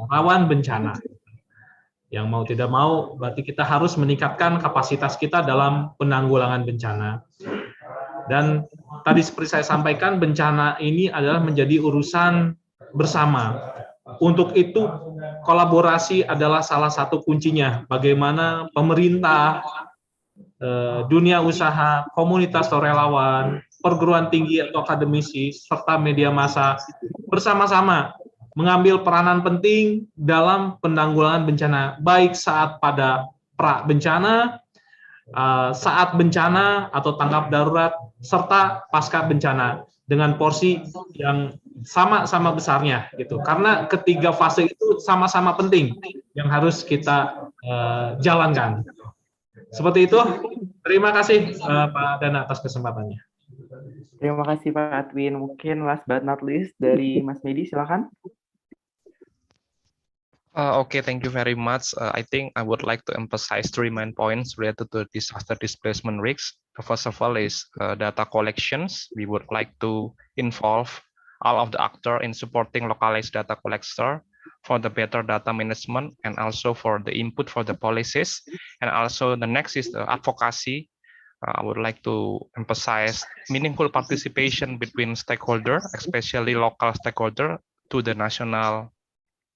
rawan bencana. Yang mau tidak mau, berarti kita harus meningkatkan kapasitas kita dalam penanggulangan bencana. Dan tadi seperti saya sampaikan, bencana ini adalah menjadi urusan bersama. Untuk itu, kolaborasi adalah salah satu kuncinya. Bagaimana pemerintah, dunia usaha, komunitas atau relawan, perguruan tinggi atau akademisi, serta media massa bersama-sama mengambil peranan penting dalam penanggulangan bencana, baik saat pada pra bencana, saat bencana atau tanggap darurat, serta pasca bencana dengan porsi yang sama-sama besarnya gitu. Karena ketiga fase itu sama-sama penting yang harus kita jalankan. Seperti itu. Terima kasih Pak Dana atas kesempatannya. Terima kasih Pak Adwin. Mungkin last but not least dari Mas Medi, silakan. Okay, thank you very much. I think I would like to emphasize 3 main points related to disaster displacement risks. First of all is data collections. We would like to involve all of the actors in supporting localized data collector for the better data management and also for the input for the policies. And also the next is the advocacy. I would like to emphasize meaningful participation between stakeholders, especially local stakeholders, to the national,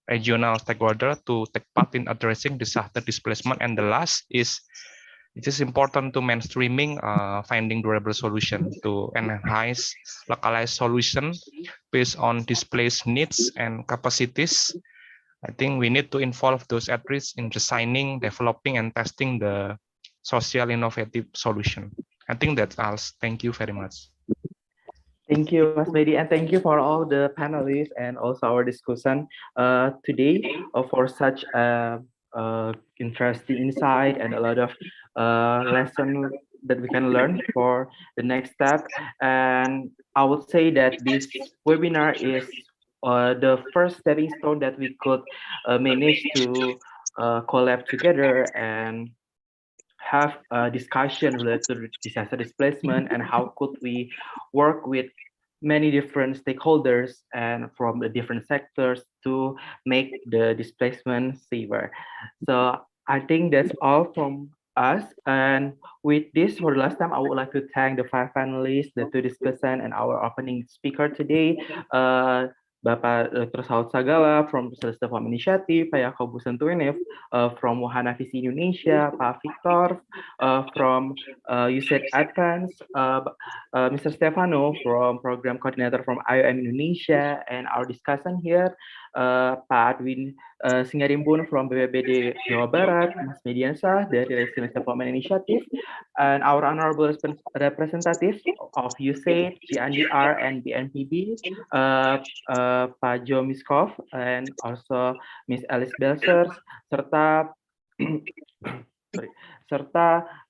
regional stakeholder to take part in addressing disaster displacement. And the last is it is important to mainstreaming finding durable solution to enhance localized solution based on displaced needs and capacities. I think we need to involve those at risk in designing, developing, and testing the social innovative solution. I think that's all. Thank you very much. Thank you, Mas Medi, and thank you for all the panelists and also our discussion today for such interesting insight and a lot of lessons that we can learn for the next step. And I would say that this webinar is the first stepping stone that we could manage to collab together and have a discussion related to disaster displacement and how could we work with many different stakeholders and from the different sectors to make the displacement safer. So I think that's all from us. And with this, for the last time, I would like to thank the 5 panelists, the 2 discussants, and our opening speaker today. Bapak Dr. Saud Sagala from Disaster Farm Initiative, Pak Yakobus Santuenef from Wahana Visi Indonesia, Pak Victor from USAID Advance, Mr. Stefano from Program Coordinator from IOM Indonesia, and our discussant here, Pak Adwin Singarimbun from BPBD Jawa Barat, Mas Mediansyah dari Resilience Development Initiative, and our honorable representative of USAID, GPDRR, and BNPB, Pak Joe Miskov, and also Miss Alice Belser, serta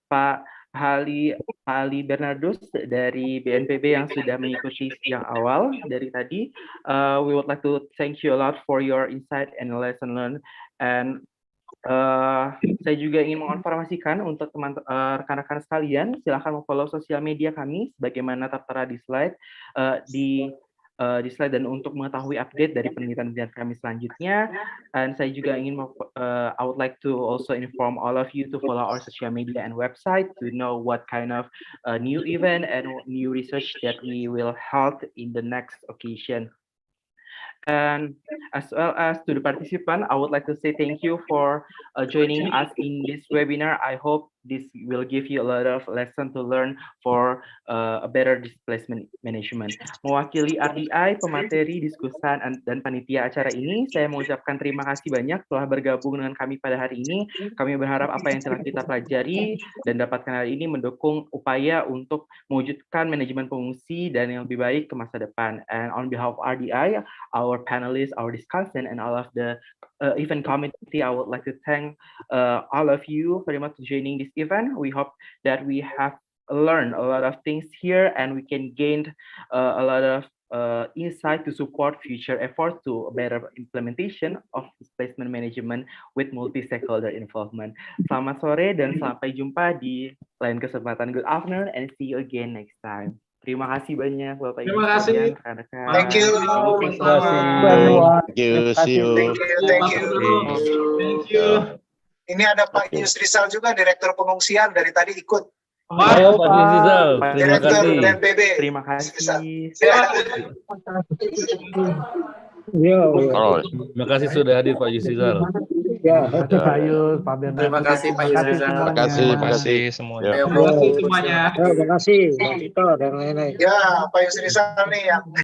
Pak Ali Bernardus dari BNPB yang sudah mengikuti yang awal dari tadi. We would like to thank you a lot for your insight and lesson learned. And saya juga ingin menginformasikan untuk rekan-rekan sekalian, silakan follow sosial media kami sebagaimana tertera di slide di slide dan untuk mengetahui update dari penelitian kami selanjutnya. Dan saya juga ingin I would like to also inform all of you to follow our social media and website to know what kind of new event and new research that we will hold in the next occasion. And as well as to the participant, I would like to say thank you for joining us in this webinar. I hope this will give you a lot of lesson to learn for a better displacement management. Mewakili RDI, pemateri, diskusan, dan panitia acara ini, saya mengucapkan terima kasih banyak telah bergabung dengan kami pada hari ini. Kami berharap apa yang telah kita pelajari dan dapatkan hari ini mendukung upaya untuk mewujudkan manajemen pengungsi dan yang lebih baik ke masa depan. And on behalf of RDI, our panelists, our discussant, and all of the event committee, I would like to thank all of you very much for joining this event. We hope that we have learned a lot of things here and we can gain a lot of insight to support future efforts to a better implementation of displacement management with multi-stakeholder involvement. Selamat sore dan sampai jumpa di lain kesempatan. Good afternoon and see you again next time. Terima kasih banyak Bapak Ibu sekalian, rekan-rekan. Thank you. Terima kasih. Thank you. See you. Thank you. Ini ada Pak Yus Rizal juga, Direktur Pengungsian dari tadi ikut. Halo Pak Rizal, terima kasih. BNPB. Terima kasih. Terima kasih sudah hadir Pak Rizal. Ya, Pak Yus, Pak Bernard. Terima kasih Pak Yus. Terima kasih semuanya. Terima kasih semuanya. Terima kasih, Pak Tito dan lain-lain. Ya, Pak Yus Rizal nih yang